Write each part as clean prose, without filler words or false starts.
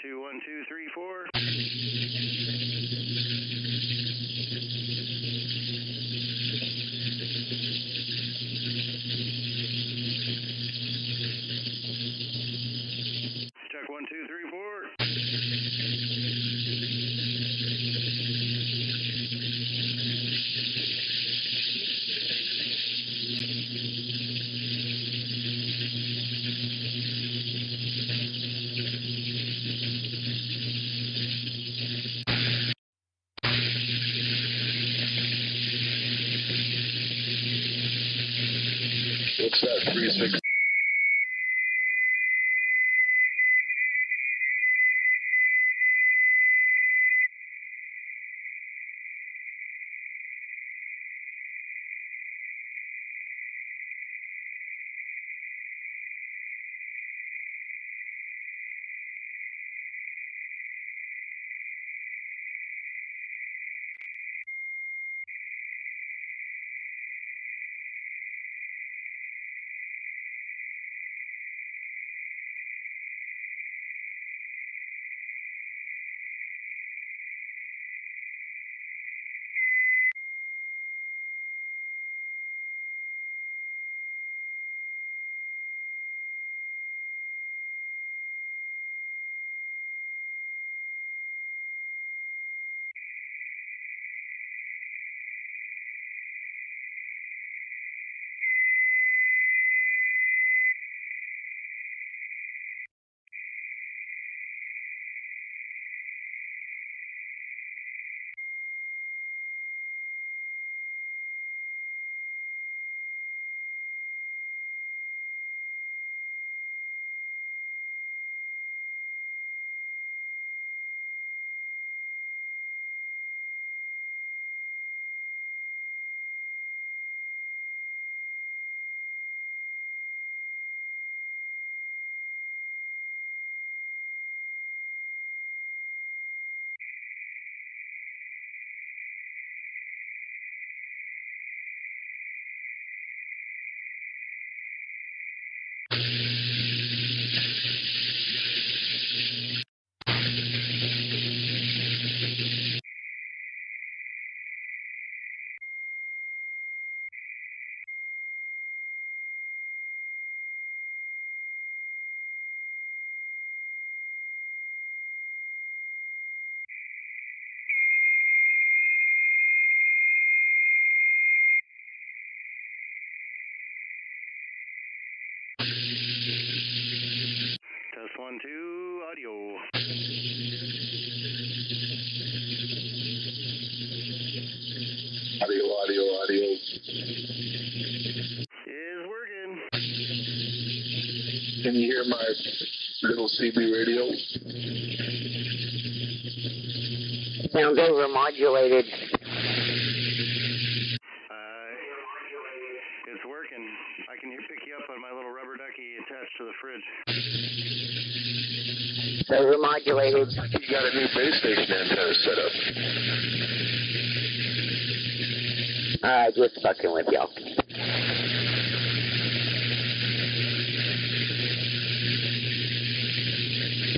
121234. Check 1234. What's that, 36? Test 12, audio. Audio. Is working. Can you hear my little CB radio? Sounds overmodulated. It's working. I can pick you up on my little rubber ducky attached to the fridge. It's overmodulated. You got a new base station antenna set up. Just fucking with y'all.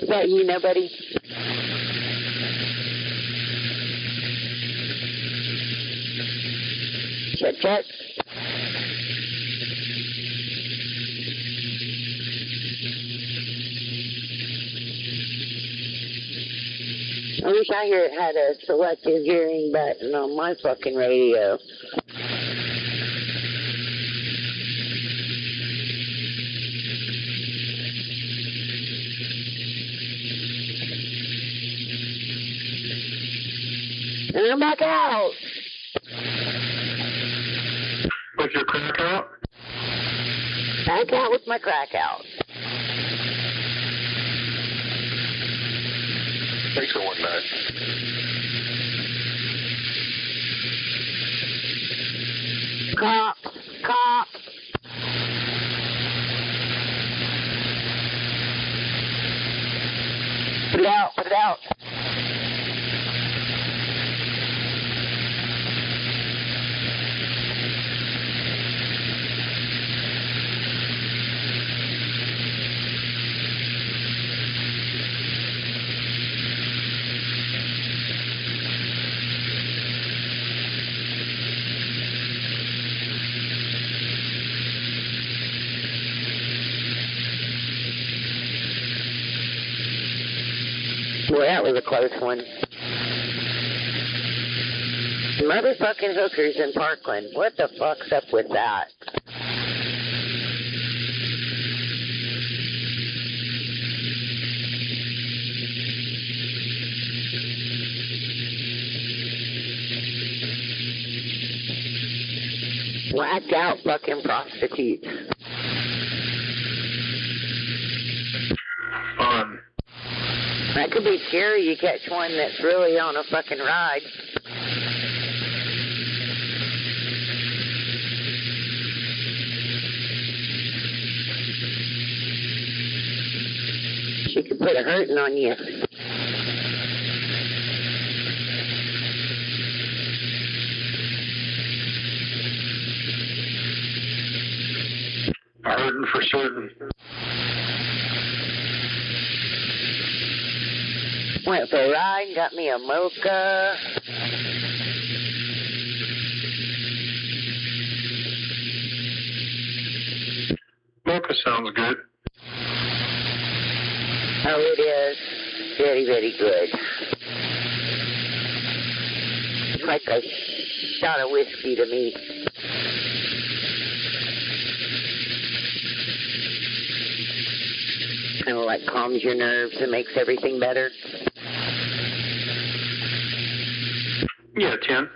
Is that you, nobody? Check. I wish I had a selective hearing button on my fucking radio. And I'm back out. With your crack out? Back out with my crack out. Thanks for 19. Cop. Put it out. Well, that was a close one. Motherfucking hookers in Parkland. What the fuck's up with that? Whacked out fucking prostitutes. Fun. That could be scary. You catch one that's really on a fucking ride. She could put a hurting on you. Hurting for certain. Went for a ride, got me a mocha. Mocha sounds good. Oh, it is. Very, very good. It's like a shot of whiskey to me. Kind of like calms your nerves and makes everything better. Yeah, 10.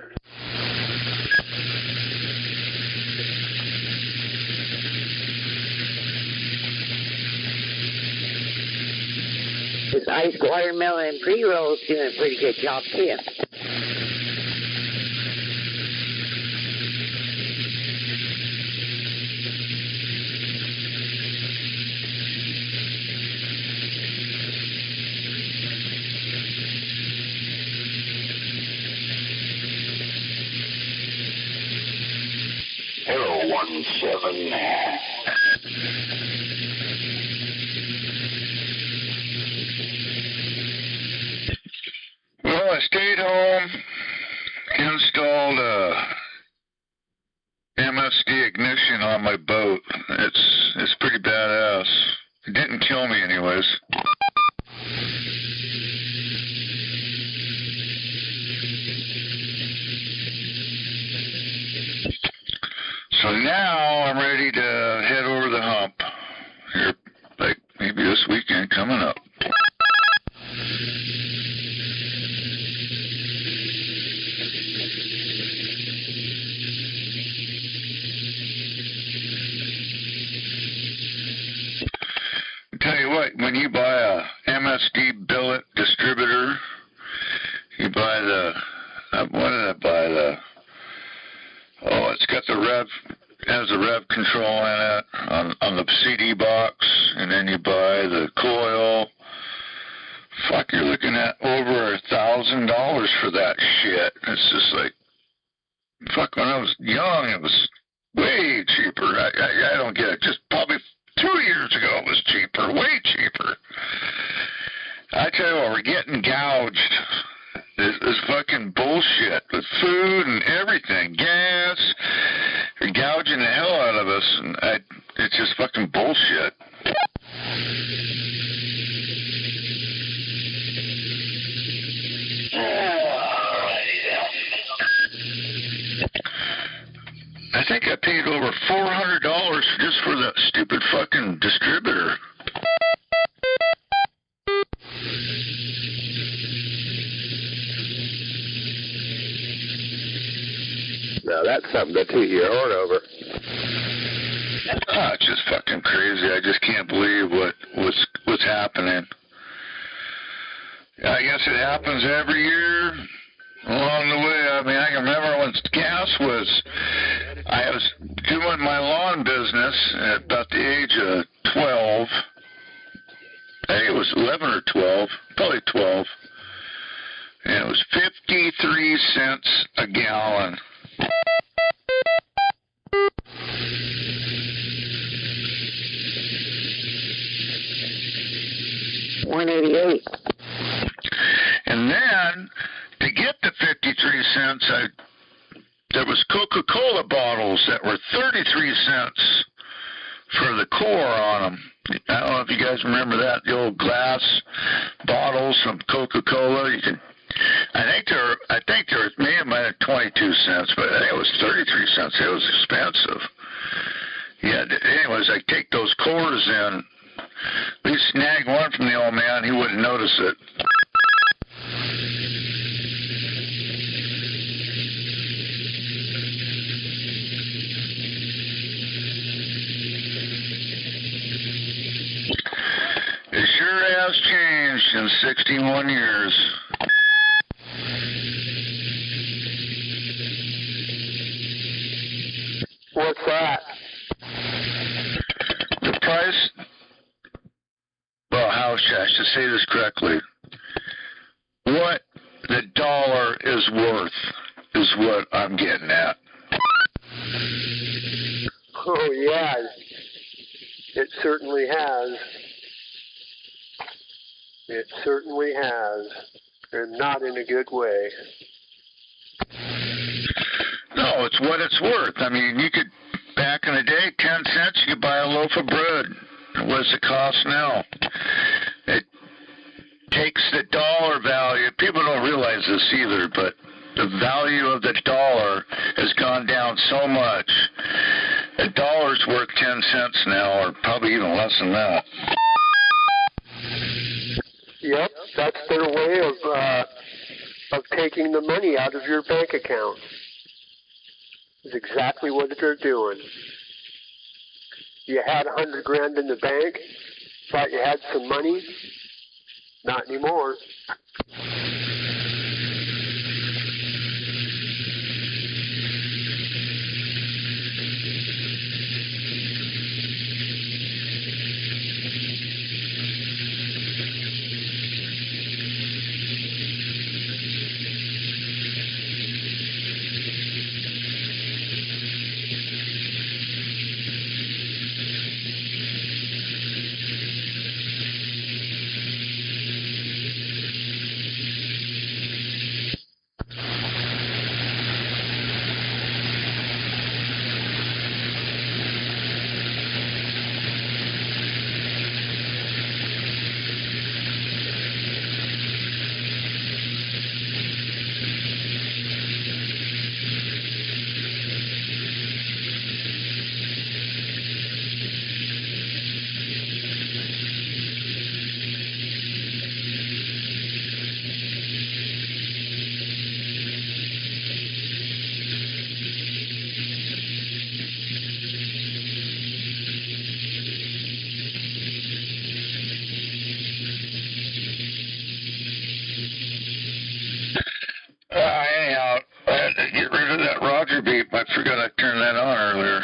This iced watermelon pre-roll's doing a pretty good job, too. Arrow 17. Well, I stayed home, installed a MSD ignition on my boat. It's pretty badass. It didn't kill me anyways. So now I'm ready to head over the hump here, like maybe this weekend coming up. Tell you what, when you buy a MSD billet distributor, you buy the, what did I buy? It's got the rev, has the rev control in it on the CD box, and then you buy the coil. Fuck, you're looking at over $1,000 for that shit. It's just like, fuck, when I was young, it was way cheaper. I don't get it. Just probably 2 years ago it was cheaper, way cheaper. I tell you what, we're getting gouged. This fucking bullshit with food and everything, gas. They're gouging the hell out of us, and it's just fucking bullshit. I think I paid over $400 just for that stupid fucking distributor. Now that's something to toot your horn over. It's just fucking crazy. I just can't believe what's happening. I guess it happens every year along the way. I mean, I can remember when I was doing my lawn business at about the age of 12. I think it was 11 or 12, probably 12. And it was 53 cents a gallon. $1.88. And then to get the 53 cents, there was Coca-Cola bottles that were 33 cents for the core on them. I don't know if you guys remember that, the old glass bottles from Coca-Cola. You could, I think there was may have been 22 cents, but I think it was 33 cents. It was expensive. Yeah. Anyways, I take those quarters in. At least snag one from the old man. He wouldn't notice it. It sure has changed in 61 years. What's that? The price, well, how should I should say this correctly? What the dollar is worth is what I'm getting at. Oh, yeah. It certainly has. It certainly has. And not in a good way. No, it's what it's worth. I mean, you could, back in the day, 10 cents, you could buy a loaf of bread. What does it cost now? It takes the dollar value. People don't realize this either, but the value of the dollar has gone down so much. A dollar's worth 10 cents now, or probably even less than that. Yep, that's their way of taking the money out of your bank account. Is exactly what they're doing. You had $100,000 in the bank, thought you had some money. Not anymore. Anyhow, I had to get rid of that Roger beep. I forgot I turned that on earlier.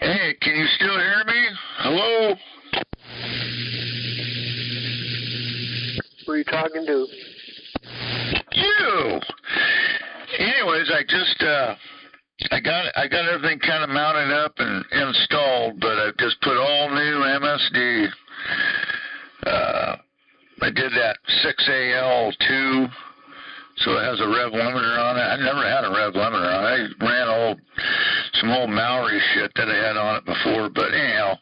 Hey, can you still hear me? Hello? Who are you talking to? You! Anyways, I got everything kind of mounted up and installed, but I just put all new MSD. I did that 6AL2, so it has a rev limiter on it. I never had a rev limiter on it. I ran some old Maori shit that I had on it before, but anyhow,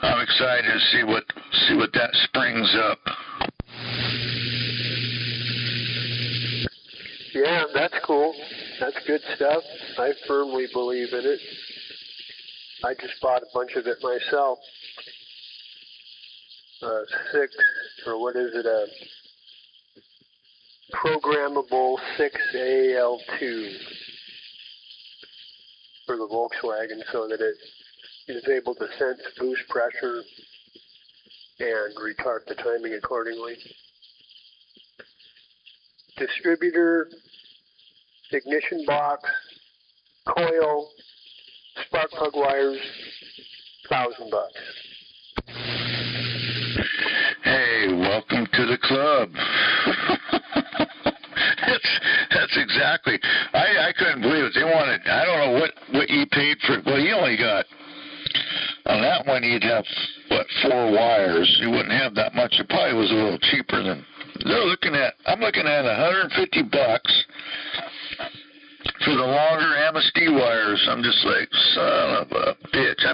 I'm excited to see what that springs up. Yeah, that's cool. That's good stuff. I firmly believe in it. I just bought a bunch of it myself. programmable 6AL2 for the Volkswagen so that it is able to sense boost pressure and retard the timing accordingly. Distributor, ignition box, coil, spark plug wires, $1,000. Hey, welcome to the club. That's exactly. I couldn't believe it. They wanted. I don't know what you paid for. Well, you only got on that one. You'd have what 4 wires. You wouldn't have that much. It probably was a little cheaper than I'm looking at $150 for the longer MSD wires. I'm just like, son of a bitch.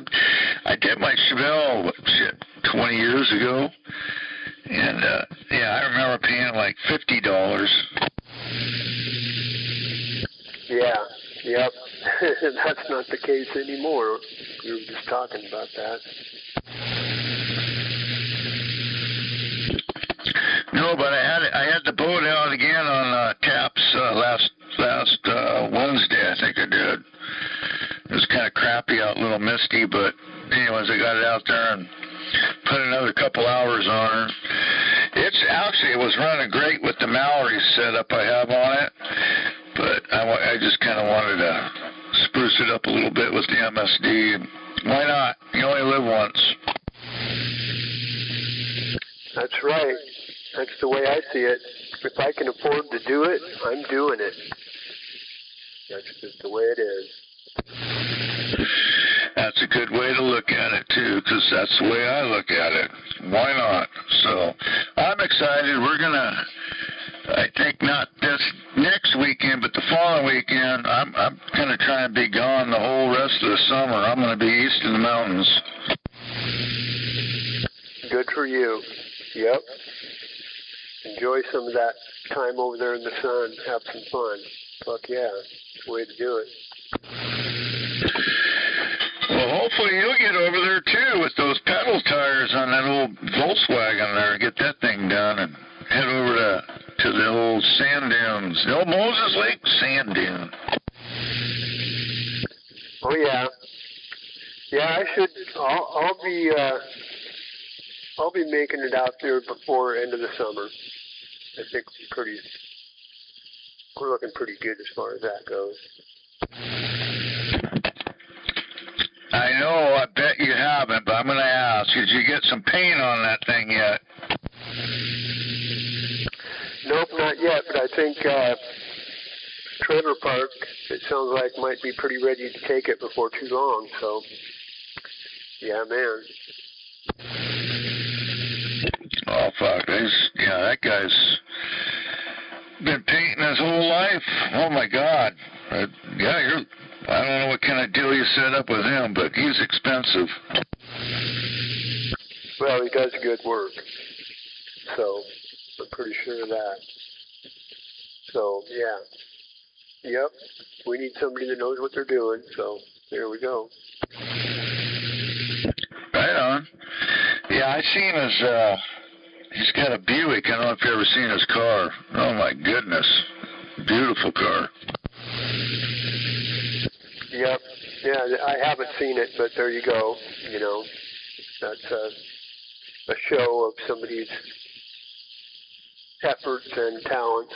I did my Chevelle 20 years ago, and I remember paying like $50. Yeah. Yep. That's not the case anymore. We were just talking about that. No, but I had the boat out again on taps last Wednesday, I think I did. It was kind of crappy out, a little misty, but anyways, I got it out there and put another couple hours on her. It was running great with the Mallory setup I have on it, but I just kind of wanted to spruce it up a little bit with the MSD. Why not? You only live once. That's right. That's the way I see it. If I can afford to do it, I'm doing it. That's just the way it is. That's a good way to look at it, too, because that's the way I look at it. Why not? So I'm excited. We're going to, I think not this next weekend, but the following weekend, I'm going to try and be gone the whole rest of the summer. I'm going to be east in the mountains. Good for you. Yep. Enjoy some of that time over there in the sun. Have some fun. Fuck yeah. That's the way to do it. Well, hopefully you'll get over there, too, with those pedal tires on that old Volkswagen there. Get that thing done and head over to the old sand dunes. The old Moses Lake sand dune. Oh, yeah. Yeah, I should. I'll be making it out there before end of the summer. I think we're looking pretty good as far as that goes. I know, I bet you haven't, but I'm going to ask, did you get some paint on that thing yet? Nope, not yet, but I think Trailer Park, it sounds like, might be pretty ready to take it before too long, so, yeah, man. Oh, fuck, that guy's been painting his whole life. Oh, my God. I don't know what kind of deal you set up with him, but he's expensive. Well, he does good work, so I'm pretty sure of that. So, yeah. Yep, we need somebody that knows what they're doing, so there we go. Right on. Yeah, I seen he's got a Buick. I don't know if you've ever seen his car. Oh, my goodness. Beautiful car. Yep. Yeah, I haven't seen it, but there you go. You know, that's a show of somebody's efforts and talents.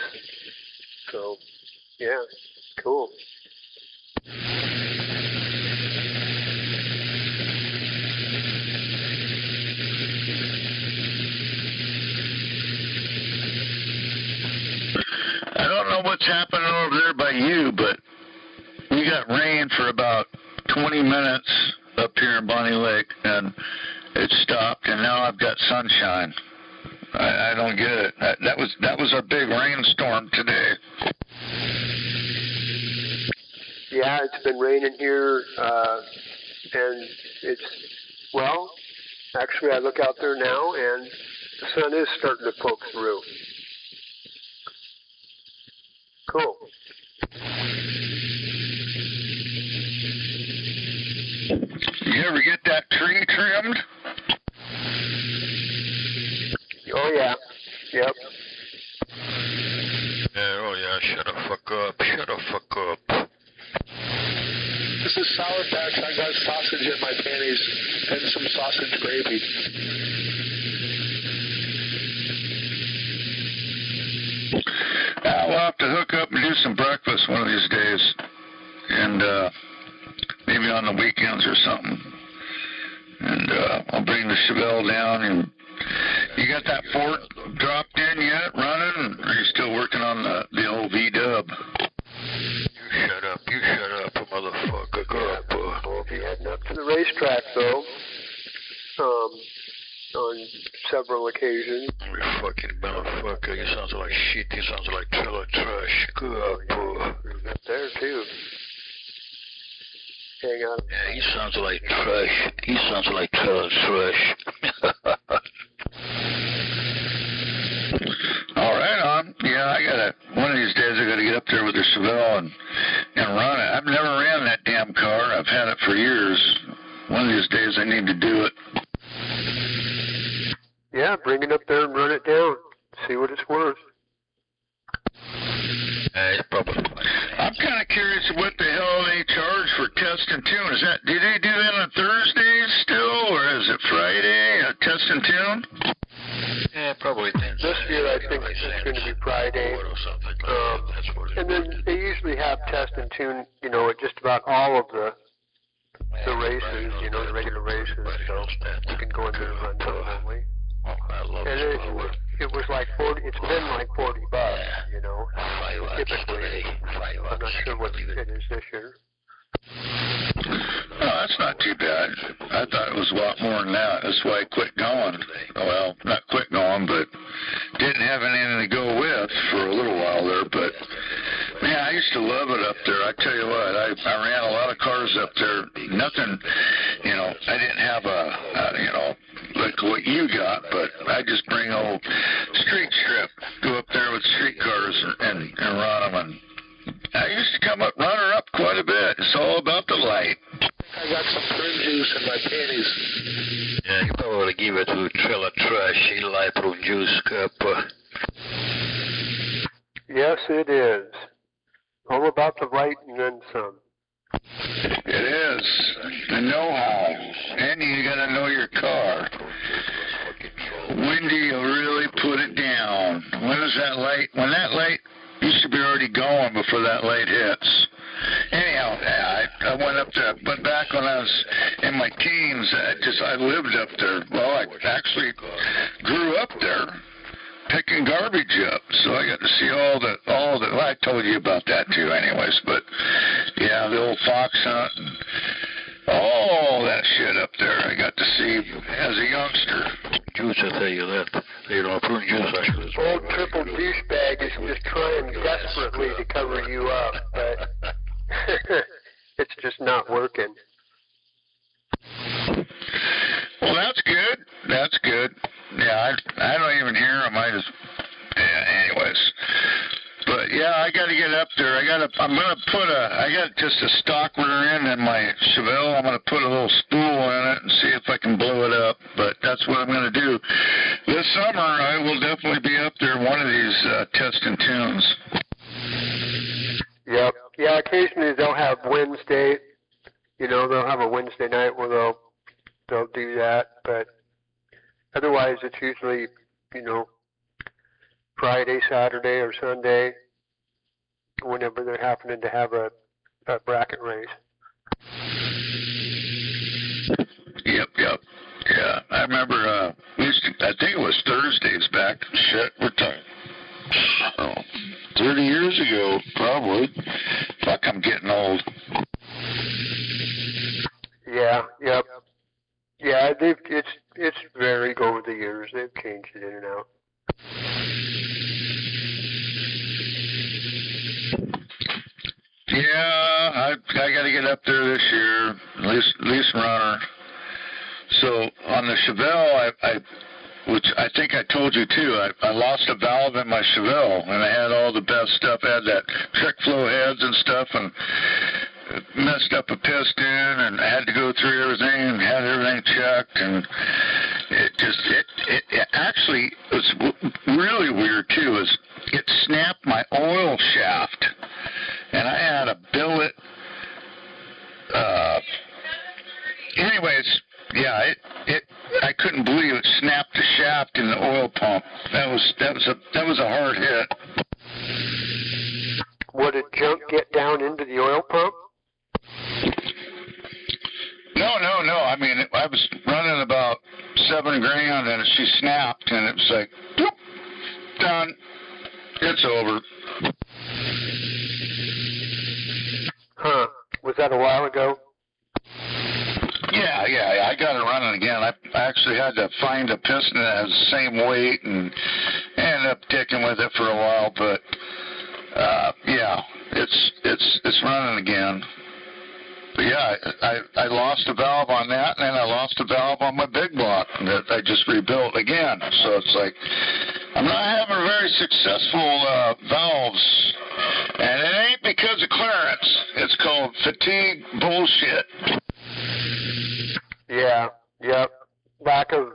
So, yeah, cool. I don't know what's happening over there by you, but we got rain for about 20 minutes up here in Bonnie Lake, and it stopped, and now I've got sunshine. I don't get it. That was a big rainstorm today. Yeah, it's been raining here, and actually I look out there now, and the sun is starting to poke through. Cool. You ever get that tree trimmed? Oh, yeah. Yep. Oh, yeah, shut the fuck up. Shut the fuck up. This is Sour Patch. I got sausage in my panties and some sausage gravy. We'll have to hook up and do some breakfast one of these days. And maybe on the weekends or something. And I'll bring the Chevelle down. And you got that Fort dropped in yet, running? Or are you still working on the old V-dub? You shut up, motherfucker. Go up, We'll be heading up to the racetrack, though. occasion. You fucking motherfucker. You sounds like shit. You sounds like trailer trash. Good boy. He's up there too. Hang on. Yeah, he sounds like trash. He sounds like trailer trash. All right, on. Yeah, one of these days I gotta get up there with the Chevelle and run it. I've never ran that damn car. I've had it for years. One of these days I need to do it. Yeah, bring it up there and run it down. See what it's worth. It's probably. I'm kind of curious what the hell they charge for test and tune. Do they do that on Thursdays still, or is it Friday? Test and tune? Yeah, probably. This year I think it's going to be Friday. And then they usually have test and tune, at just about all of the races, the regular races. So you can go in there and run normally. And it was like 40. It's been like $40, typically. I'm not sure what it is this year. Oh, that's not too bad. I thought it was a lot more than that. That's why I quit going. Well, not quit going, but didn't have anything to go with for a little while there. But, man, I used to love it up there. I tell you what, I ran a lot of cars up there. Nothing, I didn't have like what you got, but I just bring old street strip, go up there with street cars and run them. And I used to come up runner up quite a bit. It's all about the light. I got some prune juice in my panties. Yeah, you probably give it to trailer trash. He light prune juice cup. Yes, it is. All about the light and then some. It is. The know-how. And you got to know your car. When do you really put it down? When that light used to be already going before that light hits. Anyhow, I went back when I was in my teens. I lived up there. Well, I actually grew up there picking garbage up, so I got to see all the. Well, I told you about that too, anyways. But yeah, the old fox hunt and all that shit up there. I got to see as a youngster. Juice, I tell you that. Prune juice, actually. Old triple douchebag is just trying desperately to cover you up, but it's just not working. Well, that's good. That's good. Yeah, I don't even hear him. Anyways. But yeah, I got to get up there. I got just a stock rear end in my Chevelle. I'm going to put a little spool in it and see if I can blow it up. But that's what I'm going to do. This summer, I will definitely be up there one of these test and tunes. Yep. Yeah, occasionally they'll have Wednesday. They'll have a Wednesday night where they'll do that. But otherwise, it's usually, Friday, Saturday, or Sunday, whenever they're happening to have a bracket race. Yep. Yeah, I remember, I think it was Thursdays back. Shit, we're talking 30 years ago, probably. Fuck, I'm getting old. Yeah, yep. Yeah, it's varied over the years. They've changed it in and out. Yeah, I got to get up there this year, at least runner. So on the Chevelle, which I think I told you too, I lost a valve in my Chevelle, and I had all the best stuff. I had that trick flow heads and stuff, and messed up a piston, and I had to go through everything and had everything checked, and it actually was really weird too. It snapped my oil shaft, and I had a billet. Anyways, yeah, I couldn't believe it snapped the shaft in the oil pump. That was a hard hit. Would it junk get down into the oil pump? No. I mean, I was running about $7,000, and she snapped, and it was like, boop, done. It's over. Huh. Was that a while ago? Yeah. I got it running again. I I actually had to find a piston that has the same weight, and ended up sticking with it for a while. But yeah, it's running again. But yeah, I lost a valve on that, and then I lost a valve on my big block that I just rebuilt again. So it's like I'm not having very successful valves, and it ain't because of clearance. It's called fatigue bullshit. Yeah, yep. Lack of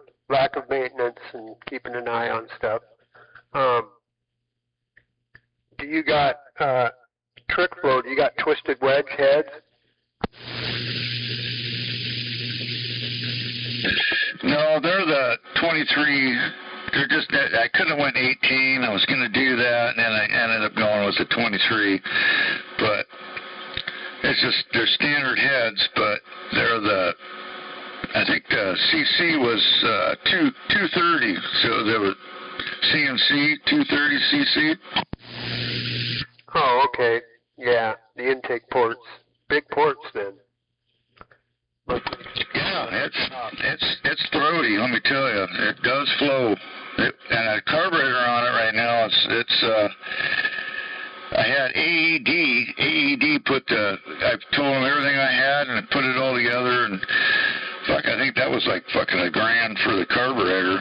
maintenance and keeping an eye on stuff. Do you got trick flow? Do you got twisted wedge heads? No, they're the 23. They're just, I could have went 18. I was going to do that, and then I ended up going with the 23. But it's just, they're standard heads, but they're the, I think the CC was 230. So they were CMC 230 CC. Oh, okay. Yeah, the intake ports. Big ports then. Yeah, it's throaty. Let me tell you, it does flow. And a carburetor on it right now. It's I had AED put I told them everything I had and put it all together, and fuck, I think that was like fucking $1,000 for the carburetor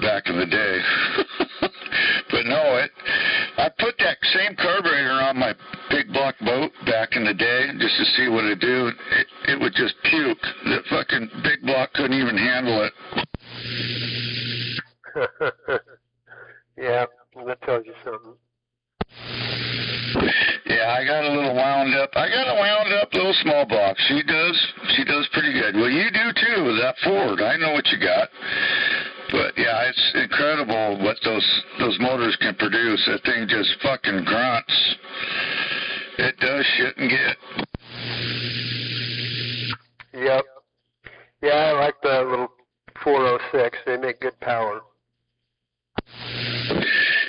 back in the day. But no, I put that same carburetor on my big block boat back in the day just to see what it'd do. It would just puke. The fucking big block couldn't even handle it. Yeah, that tells you something. Yeah, I got a little wound up. I got a wound up little small box. She does pretty good. Well, you do too with that Ford. I know what you got. But yeah, it's incredible what those motors can produce. That thing just fucking grunts. It does shit and get. Yep. Yeah, I like the little 406. They make good power.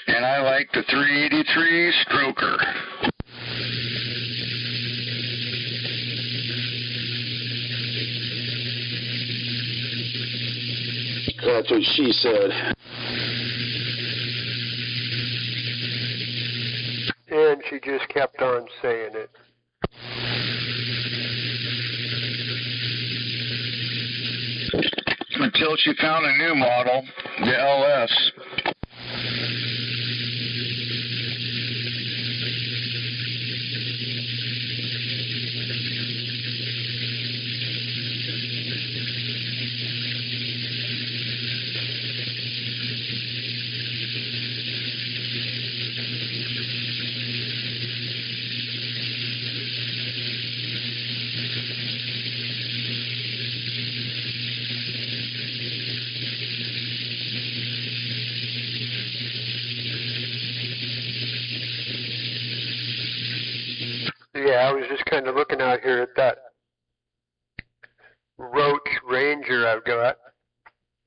And I like the 383 stroker. That's what she said. And she just kept on saying it. Until she found a new model, the LS. Yeah, I was just kind of looking out here at that Roach Ranger I've got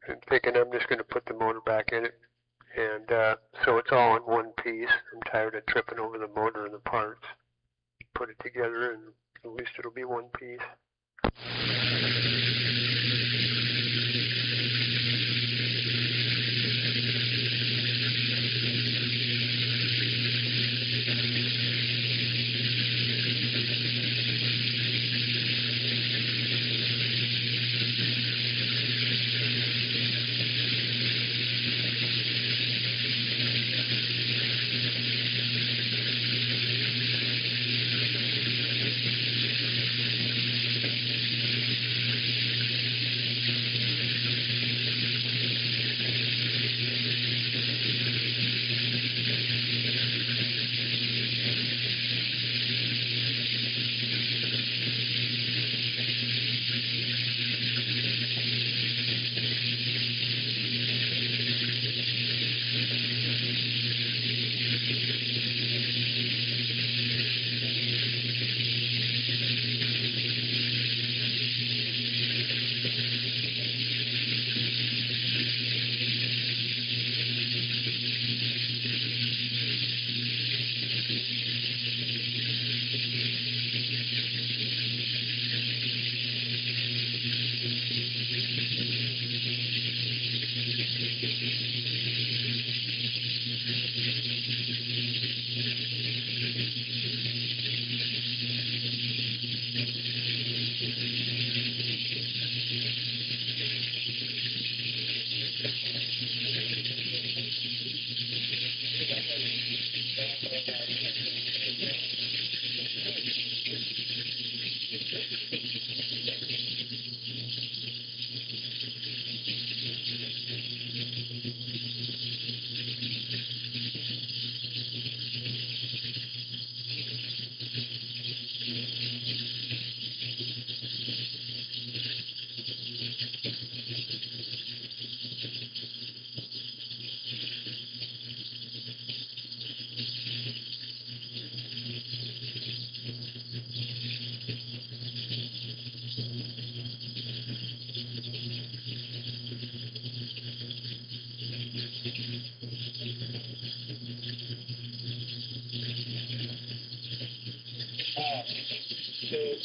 and thinking I'm just going to put the motor back in it. And so it's all in one piece. I'm tired of tripping over the motor and the parts. Put it together and at least it'll be one piece.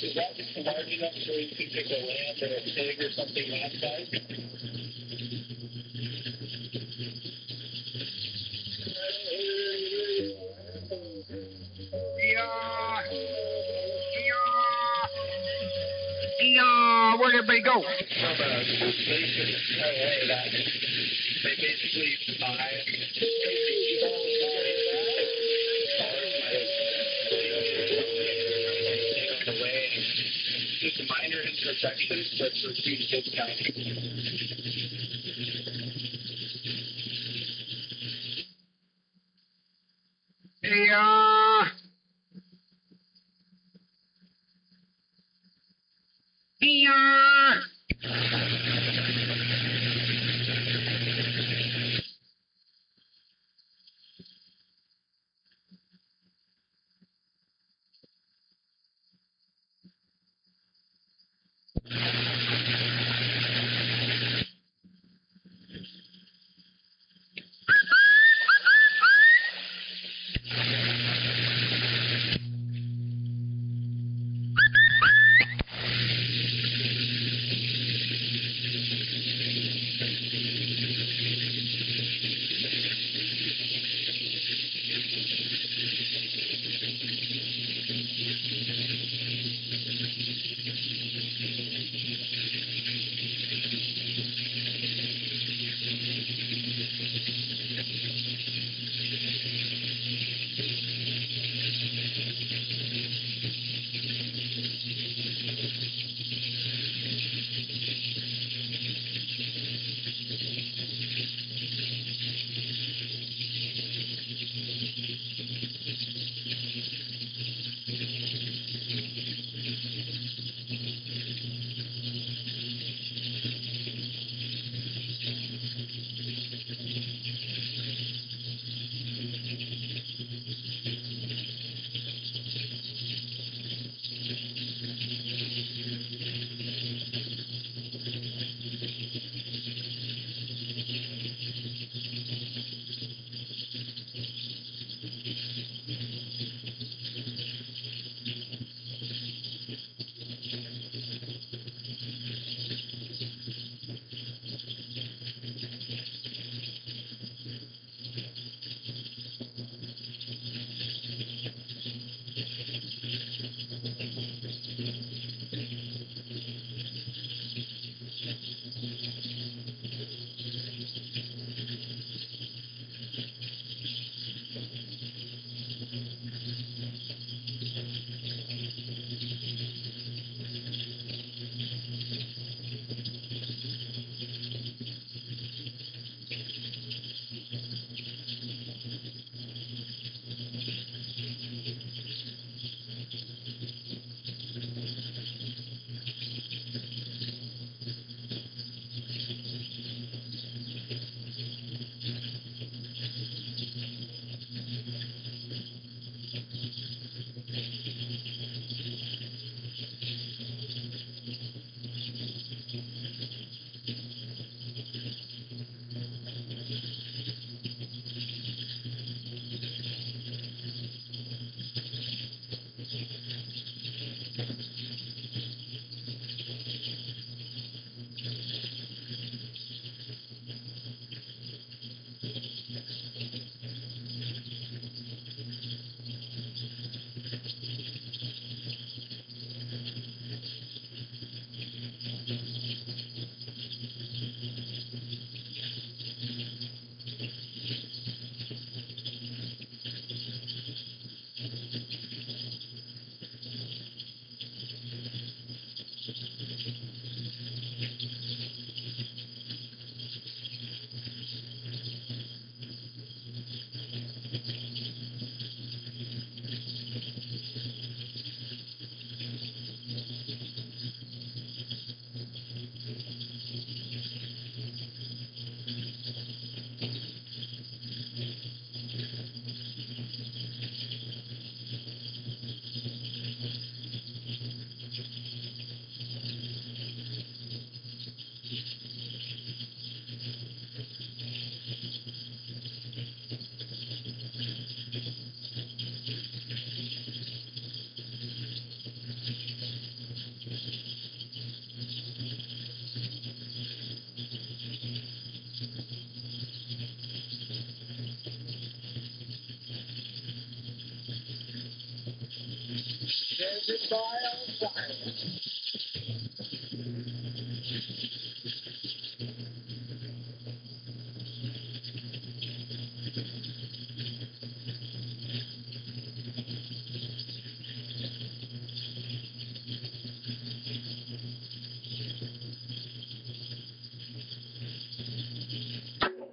Is that large enough so you can pick a lamb or a pig or something that size? Where'd everybody go? From a place in LA that they basically buy just minor imperfections, but for huge discount. Hey,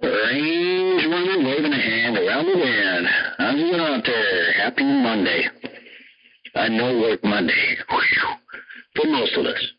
Range runner waving a hand around the wind. How's it going out there? Happy Monday. I know work Monday. Whew. For most of us.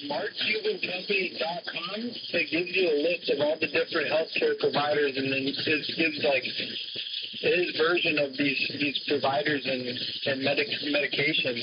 MarkCubanCompany.com, it gives you a list of all the different healthcare providers, and then it gives like his version of these providers and medications.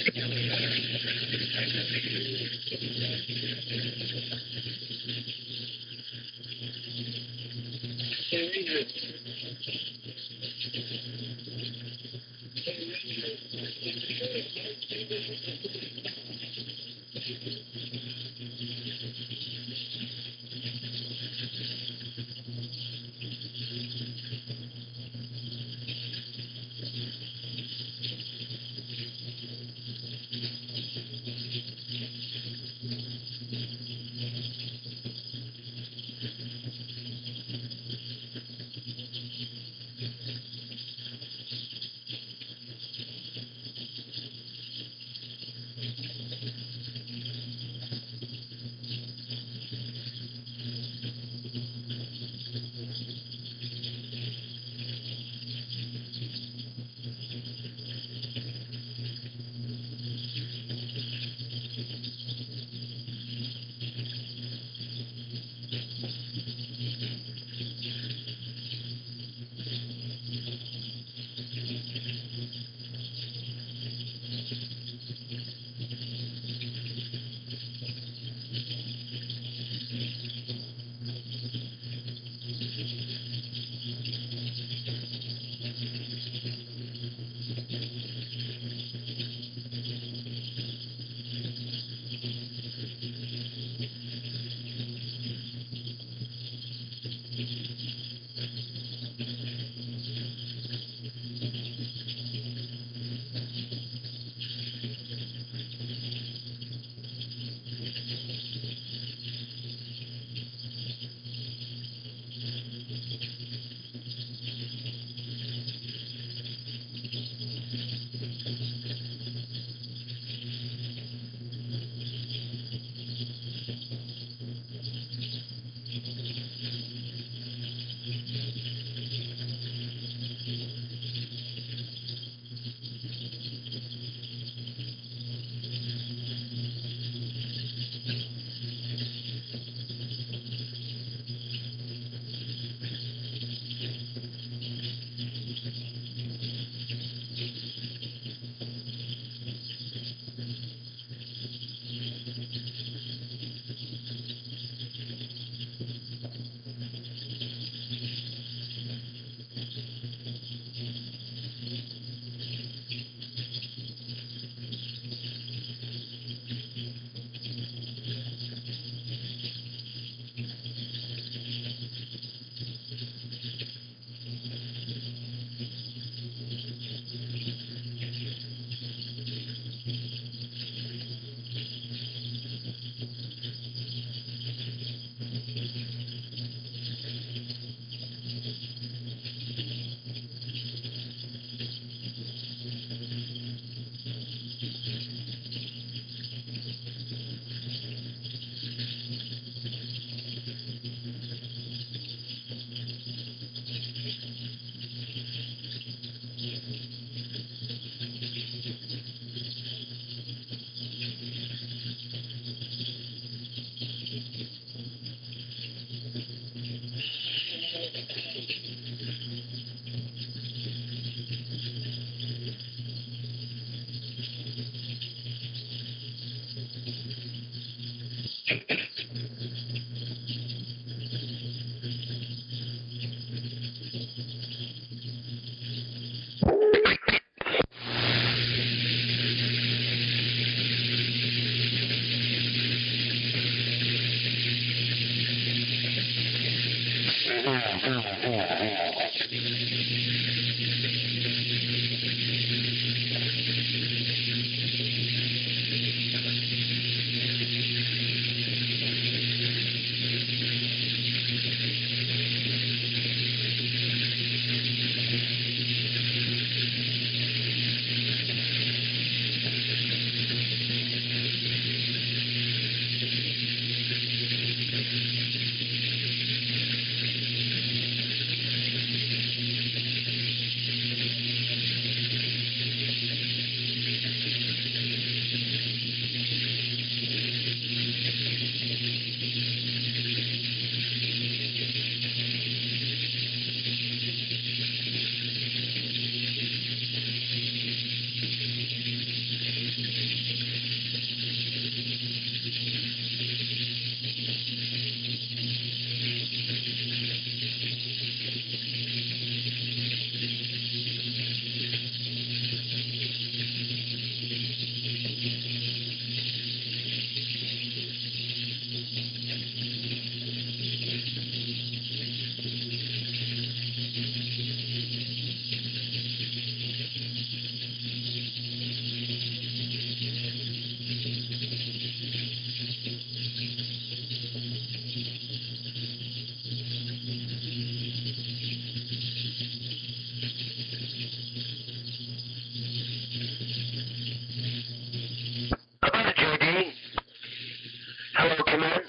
Hello, come in.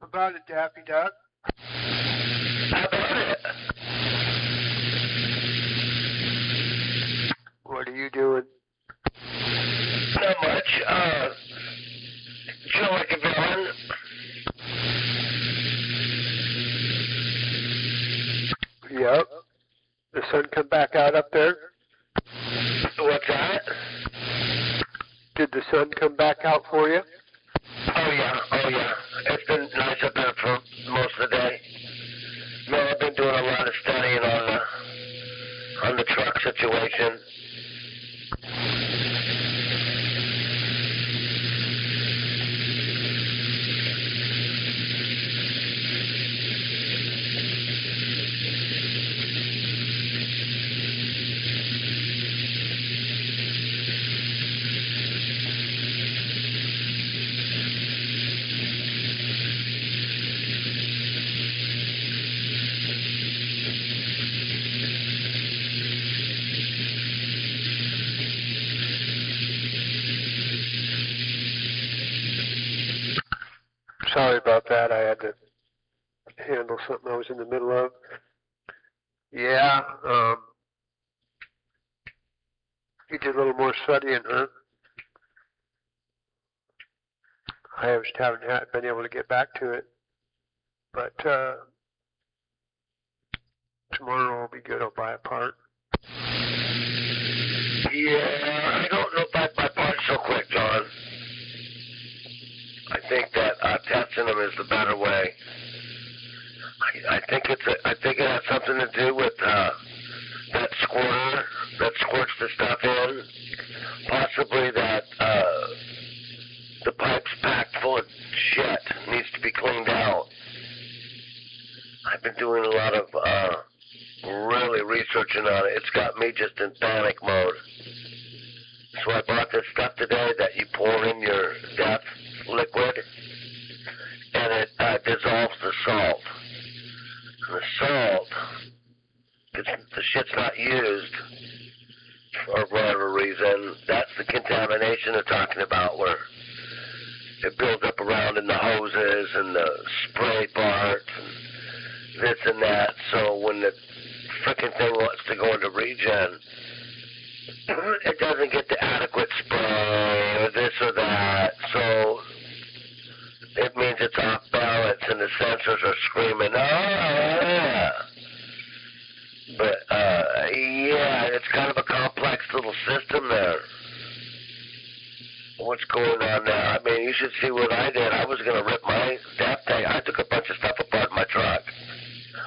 About it, Daffy Duck. How about it? What are you doing? Not much. Feel like a villain. Yep. The sun come back out up there? What's that? Did the sun come back out for you? Oh yeah. It's been nice up there for most of the day. Man, I've been doing a lot of studying on the truck situation. Sorry about that. I had to handle something I was in the middle of. Yeah, you did a little more studying, huh? I just haven't been able to get back to it. But tomorrow will be good. I'll buy a part. Yeah, I don't know if I'd buy parts so quick, John. I think that testing them is the better way. I think it has something to do with that squirter that squirts the stuff in. Possibly that the pipe's packed full of shit, needs to be cleaned out. I've been doing a lot of really researching on it. It's got me just in panic mode. So I bought this stuff today that you pour in your death liquid, and it dissolves the salt. And the salt, the shit's not used for whatever reason. That's the contamination they're talking about, where it builds up around in the hoses and the spray parts and this and that. So when the frickin' thing wants to go into regen, it doesn't get the adequate spray or this or that. So it means it's off balance and the sensors are screaming, ah! But, yeah, it's kind of a going on now. I mean, you should see what I did. I was going to rip my DEF tank. I took a bunch of stuff apart in my truck.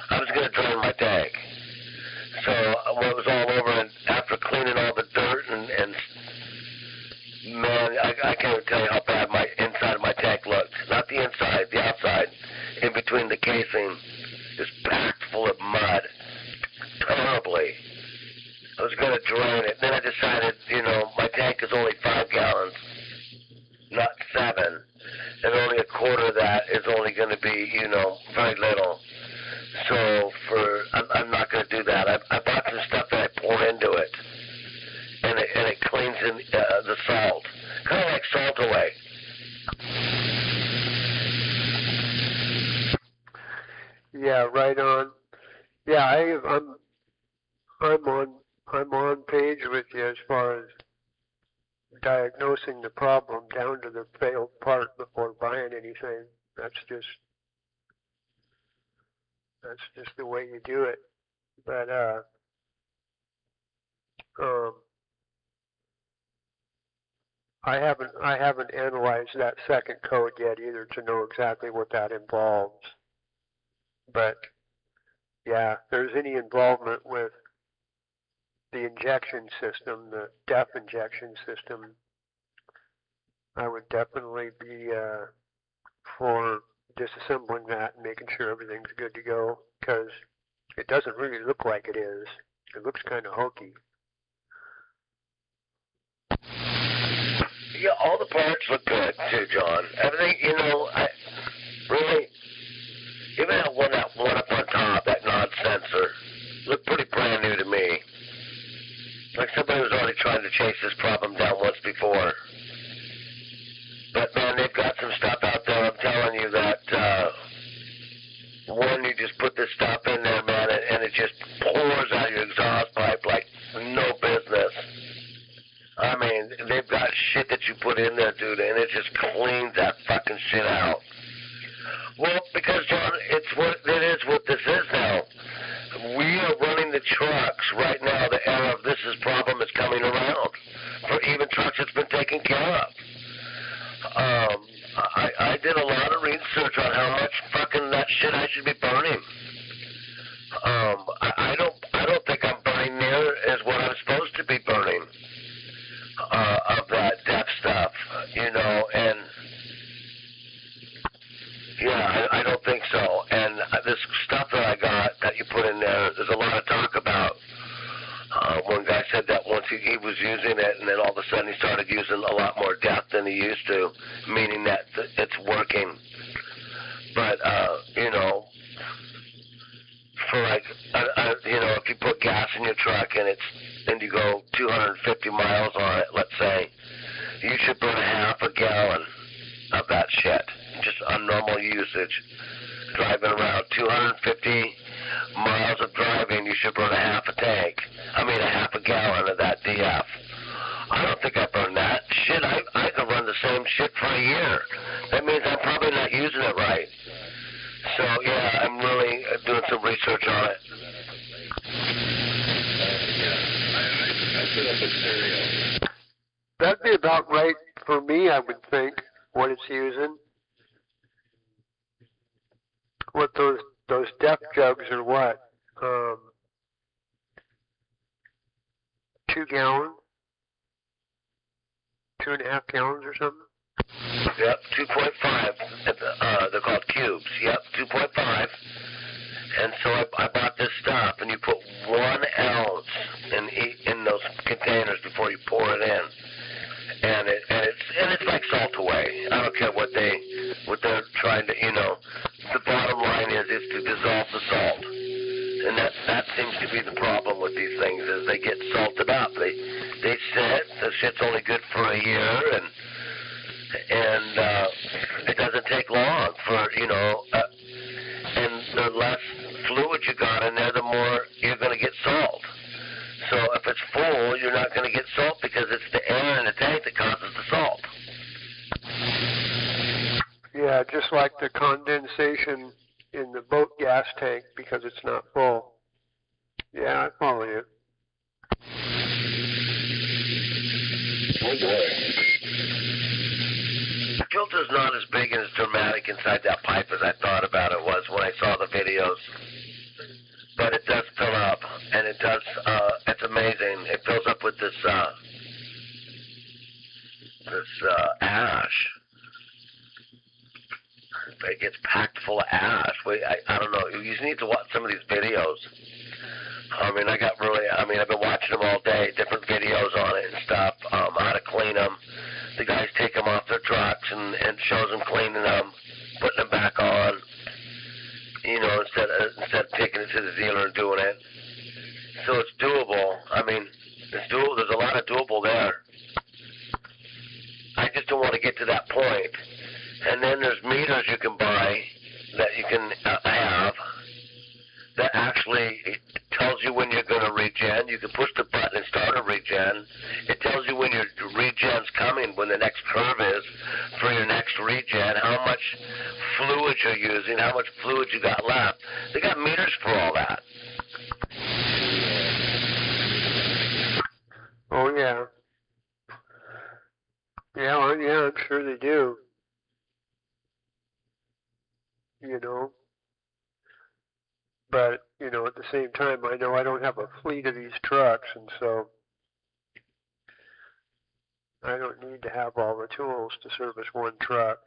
I was going to drain my tank. So when it was all over, and after cleaning all the dirt and man, I can't even tell you how bad my inside of my tank looked. Not the inside, the outside, in between the casing, just packed full of mud. Terribly. I was going to drain it. Then I decided, my tank is only 5 gallons, not 7. And only a quarter of that is only going to be, very little. So I'm not going to do that. I bought some stuff that I pour into it. And it cleans in the salt. Kind of like Salt Away. Yeah, right on. Yeah, I'm on page with you as far as diagnosing the problem down to the failed part before buying anything. That's just the way you do it. But I haven't analyzed that second code yet either to know exactly what that involves. But yeah, if there's any involvement with the injection system, the DEF injection system, I would definitely be for disassembling that and making sure everything's good to go, because it doesn't really look like it is. It looks kind of hokey. Yeah, all the parts look good too, John. Everything, I really, even that one up on top, that nod sensor, looked pretty brand new to me. Like somebody was already trying to chase this problem down once before. But man, they've got some stuff out there. I'm telling you that one, you just put this stuff in there, man, and it just pours out your exhaust pipe like no business. I mean, they've got shit that you put in there, dude, and it just cleans that fucking shit out. Well, because, John, it is what this is now. We are running the trucks right now. The era of this problem is coming around for even trucks that's been taken care of. I did a lot of research on how much fucking that shit I should be burning. I don't think I'm burning near as what I'm supposed to be burning of that DEF stuff, and yeah, I don't think so. And this stuff that I got that you put in there's a lot of talk about. One guy said that once he was using it, and then all of a sudden he started using a lot more DEF than he used to, meaning that it's working. But, for like, if you put gas in your truck and you go 250 miles on it, let's say, you should burn half a gallon of that shit, just on normal usage. Driving around 250 miles of driving, you should burn a half a gallon of that DEF. I don't think I burn that. Shit, I could run the same shit for a year. That means I'm probably not using it right. So, yeah, I'm really doing some research on it. That'd be about right for me, I would think, what it's using. What those DEF jugs are what? 2 gallons? 2.5 gallons or something? Yep, 2.5. They're called cubes. Yep, 2.5. And so I bought this stuff, and you put 1 ounce in those containers before you pour it in, and it's like Salt Away. I don't care what they're trying to, The bottom line is to dissolve the salt, and that seems to be the problem with these things is they get salted up. They sit. The shit's only good for a year, and it doesn't take long for and the less fluid you got in there, the more you're going to get salt. So if it's full, you're not going to get salt because it's the air in the tank that causes the salt. Yeah, just like the condensation in the boat gas tank because it's not full. Yeah, I follow you. Oh boy. filter's not as big and as dramatic inside that pipe as I thought about it was when I saw the videos. But it does fill up, and it does, it's amazing. It fills up with this ash. It gets packed full of ash. I don't know. You just need to watch some of these videos. I've been watching them all day, different videos on it and stuff, how to clean them. The guys take them off their trucks and shows them cleaning them, putting them back on, you know, instead of taking it to the dealer and doing it. So it's doable. I mean, it's doable. There's a lot of doable there. I just don't want to get to that point. And then there's meters you can buy that you can have that actually tells you when you're going to regen. You can push the button and start a regen. It tells you when your regen's coming, when the next curve is for your next regen, how much fluid you're using, how much fluid you got left. They got meters for all that. Oh, yeah. Yeah, I'm sure they do. You know. But, you know, at the same time, I know I don't have a fleet of these trucks, and so I don't need to have all the tools to service one truck.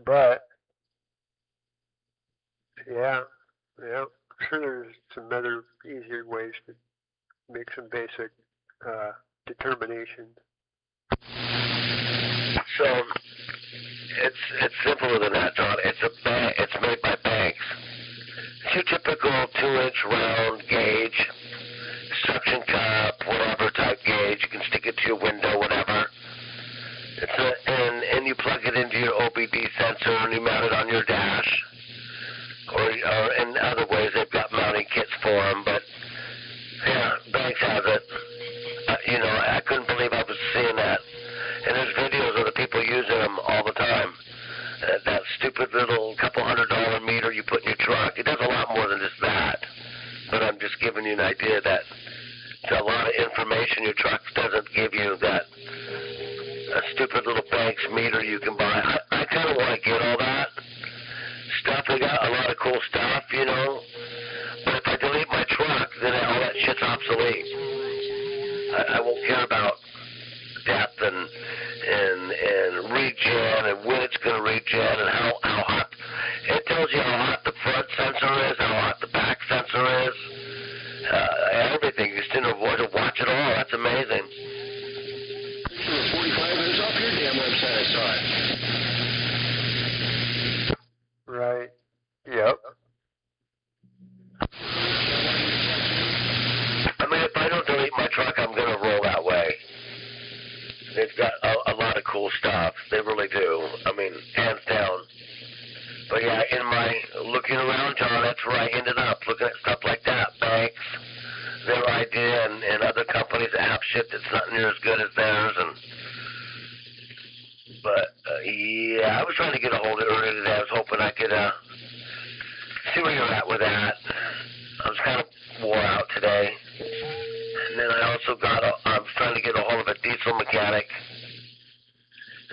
But, yeah, I'm sure there's some other easier ways to make some basic determinations. So it's simpler than that, John. It's made by banks. It's your typical 2-inch round gauge, suction cup, whatever type gauge. You can stick it to your window, whatever. And you plug it into your OBD sensor and you mount it on your dash. Or in other ways, they've got mounting kits for them. But yeah, banks have it. You know, I couldn't believe I was seeing that. And there's videos of the people using them all the time. That stupid little $200 meter you put in your truck, it does a lot more than just that. But I'm just giving you an idea that it's a lot of information your truck doesn't give you, that a stupid little Banks meter you can buy. I kind of want to get all that stuff. They got a lot of cool stuff, you know. But if I delete my truck, then all that shit's obsolete. I won't care about depth and regen and when it's going to regen and how hot. It tells you how hot the front sensor is, how hot the back sensor is, everything. You just didn't avoid to watch it all. That's amazing. 45 minutes off your damn website, I saw it. Right. Yep. I mean, if I don't delete my truck, I'm going to roll that way. They've got a lot of cool stuff. They really do. I mean, hands down. But yeah, in my looking around, John, that's where I ended up, looking at stuff like that. Banks, their idea, and other companies that have shit that's not near as good as theirs. But yeah, I was trying to get a hold of it earlier today. I was hoping I could see where you're at with that. I was kind of wore out today. And then I also I was trying to get a hold of a diesel mechanic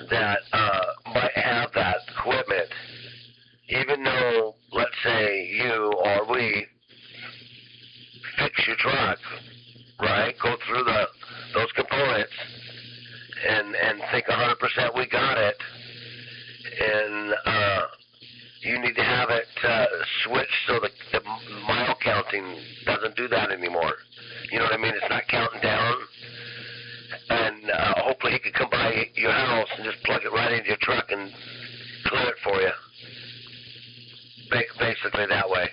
that might have that equipment. Even though, let's say, you or we fix your truck, right? Go through those components and think 100% we got it. And you need to have it switched so the mile counting doesn't do that anymore. You know what I mean? It's not counting down. And hopefully he could come by your house and just plug it right into your truck and clear it for you. Basically that way.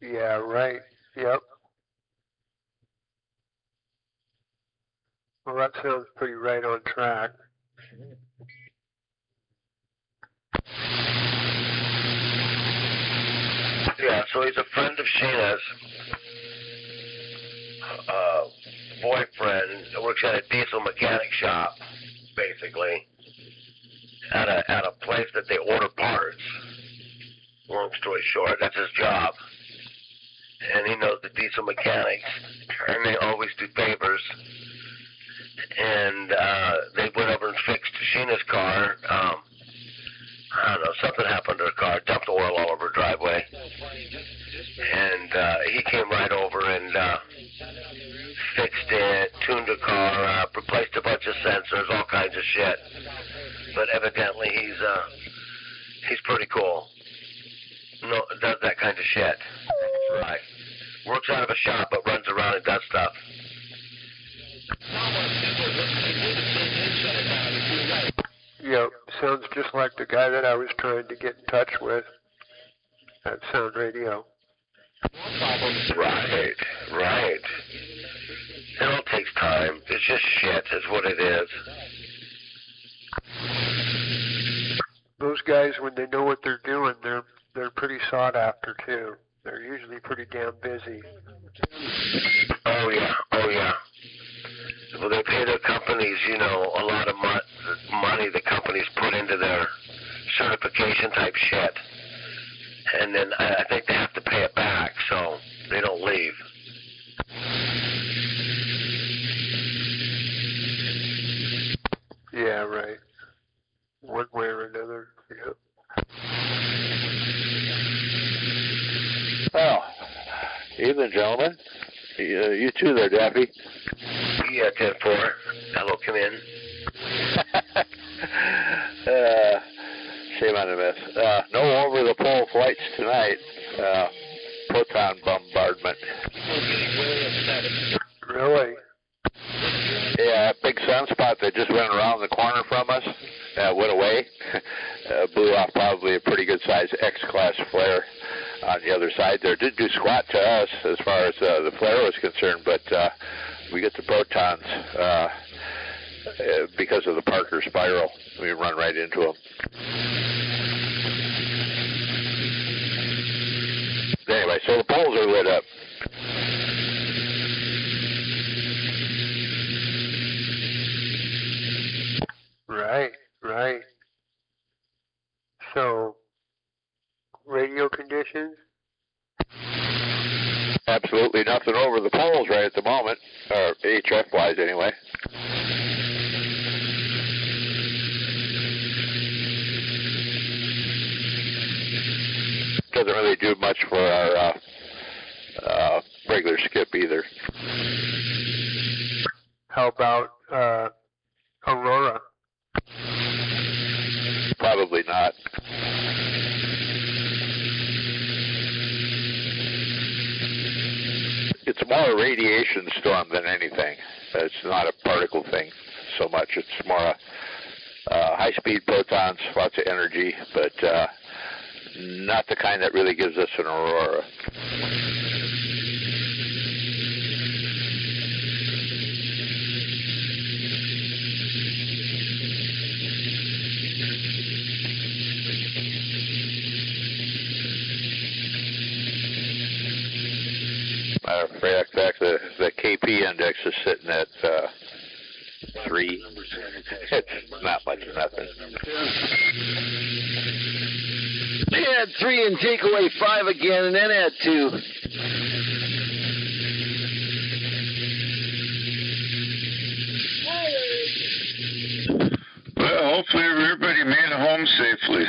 Yeah, right. Yep. Well, that sounds pretty right on track. Yeah, so he's a friend of Sheena's boyfriend. Works at a diesel mechanic shop, basically, at a place that they order parts. Long story short, that's his job. and he knows the diesel mechanics, and they always do favors. And they went over and fixed Sheena's car. I don't know, something happened to her car, dumped oil all over her driveway. And he came right over and fixed it, tuned the car up, replaced a bunch of sensors, all kinds of shit. But evidently he's pretty cool. No, does that kind of shit. Right. Works out of a shop but runs around and does stuff. Yep, sounds just like the guy that I was trying to get in touch with at Sound Radio. Right, right. It all takes time. It's just shit is what it is. Those guys, when they know what they're doing, they're pretty sought after too. They're usually pretty damn busy. Oh yeah, oh yeah. Well, they pay their companies, you know, a lot of money the companies put into their certification type shit. And then I think they have to pay it back, so they don't leave. Yeah, right. One way or another, yep. Well, evening, gentlemen. You too there, Daffy. Yeah, 10-4. Hello, come in. Shame on the miss. No over-the-pole flights tonight. Proton bombardment. Really? Yeah, that big sunspot that just went around the corner from us went away. Blew off probably a pretty good-sized X-class flare on the other side there. Didn't do squat to us as far as the flare was concerned, but we get the protons because of the Parker spiral. We run right into them. Anyway, so the poles are lit up. Right, right. So, radio conditions? Absolutely nothing over the poles right at the moment, or HF-wise anyway. Doesn't really do much for our regular skip either. How about Aurora? Probably not. It's more a radiation storm than anything. It's not a particle thing so much. It's more a high-speed protons, lots of energy, but not the kind that really gives us an aurora. Matter of fact, the KP index is sitting at 3. It's not much of nothing. Add 3 and take away 5 again, and then add 2. Well, hopefully everybody made it home safely.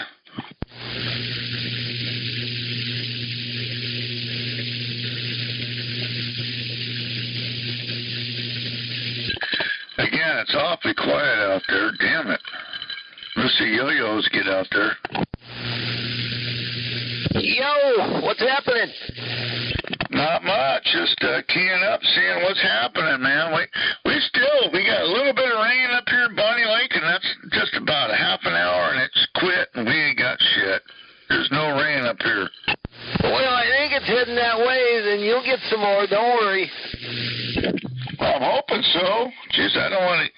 Again, it's awfully quiet out there. Damn it. Let's see yo-yos get out there. Yo, what's happening? Not much. Just keying up, seeing what's happening, man. We got a little bit of rain up here in Bonnie Lake, and that's just about a half an hour, and it's quit, and we ain't got shit. There's no rain up here. Well, I think it's heading that way. Then you'll get some more. Don't worry. Well, I'm hoping so. Jeez, I don't want to.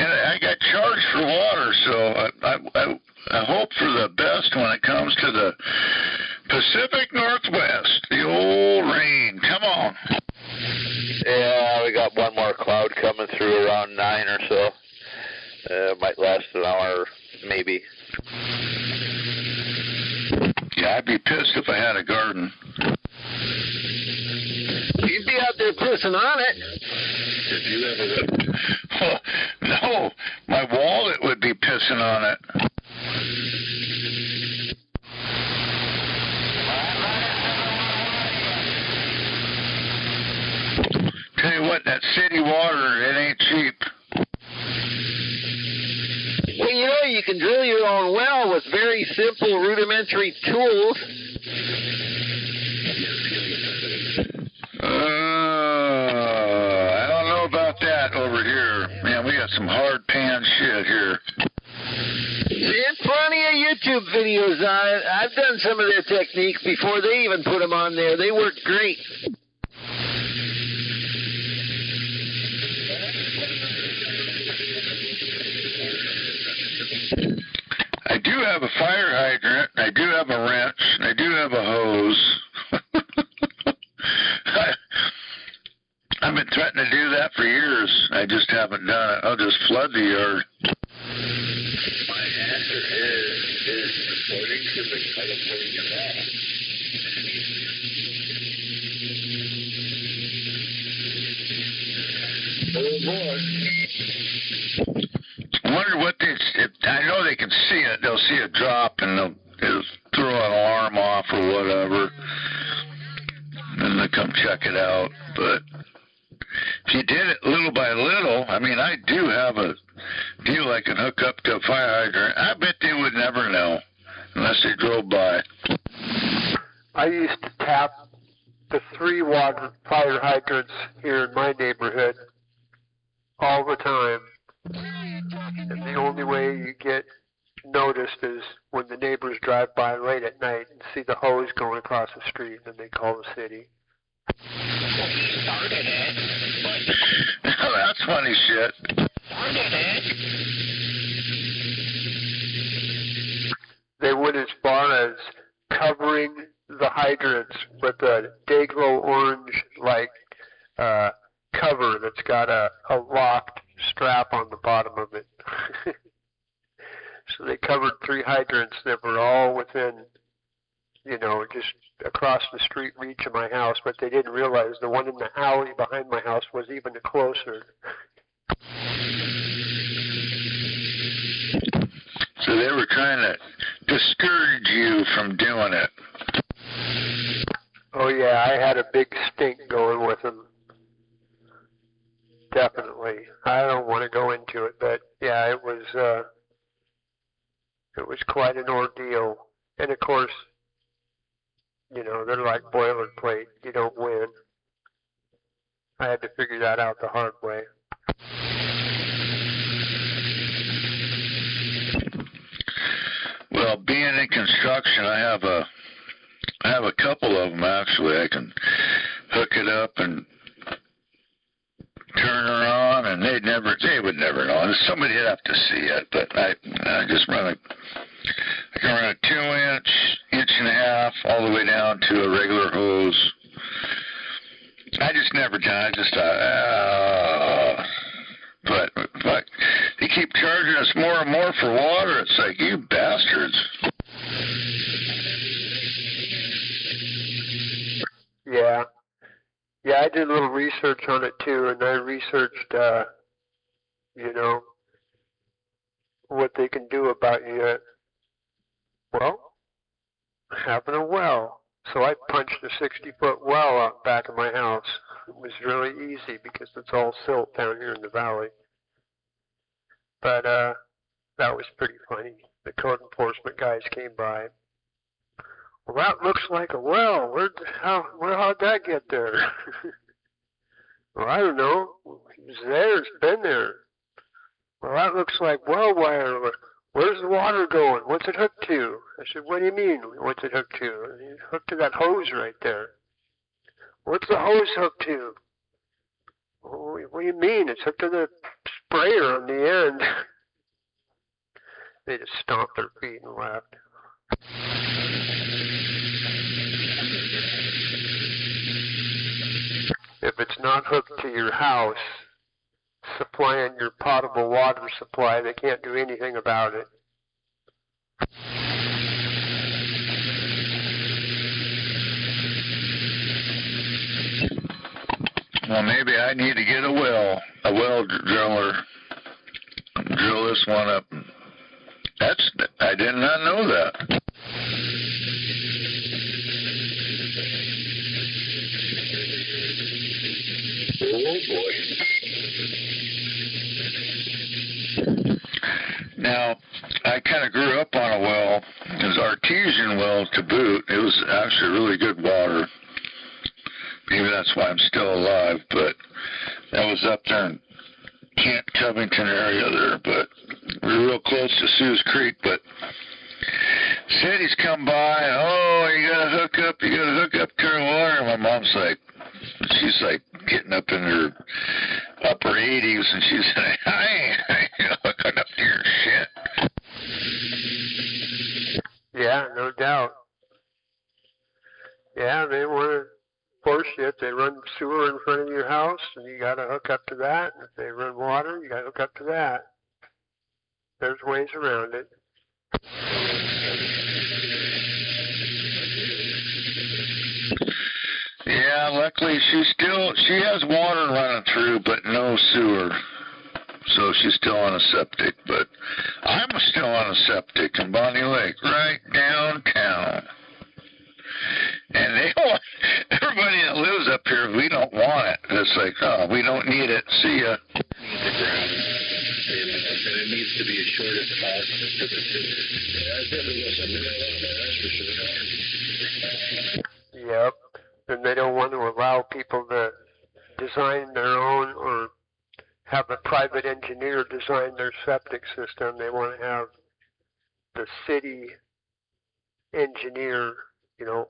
And I got charged for water, so I hope for the best when it comes to the Pacific Northwest. The old rain. Come on. Yeah, we got one more cloud coming through around 9 or so. Might last an hour, maybe. Yeah, I'd be pissed if I had a garden. pissing on it. Did you ever? Well, no, my wallet would be pissing on it. Tell you what, that city water, it ain't cheap. Well, you know, you can drill your own well with very simple, rudimentary tools. I don't know about that over here. Man, we got some hard pan shit here. There's plenty of YouTube videos on it. I've done some of their techniques before they even put them on there. They work great. I do have a fire hydrant, I do have a wrench, I do have a hose. I've been threatening to do that for years. I just haven't done it. I'll just flood the yard. My answer is according to the California law. Oh boy. I wonder what they, I know they can see it. They'll see a drop and they'll throw an alarm off or whatever. And they come check it out. But if you did it little by little, I mean, I do have a deal I can hook up to a fire hydrant. I bet they would never know unless they drove by. I used to tap the 3 water fire hydrants here in my neighborhood all the time. And the only way you get noticed is when the neighbors drive by late at night and see the hose going across the street, and they call the city. That's funny shit. They went as far as covering the hydrants with a Dayglow orange cover that's got a locked strap on the bottom of it. So they covered 3 hydrants that were all within, just across the street reach of my house, but they didn't realize the one in the alley behind my house was even closer. So they were trying to discourage you from doing it. Oh yeah, I had a big stink going with them. Definitely. I don't want to go into it, but yeah, it was quite an ordeal. And of course, they're like boilerplate. You don't win. I had to figure that out the hard way. Well, being in construction, I have a couple of them actually. I can hook it up and turn her on, and they would never know. Somebody'd have to see it, but I just I can run a 2-inch, 1.5 all the way down to a regular hose. I just never done. I just thought, but they keep charging us more and more for water. It's like, you bastards. Yeah. Yeah, I did a little research on it too, and I researched, what they can do about you. Well, having a well. So I punched a 60-foot well out back of my house. It was really easy because it's all silt down here in the valley. But that was pretty funny. The code enforcement guys came by. Well, that looks like a well. How'd that get there? Well, I don't know. It was there. It's been there. Well, that looks like well wire. Where's the water going? What's it hooked to? I said, what do you mean, what's it hooked to? It's hooked to that hose right there. What's the hose hooked to? Oh, what do you mean? It's hooked to the sprayer on the end. They just stomped their feet and laughed. If it's not hooked to your house, supplying your potable water supply, they can't do anything about it. Well, maybe I need to get a well driller. Drill this one up. I did not know that. Oh boy. Now, I kind of grew up on a well. It was artesian well to boot. It was actually really good water. Maybe that's why I'm still alive, but that was up there in Camp Covington area there, but we were real close to Sue's Creek, but cities come by, and, oh, you gotta hook up to our water. My mom's like, she's like getting up in her upper 80s, and she's like, I ain't hooking up to your shit. Yeah, no doubt. Yeah, they want to force you. If they run sewer in front of your house, and you got to hook up to that. And if they run water, you got to hook up to that. There's ways around it. Yeah, luckily she has water running through, but no sewer. So she's still on a septic, but I'm still on a septic in Bonnie Lake, right downtown. And they want, everybody that lives up here, we don't want it. It's like, oh, we don't need it. See ya. And it needs to be as short as possible. Yep. And they don't want to allow people to design their own or have a private engineer design their septic system. They want to have the city engineer,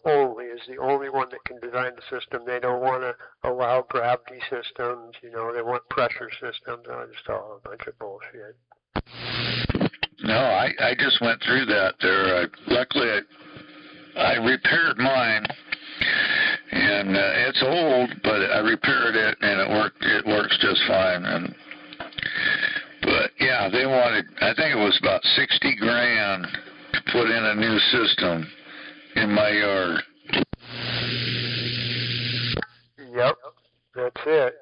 only is the only one that can design the system. They don't want to allow gravity systems, they want pressure systems. Just all a bunch of bullshit. No, I just went through that there. Luckily, I repaired mine, and it's old, but I repaired it, and it works just fine. But yeah, they wanted, I think it was about $60,000 to put in a new system in my yard. Yep, that's it.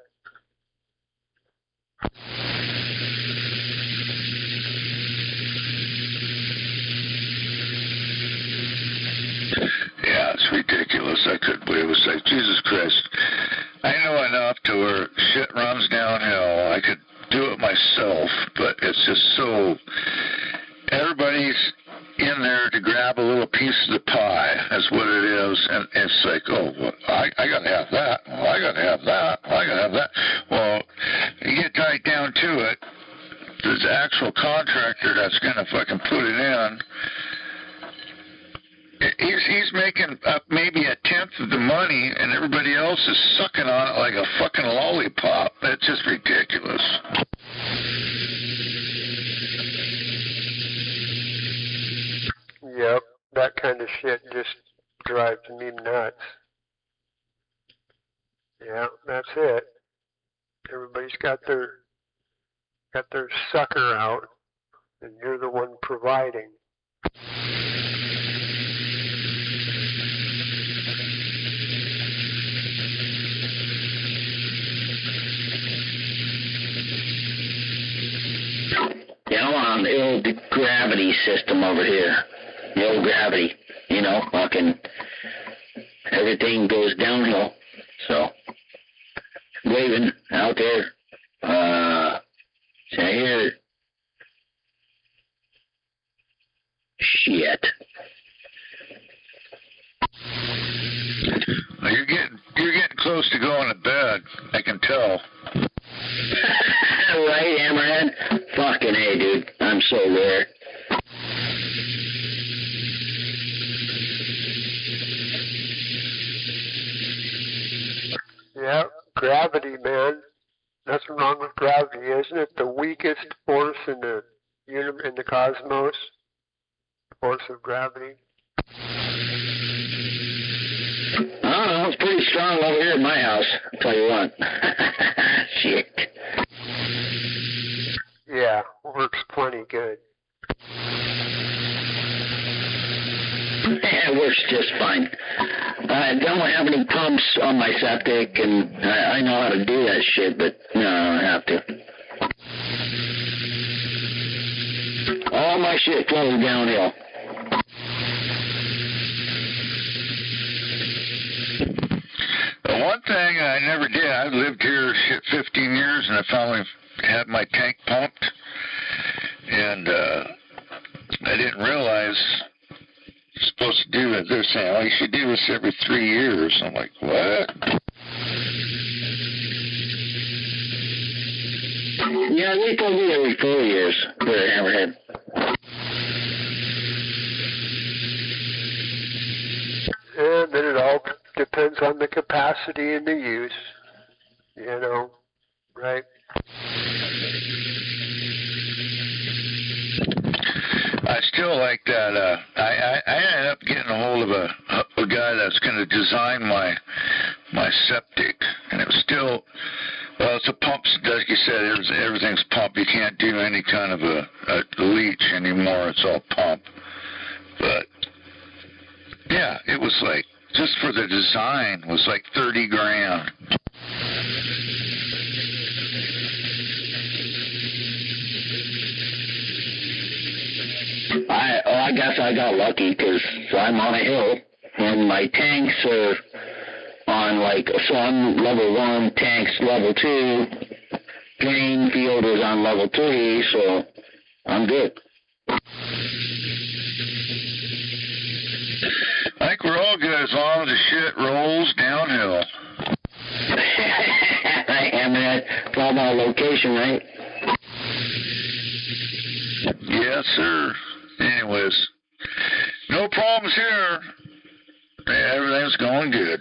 Yeah, it's ridiculous. I couldn't believe it. It was like, Jesus Christ. I know enough to where shit runs downhill. I could do it myself, but it's just so... Everybody's in there to grab a little piece of the pie. That's what it is. And it's like, oh, well, I got to have that. Well, I got to have that. Well, I got to have that. Well, you get right down to it, the actual contractor that's going to fucking put it in, he's making up maybe a tenth of the money, and everybody else is sucking on it like a fucking lollipop. That's just ridiculous. Yep, that kind of shit just drives me nuts. Yeah, that's it. Everybody's got their sucker out, and you're the one providing. Yeah, I'm on the old gravity system over here. The old gravity, fucking everything goes downhill. So, waving out there. See, I hear shit. Well, you're getting close to going to bed. I can tell. Right, Hammerhead? Fucking A, dude. I'm so there. Yeah, gravity, man. Nothing wrong with gravity, isn't it? The weakest force in the cosmos. Force of gravity. I don't know. It's pretty strong over here at my house. I'll tell you what. Shit. Yeah, works plenty good. Yeah, Yeah, it works just fine. I don't have any pumps on my septic, and I know how to do that shit, but no, I don't have to. All my shit flows downhill. One thing I never did, I've lived here 15 years, and I finally had my tank pumped, and I didn't realize you're supposed to do it. They're saying, oh, you should do this every 3 years. I'm like, what? Yeah, they told me every 4 years for a hammerhead. And then it all depends on the capacity and the use, you know, right? I still like that. I ended up getting a hold of a guy that's going to design my septic, and it was still, well, it's a pump. Like you said, everything's pump. You can't do any kind of a leach anymore. It's all pump. But yeah, it was like, just for the design was like $30,000. I guess I got lucky because I'm on a hill and my tanks are on so I'm level 1, tanks level 2, drain field is on level 3, so I'm good. I think we're all good as long as the shit rolls downhill. I mean, it's all about location, right? Yes, sir. Anyways, no problems here. Yeah, everything's going good.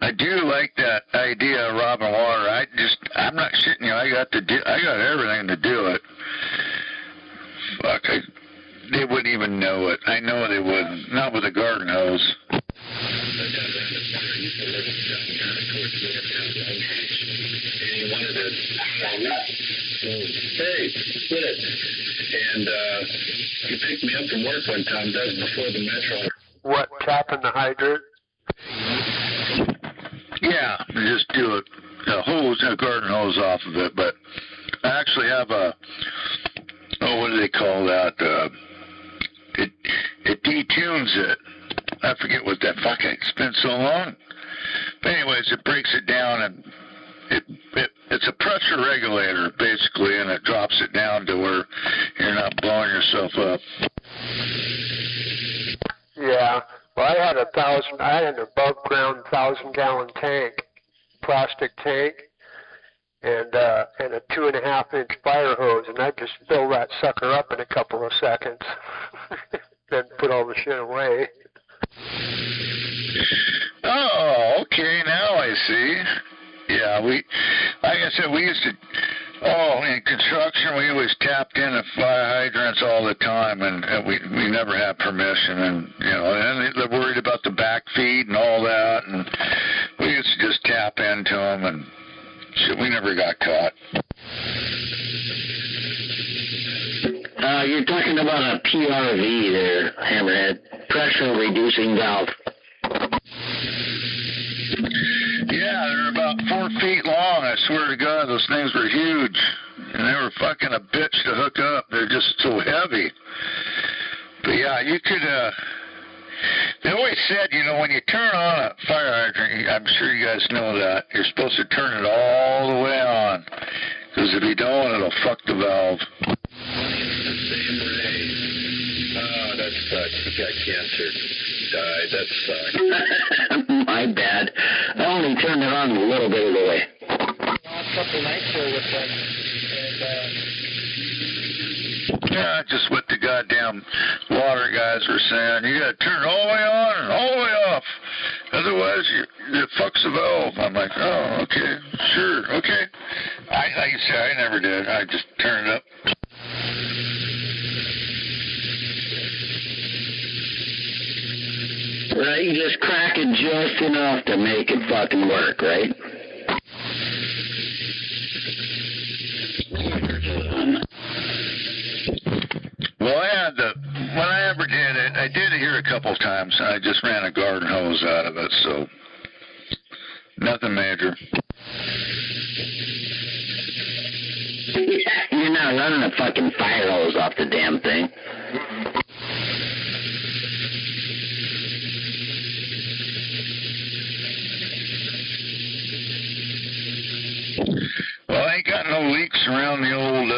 I do like that idea of robbing water. I'm not shitting you. I got everything to do it. Fuck, they wouldn't even know it. I know they wouldn't. Not with a garden hose. Hey, Sid. And you picked me up from work one time. That was before the Metro. What, tapping the hydrant? Yeah, just do a garden hose off of it. But I actually have what do they call that? It detunes it. I forget what that fucking. It's been so long. But anyways, it breaks it down, and it's a pressure regulator basically, and it drops it down to where you're not blowing yourself up. Yeah. Well, I had an above ground 1,000-gallon tank, plastic tank, and a 2.5-inch fire hose, and I just fill that sucker up in a couple of seconds, then put all the shit away. Oh, okay, now I see. Yeah, like I said, we used to, in construction, we always tapped into fire hydrants all the time, and we never had permission, and, and they're worried about the back feed and all that, and we used to just tap into them, and shit, we never got caught. You're talking about a PRV there, Hammerhead, pressure reducing valve. Yeah, they're about 4 feet long. I swear to God, those things were huge. And they were fucking a bitch to hook up. They're just so heavy. But yeah, you could, they always said, when you turn on a fire hydrant, I'm sure you guys know that, you're supposed to turn it all the way on. Because if you don't, it'll fuck the valve. Oh, that sucks. You got cancer. Died. That sucks. My bad. I only turned it on a little bit of the way. Last couple nights here with them. Yeah, just what the goddamn water guys were saying. You gotta turn it all the way on and all the way off. Otherwise, it fucks the valve. I'm like, oh, okay, sure, okay. Like you said, I never did. I just turned it up. Right, you just crack it just enough to make it fucking work, right? couple times. I just ran a garden hose out of it, so nothing major. You're not running a fucking fire hose off the damn thing. Well, I ain't got no leaks around the old,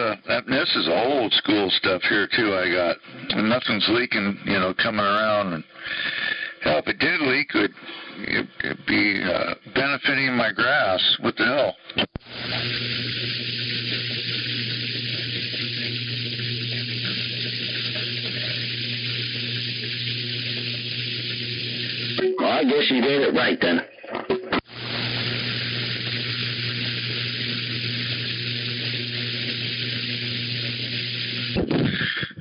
this is old school stuff here too I got. And nothing's leaking, you know, coming around. And hell, if it did leak, it'd be benefiting my grass. What the hell? Well, I guess you did it right then.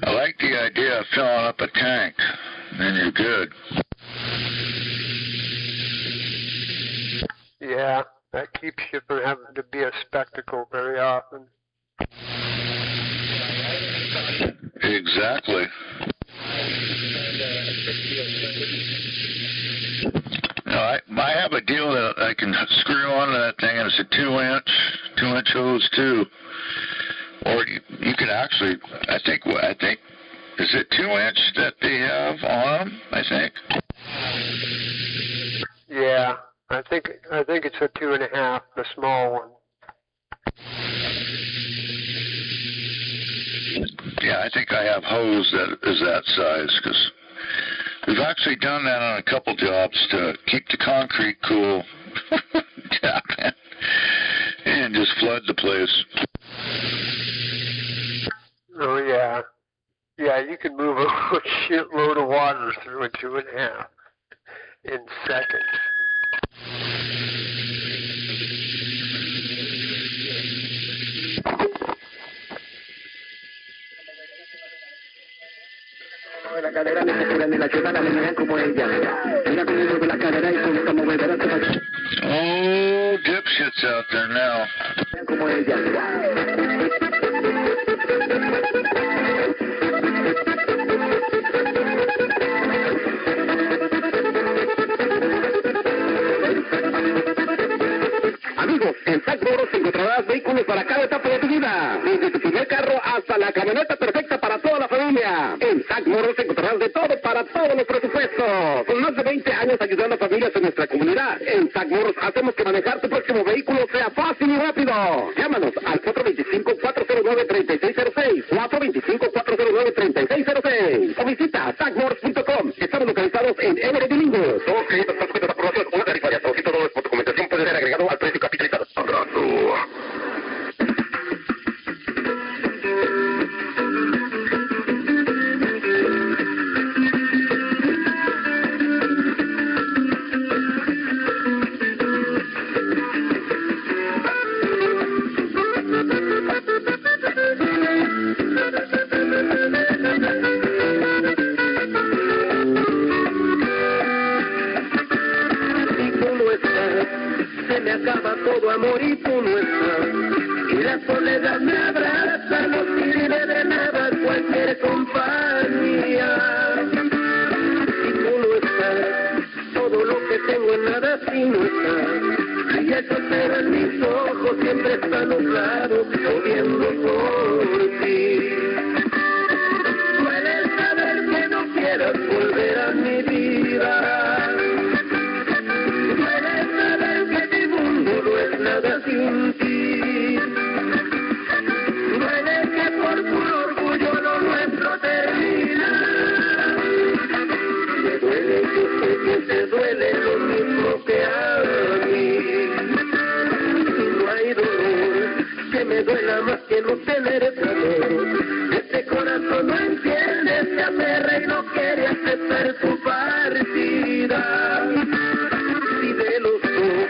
I like the idea of filling up a tank, then you're good. Yeah, that keeps you from having to be a spectacle very often. Exactly. No, I have a deal that I can screw onto that thing, and it's a 2-inch hose too. Or you could actually, I think, is it 2-inch that they have on them? I think. Yeah, I think it's a 2.5, the small one. Yeah, I think I have hose that is that size, because we've actually done that on a couple jobs to keep the concrete cool. Tap in and just flood the place. Oh, yeah. Yeah, you can move a shitload of water through a 2.5 in seconds. La cadera me cura ni la chota, me miran como ella. Mira cómo mueve la cadera y con esta movedera se va. Oh, dipshits out there now. Como ella. Amigos, en Zack Moros encontrarás vehículos para cada etapa de tu vida. Desde tu primer carro hasta la camioneta perfecta para toda la familia. En Zack Moros encontrarás de todo para todos los presupuestos. Con más de 20 años ayudando a familias en nuestra comunidad. En Zack Moros hacemos que manejar tu próximo vehículo sea fácil y rápido. Llámanos al 425-409-3606. 425-409-3606. O visita zackmoros.com. Estamos localizados en Everett Bilingüe. Todos clientes están sujetos a aprobación. Una tarifa de y todo por documentación puede ser agregado al precio capitalizado. Abrazo. Se me acaba todo amor y tú no estás. Y la soledad me abraza, no sirve de nada cualquier compañía. Si tú no estás, todo lo que tengo en nada si no estás. Y eso cero en mis ojos siempre está nublado, lloviendo por ti. Duele saber que no quieras volver a mi vida. Nada sin ti. Duele que por puro orgullo lo nuestro termina. Me duele, yo sé que te duele lo mismo que a mí. No hay dolor que me duela más que no tener calor. Este corazón no entiende, se aferra y no quiere aceptar tu partida. Si de los dos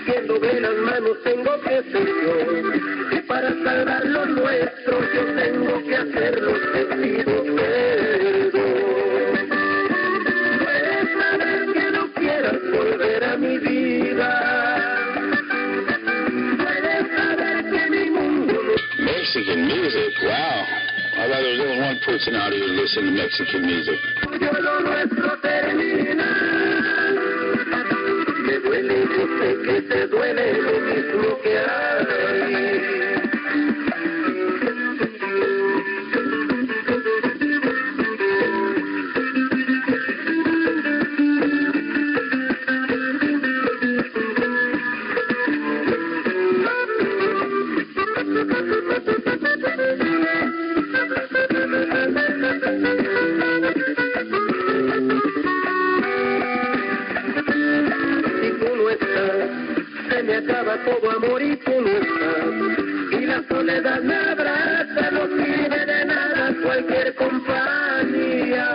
quien doble las manos tengo que ser yo, y para salvar lo nuestro yo tengo que hacerlo, te pido perdón. Puedes saber que no quieras volver a mi vida. Puedes saber que mi mundo no... Mexican music, wow. I thought there was only one person out here listening to Mexican music. orgullo lo nuestro termina. Me duele, yo sé que te duele lo mismo que a mí. Me acaba todo amor y tú no estás, y la soledad me abraza, no sirve de nada cualquier compañía.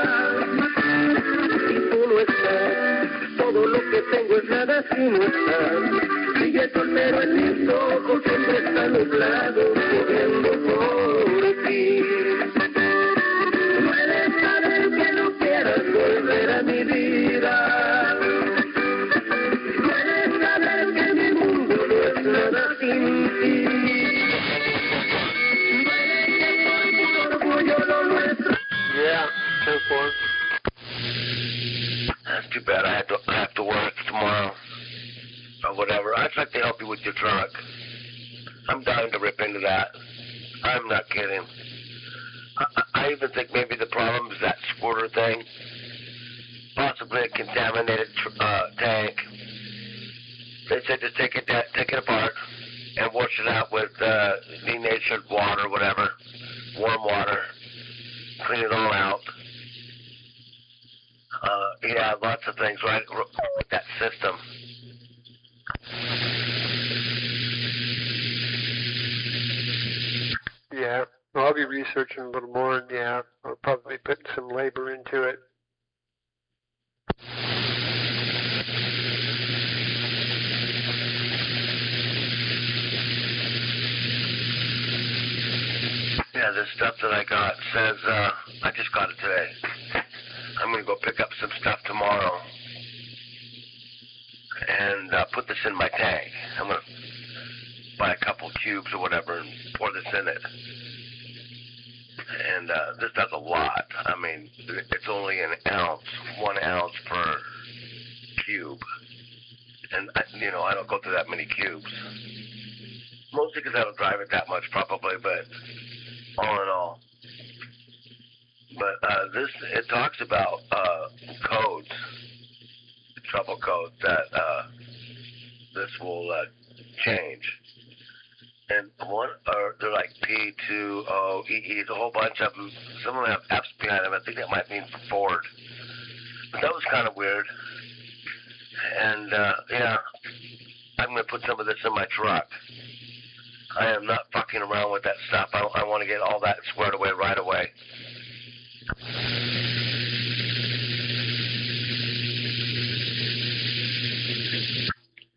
Y tú no estás, todo lo que tengo es nada si no estás. Sigue soltero en mis ojos, siempre está nublado, corriendo por ti. Duele saber que no quieras volver a mi vida. Yeah, 10-4. That's too bad. I have to work tomorrow or whatever. I'd like to help you with your truck. I'm dying to rip into that. I'm not kidding. I even think maybe the problem is that squirter thing. Possibly a contaminated tank. They said just take it apart and wash it out with denatured water, whatever, warm water. Clean it all out. Yeah, lots of things, right? That system. Yeah, well, I'll be researching a little more, and yeah, I'll probably put some labor into it. Yeah, this stuff that I got says, I just got it today. I'm going to go pick up some stuff tomorrow and put this in my tank. I'm going to buy a couple cubes or whatever and pour this in it. And this does a lot. I mean, it's only an ounce, 1 ounce per cube. And, I don't go through that many cubes. Mostly because I don't drive it that much probably, but all in all. But it talks about codes, trouble codes that this will change. And they're like P2OEE, a whole bunch of them. Some of them have F's behind them. I think that might mean for Ford. But that was kind of weird. And, yeah, I'm going to put some of this in my truck. I am not fucking around with that stuff. I want to get all that squared away right away.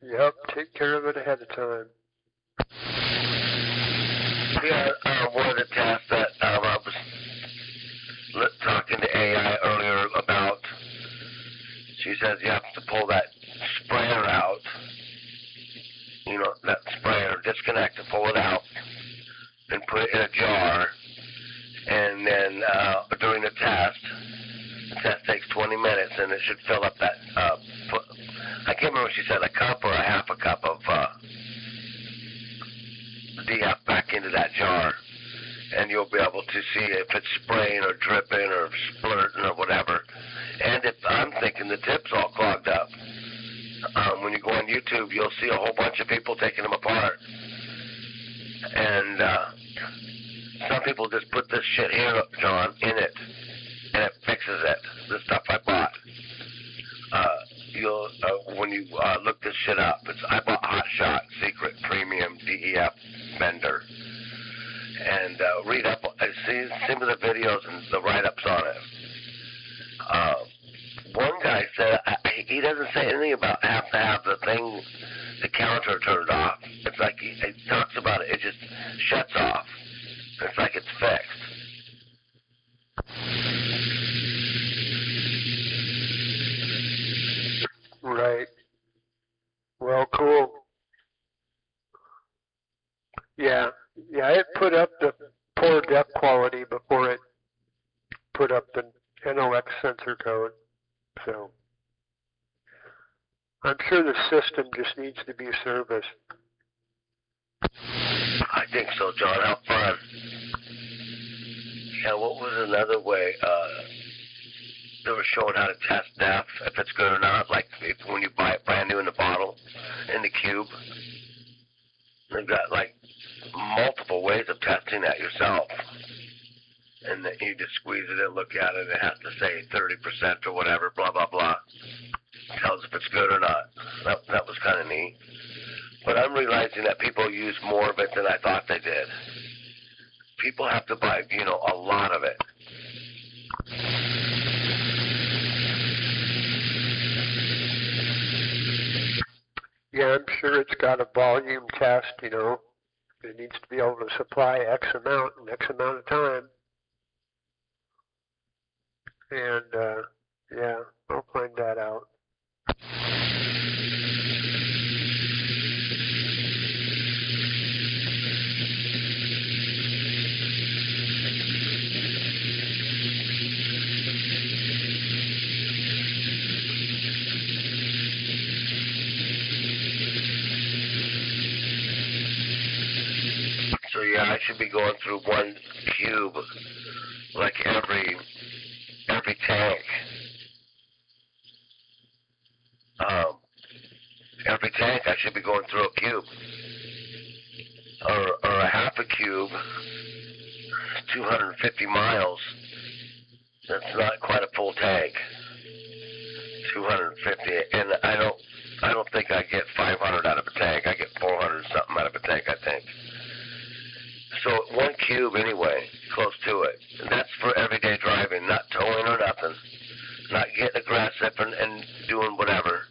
Yep, take care of it ahead of time. Yeah, one of the tasks that I was talking to AI earlier about, she says you have to pull that sprayer out. That sprayer, disconnect it, pull it out, and put it in a jar. And then during the test takes 20 minutes, and it should fill up that, I can't remember if she said a cup or a half a cup of DF back into that jar. And you'll be able to see if it's spraying or dripping or splurting or whatever. And if I'm thinking the tip's all clogged up. When you go on YouTube, you'll see a whole bunch of people taking them apart. And some people just put this shit here, John, in it, and it fixes it. This stuff I bought. When you look this shit up, I bought Hot Shot Secret Premium DEF Bender. And read up, see some of the videos and the write-ups on it. One guy said he doesn't say anything about have to have the counter turned off. It's like he talks about it, it just shuts off. It's like it's fixed. Right. Well, cool. Yeah, it put up the poor depth quality before it put up the NOx sensor code. So I'm sure the system just needs to be serviced. I think so, John. How fun. Yeah, what was another way? They were showing how to test depth, if it's good or not, like when you buy it brand new in the bottle, in the cube. They've got like multiple ways of testing that yourself. And then you just squeeze it and look at it, and it has to say 30% or whatever, blah, blah, blah. Tells if it's good or not. That was kind of neat. But I'm realizing that people use more of it than I thought they did. People have to buy, a lot of it. Yeah, I'm sure it's got a volume test, It needs to be able to supply X amount in X amount of time. And, yeah, I'll find that out. So yeah, I should be going through one cube, like every tank. Every tank I should be going through a cube. Or a half a cube, 250 miles. That's not quite a full tank. 250, and I don't think I get 500 out of a tank. I get 400 something out of a tank, I think. So one cube anyway, close to it. And that's for everyday driving, not towing or nothing. Not getting aggressive and doing whatever.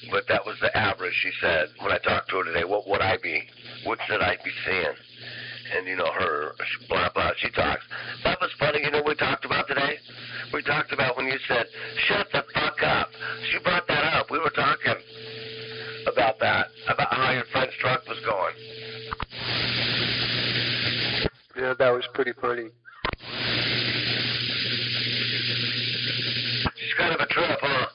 But that was the average, she said, when I talked to her today. What would I be? What should I be seeing? And, her blah, blah, she talks. That was funny, what we talked about today? We talked about when you said, shut the fuck up. She brought that up. We were talking about that, about how your friend's truck was going. Yeah, that was pretty funny. She's kind of a trip, huh?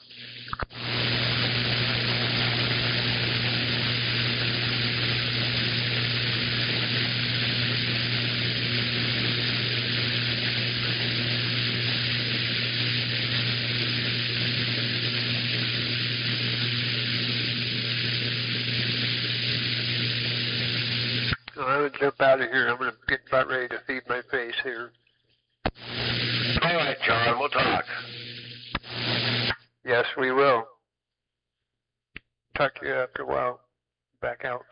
I'm going to jump out of here. I'm going to get about ready to feed my face here. All right, John, we'll talk. Yes, we will. Talk to you after a while. Back out.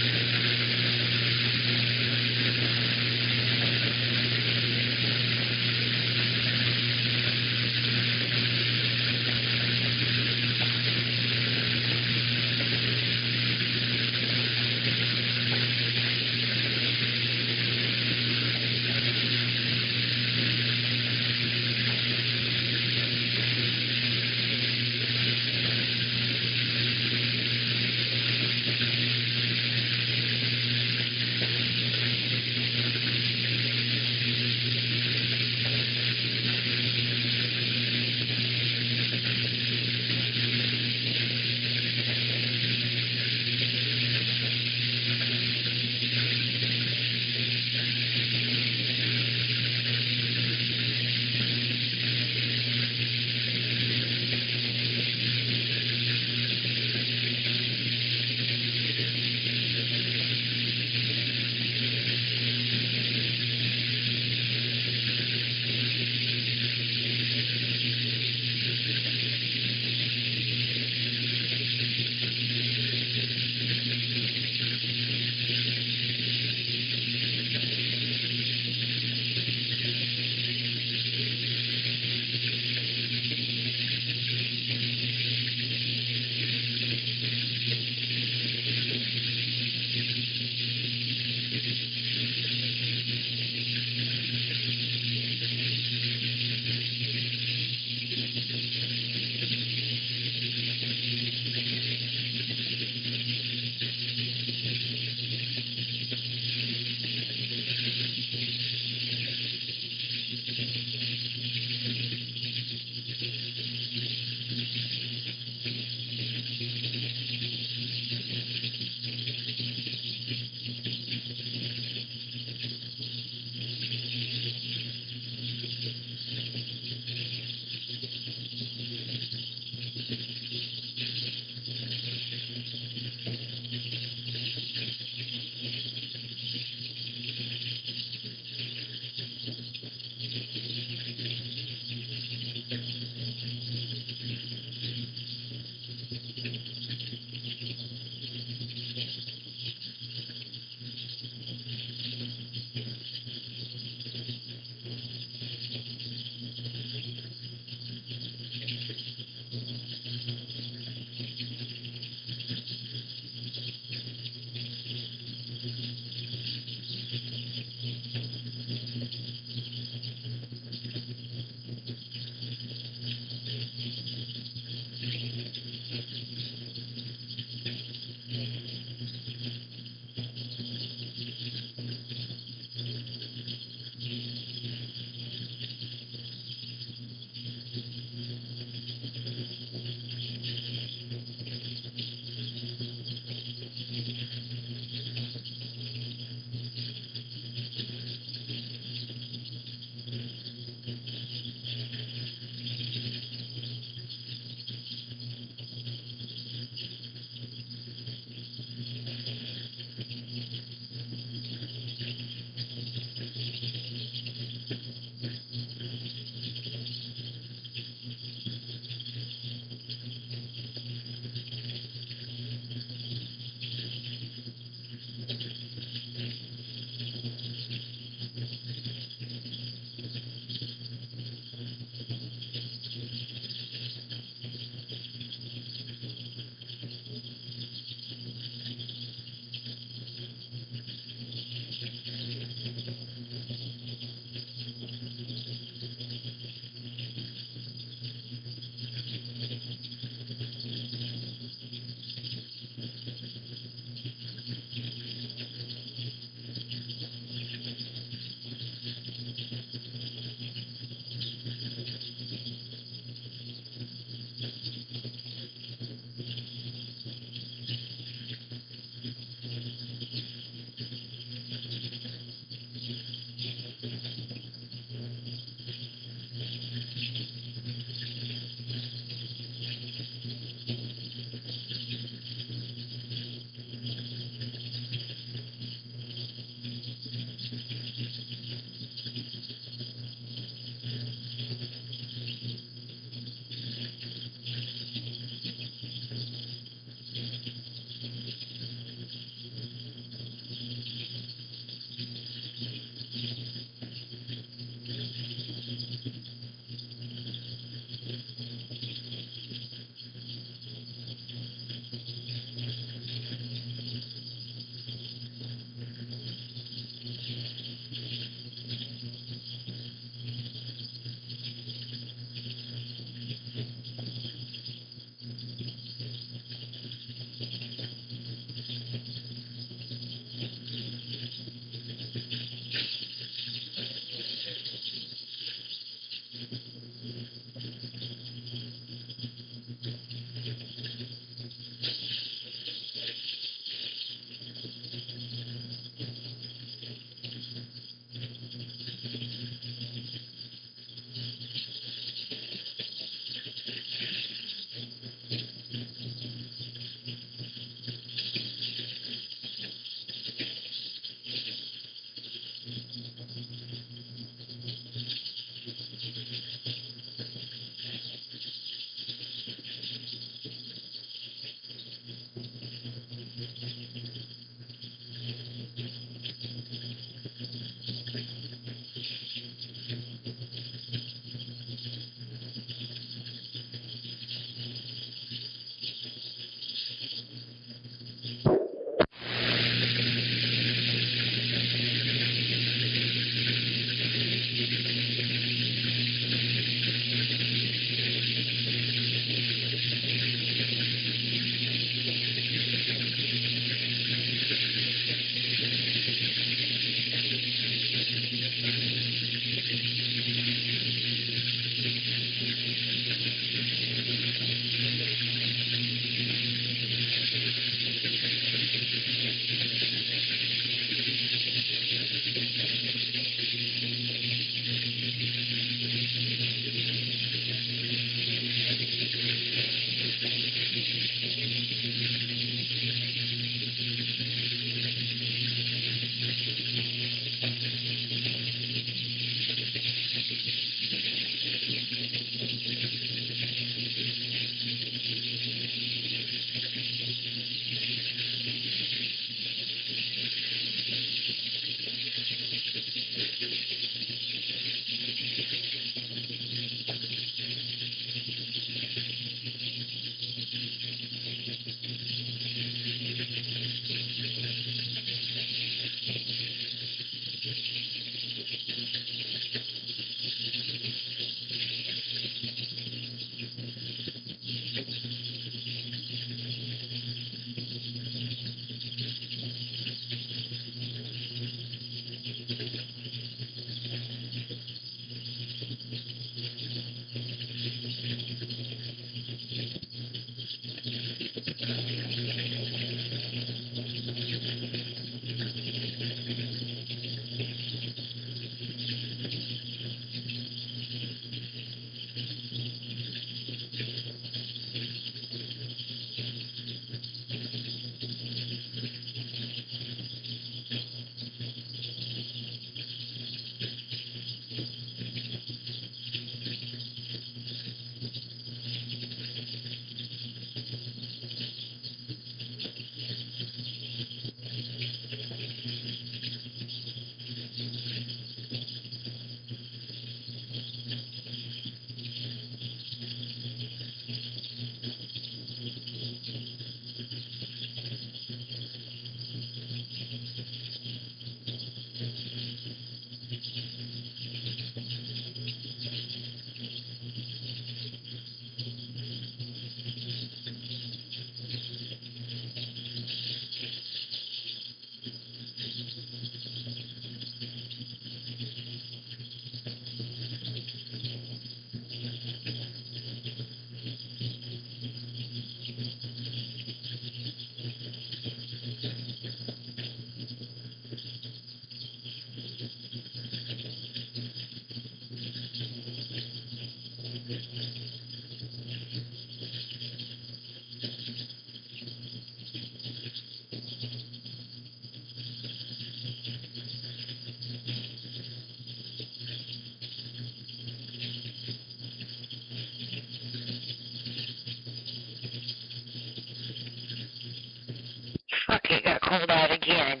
called out again.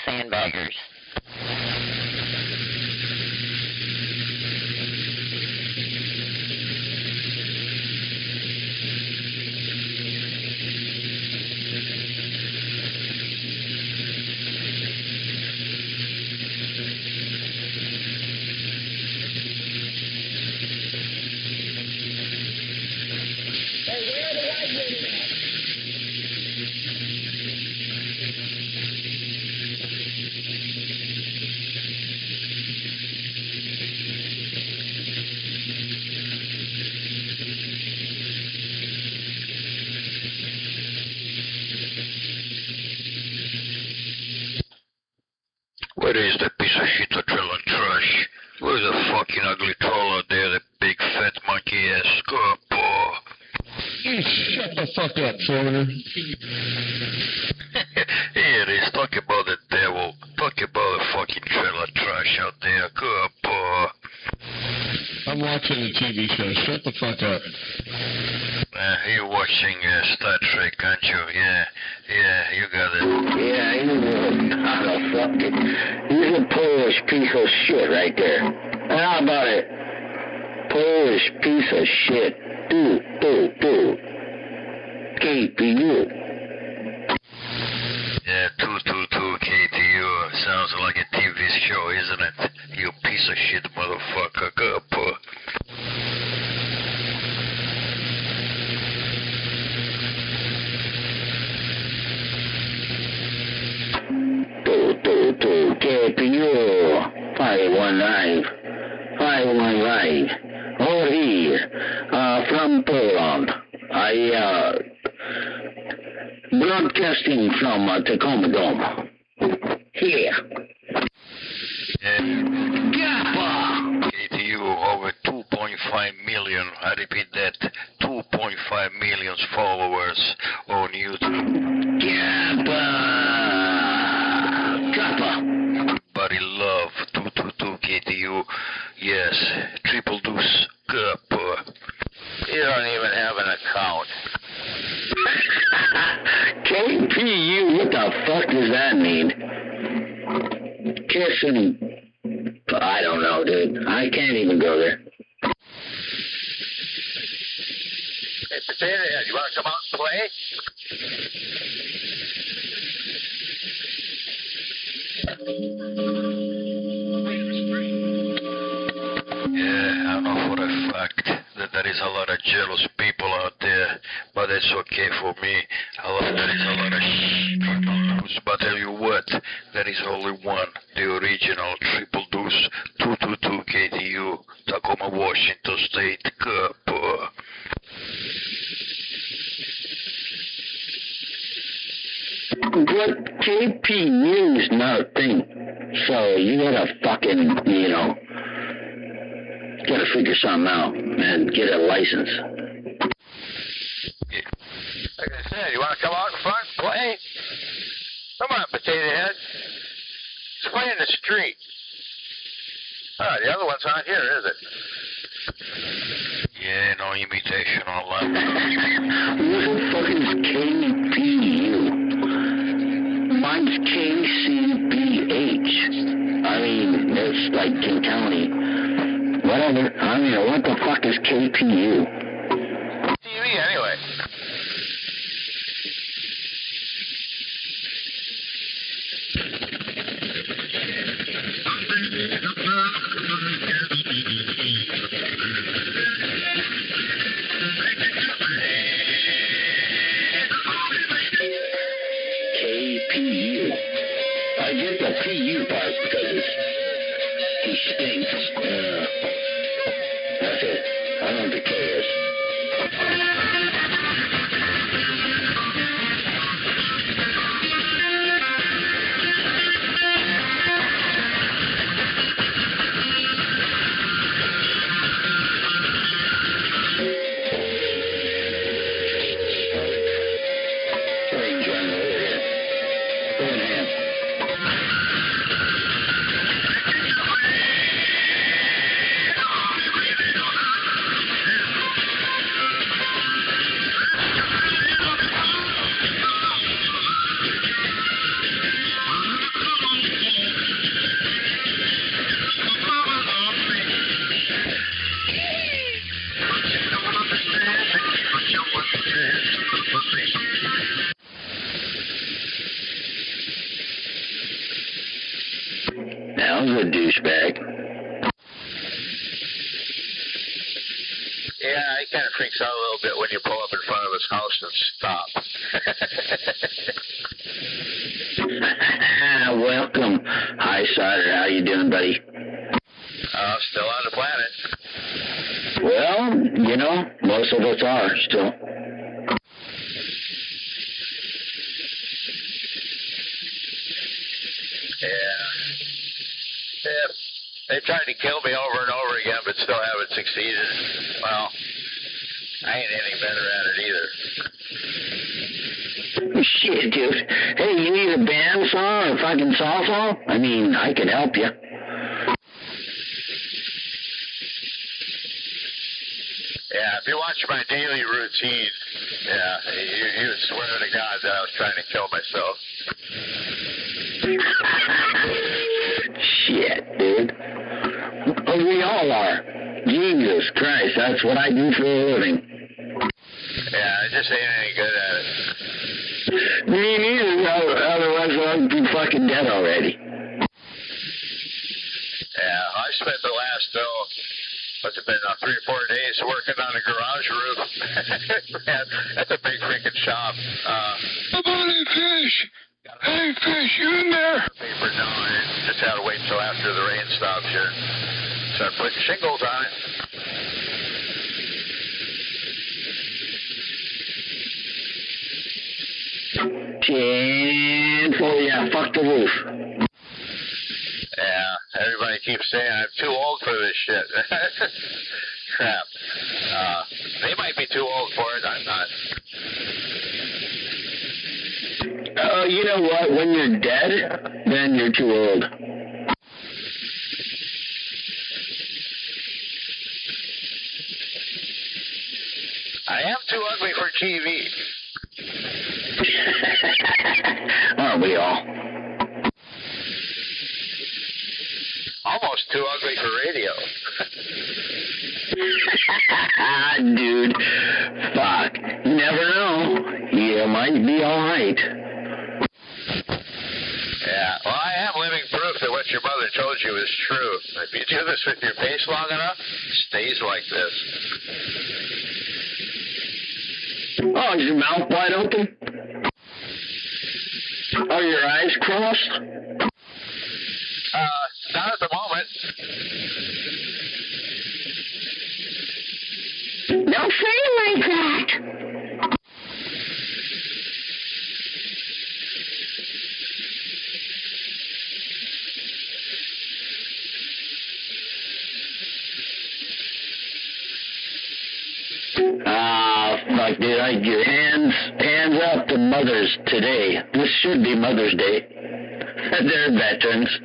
sandbaggers. Where is that piece of shit of trailer trash? Where's the fucking ugly troll out there, that big fat monkey ass paw? Shut the fuck up, foreigner. Here it is, talk about the devil. Talk about the fucking trailer trash out there, paw. I'm watching the TV show. Shut the fuck up. You're watching Star Trek, aren't you? Yeah, you got it. Yeah, you know, fucking, he's a Polish piece of shit right there. How about it? Polish piece of shit. Do. KPU. Yeah, 222 KTU. Sounds like a TV show, isn't it? You piece of shit motherfucker. Go, paw. KPU 519 over here from Poland. I broadcasting from Tacoma Dome. Here. KTU over 2.5 million. I repeat that, 2.5 million followers on YouTube. Everybody love 222 KTU. Yes, triple deuce. Kappa. You don't even have an account. KPU, what the fuck does that mean? Kissing. I don't know, dude. I can't even go there. Hey, Potato Head, you want to come out and play? Yeah, I know for a fact that there is a lot of jealous people out there, but that's okay for me. There is a lot of shit. But tell you what, there is only one, the original triple deuce 222 KTU, Tacoma, Washington State. Kappa. But KPU is not a thing. So you gotta fucking, gotta figure something out and get a license. Like I said, you want to come out in front and play? Come on, Potato Head. Let's play in the street. Oh, the other one's not here, is it? Yeah, no imitation online. What the fuck is KPU? Mine's KCBH. I mean, it's like King County. Whatever. I mean, what the fuck is KPU? TV, anyway. KPU. I get the PU part because he stinks. That's it. I don't think it is. Yeah, he kind of freaks out a little bit when you pull up in front of his house and stop. Welcome. Hi, Sutter. How you doing, buddy? Still on the planet. Well, you know, most of us are still. Yeah. They tried to kill me over and over again, but still haven't succeeded. Well, I ain't any better at it either. Shit, dude. Hey, you need a bandsaw or a fucking sawzall? I mean, I can help you. Yeah, if you watch my daily routine, yeah, you would swear to God that I was trying to kill myself. Shit, dude. Oh, we all are. Jesus Christ, that's what I do for a living. Yeah, I just ain't any good at it. Me neither, otherwise I'd be fucking dead already. Yeah, I spent the last, what's it been, 3 or 4 days working on a garage roof. That's a big freaking shop. Hey, Fish! Hey, Fish, you in there? Paper down, and just had to wait until after the rain stops here. Start putting shingles on it. And for ya, fuck the roof. Yeah, everybody keeps saying I'm too old for this shit. Crap. They might be too old for it, I'm not. You know what? When you're dead, then you're too old. I am too ugly for TV. Aren't we all? Almost too ugly for radio. Dude, fuck. You never know. You might be alright. Yeah, well, I am living proof that what your mother told you is true. If you do this with your face long enough, it stays like this. Oh, is your mouth wide open? Are your eyes crossed? Not at the moment. Don't say it like that! Fuck, dude, your hands up to mothers today. This should be Mother's Day. They're veterans.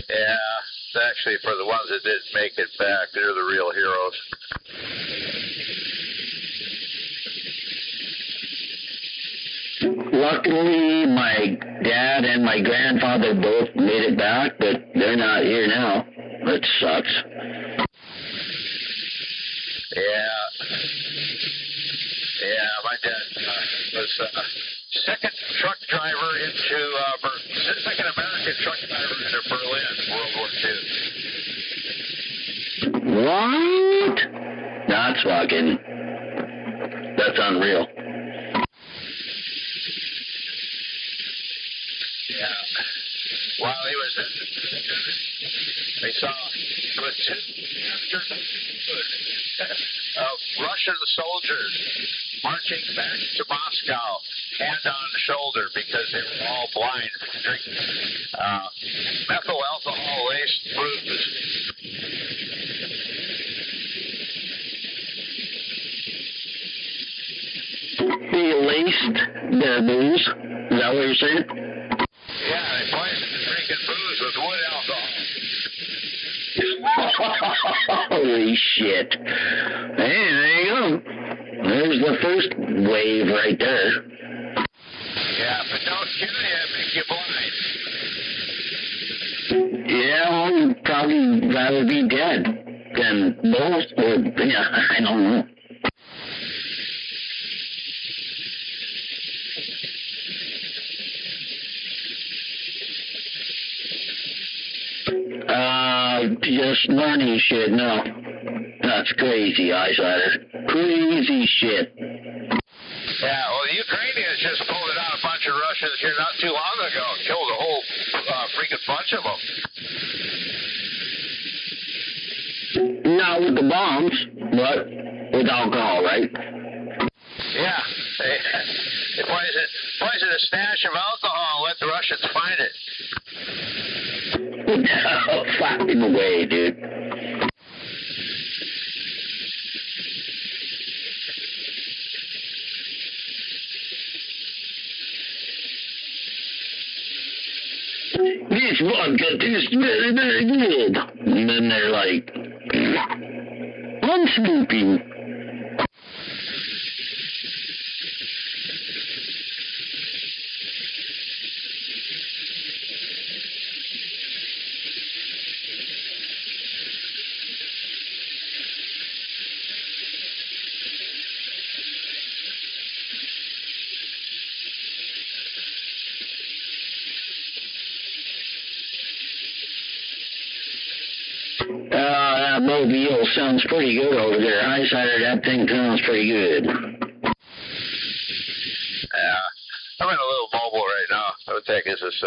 Yeah, actually, for the ones that didn't make it back, they're the real heroes. Luckily, my dad and my grandfather both made it back, but they're not here now. That sucks. Yeah, my dad was second truck driver into second American truck driver into Berlin, World War II. What? That's unreal. Yeah. While he was they saw Russian soldiers marching back to Moscow, hand on the shoulder, because they were all blind from drinking methyl alcohol laced booze. They laced their booze? Is that what you're saying? Yeah, they poisoned drinking booze with wood alcohol. Holy shit. Hey, there you go. There's the first wave right there. Yeah, but don't kill you, make you blind. Yeah, well, you'd probably rather be dead than both, or, yeah, I don't know. just learning shit, no. That's crazy, Eyesider. Crazy shit. Yeah, well, the Ukrainians just pulled it out a bunch of Russians here not too long ago. Killed a whole freaking bunch of them. Not with the bombs, but with alcohol, right? Yeah. They poison a stash of alcohol and let the Russians find it. No fucking way, dude. This vodka tastes very, very good. And then they're like, I'm sleeping. That mobile sounds pretty good over there. Eyesider, that thing sounds pretty good. Yeah, I'm in a little mobile right now. I would think this is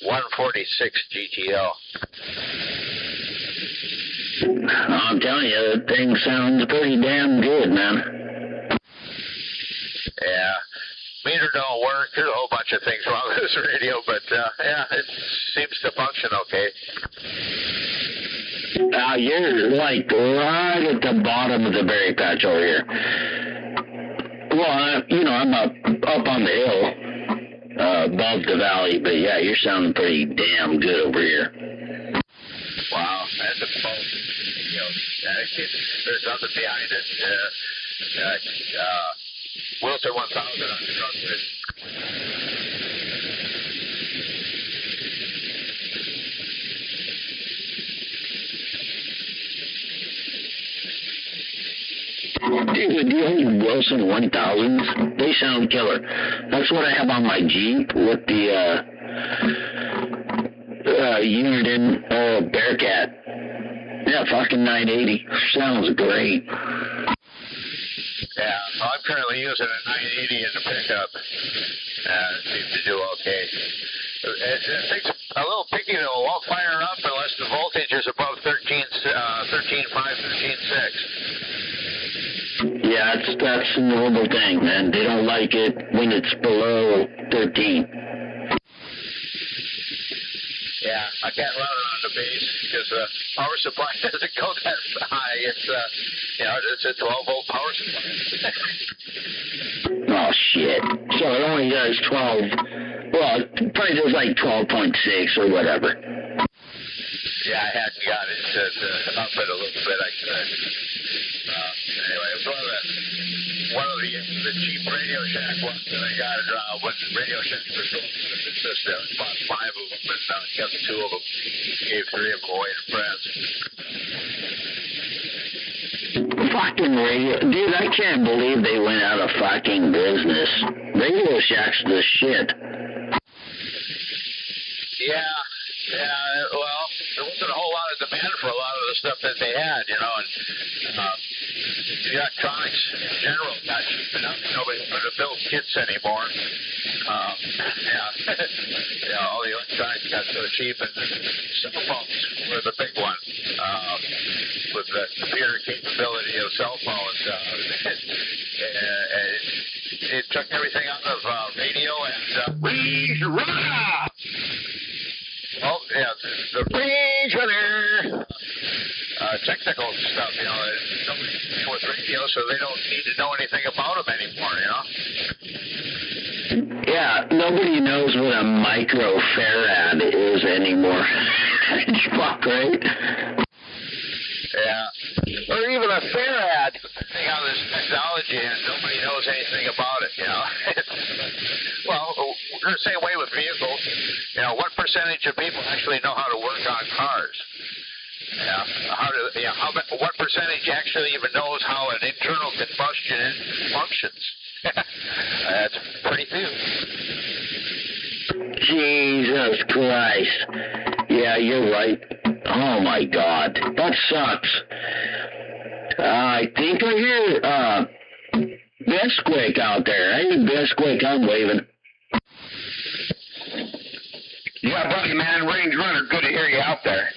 146 GTL. I'm telling you, that thing sounds pretty damn good, man. Yeah. Meter don't work. There's a whole bunch of things wrong with this radio, but yeah, it seems to function okay. You're like right at the bottom of the berry patch over here. Well, I'm up on the hill, above the valley, but yeah, you're sounding pretty damn good over here. Wow, and the phone, there's nothing behind it. Wilson 1000 on the truck grid. Dude, the old Wilson 1000s, they sound killer. That's what I have on my Jeep with the Uniden Bearcat. Yeah, fucking 980. Sounds great. Yeah, I'm currently using a 980 in the pickup. Seems to do okay. It's a little picky though. It won't fire up unless the voltage is above 13.5, 13.6. Yeah, that's a normal thing, man. They don't like it when it's below 13. Yeah, I can't run it on the base because the power supply doesn't go that high. It's it's a 12-volt power supply. Oh shit! So it only does 12. Well, it probably does like 12.6 or whatever. Yeah, I hadn't got it to up it a little bit. I could. Anyway, it was one of the cheap Radio Shack ones that I got when Radio Shack was going to the system. Bought 5 of them and kept 2 of them. Gave 3 of them away to friends. Fucking radio, dude! I can't believe they went out of fucking business. Radio Shack's the shit. Yeah. Well, there wasn't a whole lot of demand for a lot of the stuff that they had, and the electronics in general got cheap enough. Nobody's going to build kits anymore. All the electronics got so cheap, and cell phones were the big one. With the computer capability of cell phones, it took everything out of radio and well, yeah, the range runner. Technical stuff, nobody's with radio, so they don't need to know anything about them anymore, Yeah, nobody knows what a microfarad is anymore. Fuck, right? Yeah. Or even a farad. Think how this technology is, nobody knows anything about it, Well, we're the same way with vehicles. What percentage of people actually know how to work on cars? What percentage actually even knows how an internal combustion engine functions? That's pretty few. Jesus Christ. Yeah, you're right. Oh my God, that sucks. I think I hear Bisquick out there. Hey, Bisquick, I'm waving. Yeah, buddy, man, Range Runner, good to hear you out there.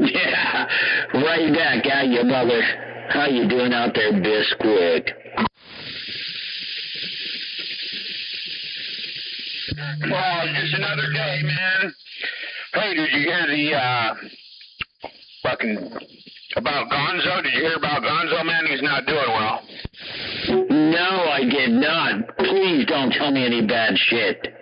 Yeah, right back at you, brother. How you doing out there, Bisquick? Well, just another day, man. Hey, did you hear the, about Gonzo? Did you hear about Gonzo, man? He's not doing well. No, I did not. Please don't tell me any bad shit.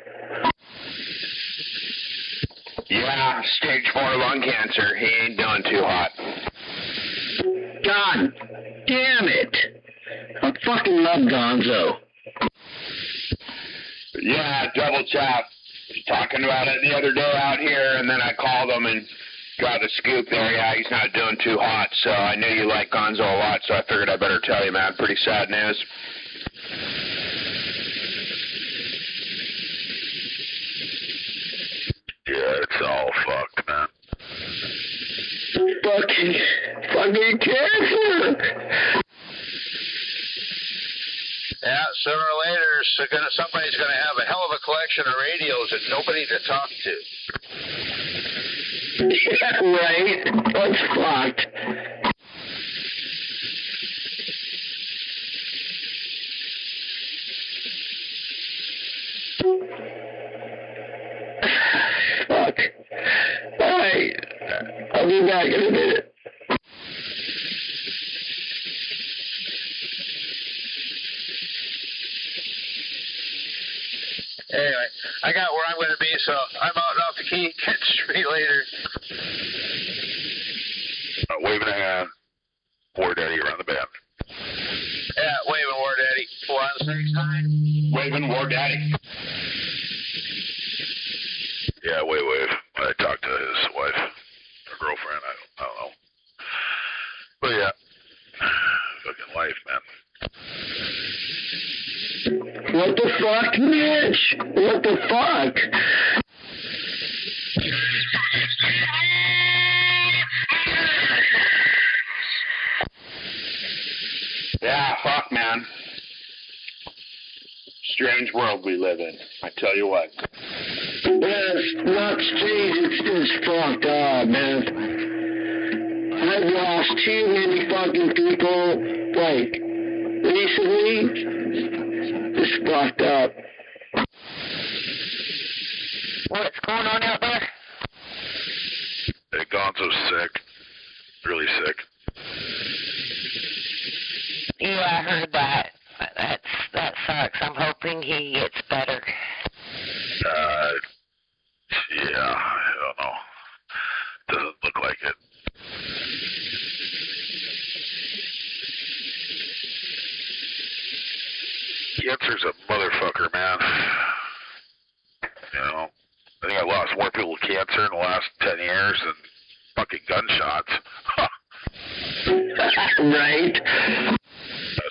Yeah, stage 4 lung cancer. He ain't doing too hot. God damn it. I fucking love Gonzo. Yeah, double tap. Talking about it the other day out here, and then I called him and got a scoop there. Yeah, he's not doing too hot, so I knew you liked Gonzo a lot, so I figured I better tell you, man. Pretty sad news. Yeah, it's all fucked, man. Fucking cancer. Yeah, sooner or later, somebody's going to have a hell of a collection of radios and nobody to talk to. Yeah, right. That's fucked. Fuck. Alright. I'll be back in a minute. Anyway, I got where I'm going to be, so I'm out off the key. Catch me later. Waving a hand. War Daddy around the band. Yeah, waving War Daddy. 169. Waving War Daddy. Yeah, wave. I talked to his wife, or girlfriend, I don't know. But yeah, fucking life, man. What the fuck, Mitch? What the fuck? Yeah, fuck, man. Strange world we live in. I tell you what. It's not strange, it's just fucked up, man. I've lost too many fucking people, like, recently. It's fucked up. What's going on out there? Hey, Gonzo's sick. Really sick. Yeah, I heard that. That sucks. I'm hoping he gets better. Yeah, I don't know. Doesn't look like it. Cancer's a motherfucker, man. You know, I think I lost more people with cancer in the last 10 years than fucking gunshots. Right?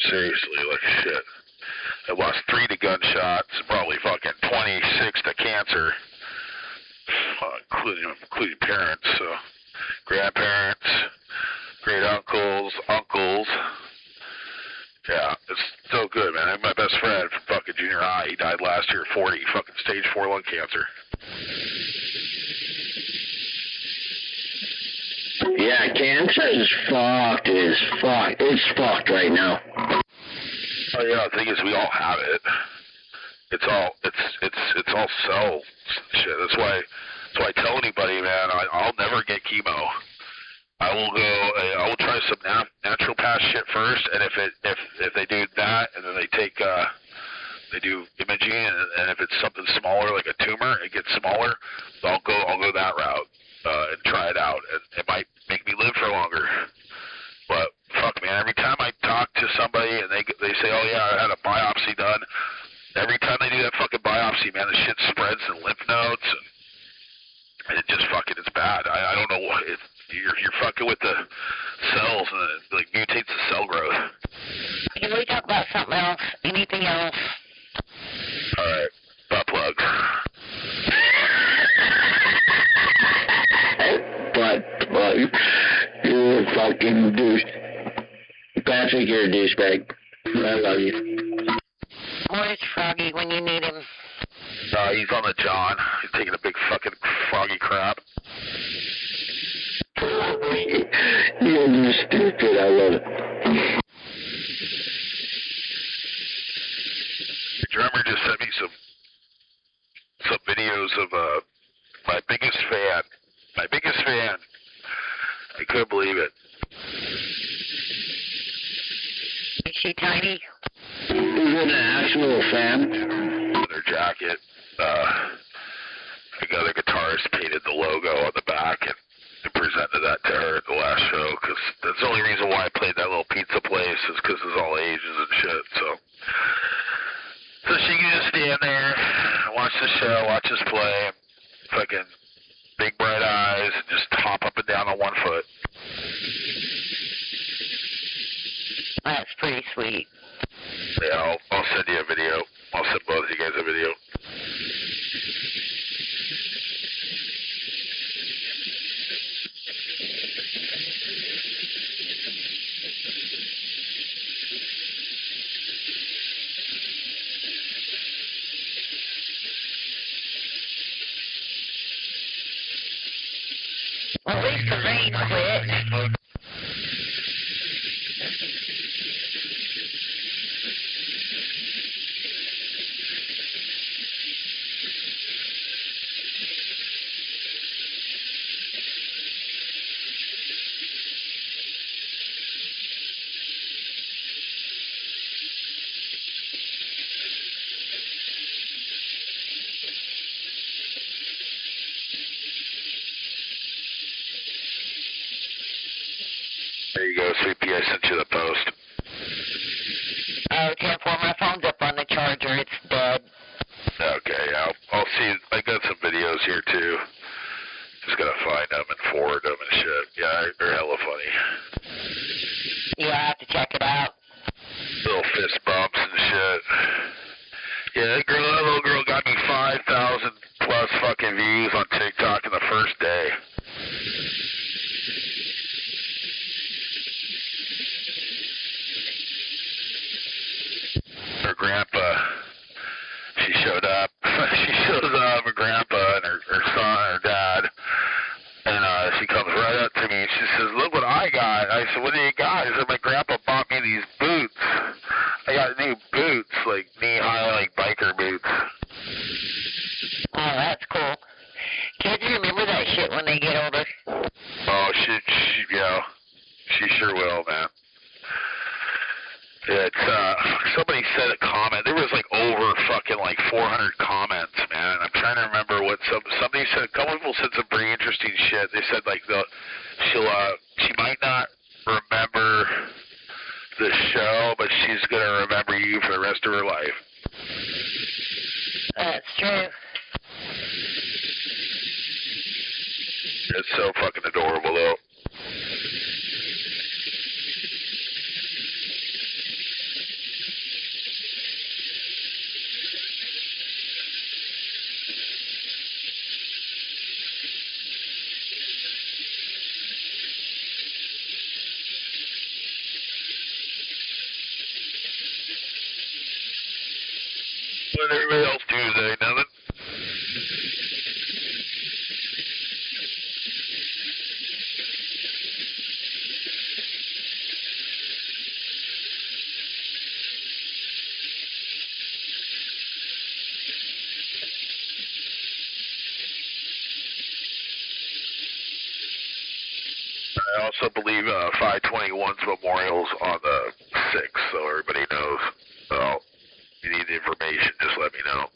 Seriously, like shit. I lost 3 to gunshots, probably fucking 26 to cancer, including parents, so grandparents, great uncles. Yeah, it's so good, man. I have my best friend from fucking junior high. He died last year, 40, fucking stage 4 lung cancer. Yeah, cancer is fucked. It's fucked right now. Oh yeah, the thing is, we all have it. It's all cell shit. That's why I tell anybody, man, I'll never get chemo. I will try some naturopath shit first, and if they do that, and then they do imaging, and if it's something smaller like a tumor, it gets smaller, I'll go that route and try it out, and it might make me live for longer. But fuck, man, every time I talk to somebody and they say, oh yeah, I had a biopsy done, every time they do that fucking biopsy, man, the shit spreads in lymph nodes, and it just fucking, it's bad. I don't know what you're fucking with the cells, and it like mutates the cell growth. Can we talk about something else? Anything else? All right, butt plugs. fucking douche. Patrick, you're a douchebag. I love you. Where's Froggy when you need him? He's on the John. He's taking a big fucking froggy crap. You're stupid. I love it. The drummer just sent me some videos of my biggest fan. My biggest fan. I couldn't believe it. Is she tiny? Is it an actual fan? Their jacket. The other guitarist painted the logo on the back and presented that to her at the last show, because that's the only reason why I played that little pizza place is because it's all ages and shit, so she can just stand there, watch the show, watch us play, fucking big bright eyes, and just hop up and down on one foot. That's pretty sweet. Yeah, I'll send you a video. I'll send both of you guys a video. Well, at least the rain quit. There you go, Sweet Pea, I sent you the post. Oh, 10-4, my phone's up on the charger. It's dead. Okay, I'll see. I got some videos here, too. Just gotta find them and forward them and shit. Yeah, they're hella funny. Yeah, I have to check it out. Little fist bumps and shit. Yeah, that little girl got me 5,000 plus fucking views on TikTok in the first day. Her grandpa, she showed up. She shows up, her grandpa and her son, her dad, and she comes right up to me and she says, "Look what I got." I said, "What do you got?" She said, "My grandpa bought me these boots. I got new boots, like knee-high, like biker boots." Oh, that's cool. Kids remember that shit when they get older. Oh, yeah, she sure will, man. It's, somebody said a comment. There was like over fucking like 400 comments, man. I'm trying to remember what somebody said. A couple people said some pretty interesting shit. They said like she might not remember the show, but she's gonna remember you for the rest of her life. That's true. It's so fucking adorable, though. What did everybody else do today? Nothing? I also believe 521's memorial's on the 6th, so everybody knows. So, if you need the information, just let me know.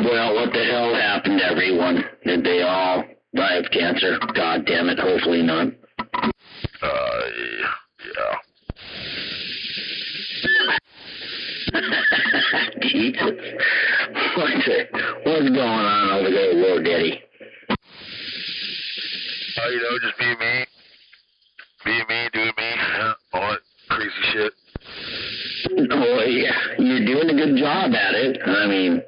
Well, what the hell happened to everyone? Did they all die of cancer? God damn it, hopefully not. Yeah. Jesus. What's going on over there, Lord Daddy? You know, just being me. Being me, doing me. Yeah, all that crazy shit. Oh, yeah. You're doing a good job at it. I mean,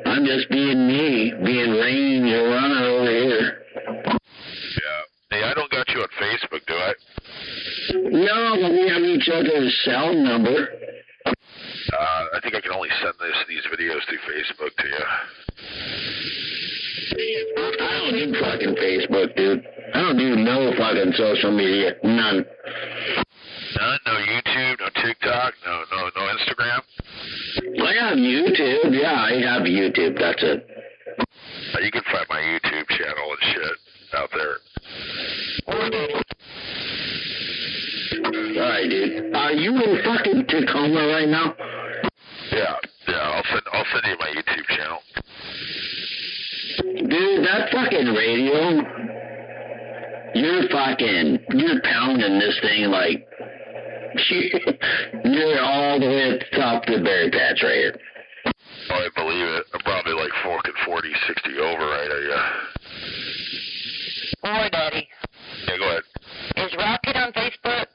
I'm just being me, being Range Runner over here. Yeah. Hey, I don't got you on Facebook, do I? No, but we have each other's cell number. I think I can only send these videos through Facebook to you. I don't do fucking Facebook, dude. I don't do no fucking social media. None. None? No YouTube? No TikTok? No Instagram? I have YouTube. Yeah, I have YouTube. That's it. You can find my YouTube channel and shit out there. Alright, dude. Are you in fucking Tacoma right now? Yeah. I'll send you my YouTube channel. Dude, that fucking radio, you're pounding this thing like, you're all the way at the top of the berry patch right here. Oh, I believe it. I'm probably like fucking 40, 60 over, right? Boy, Daddy. Yeah, go ahead. Is Rocket on Facebook?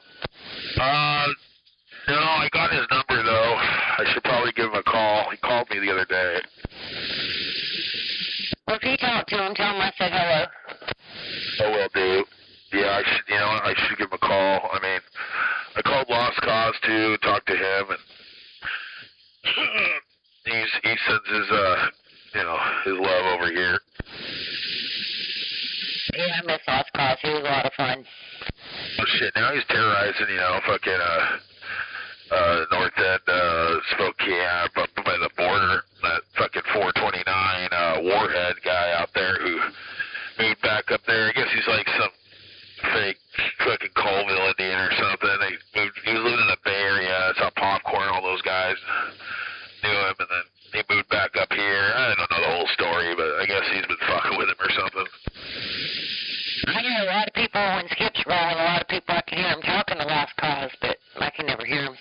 No, I got his number, though. I should probably give him a call. He called me the other day. Well, if you talk to him, tell him I said hello. I will do. Yeah, I should give him a call. I mean, I called Lost Cause, too, talked to him, and he sends his love over here. Yeah, I miss Lost Cause. He was a lot of fun. Oh, shit, now he's terrorizing, fucking, north end, Spokane, up by the border. That fucking 429, Warhead guy out there who moved back up there. I guess he's like some fake fucking Colville Indian or something. He was living in the Bay Area. Saw Popcorn, all those guys knew him, and then he moved back up here. I don't know the whole story, but I guess he's been fucking with him or something. I hear a lot of people when Skip's rolling, a lot of people I can hear them talking to Lost Cause, but I can never hear them.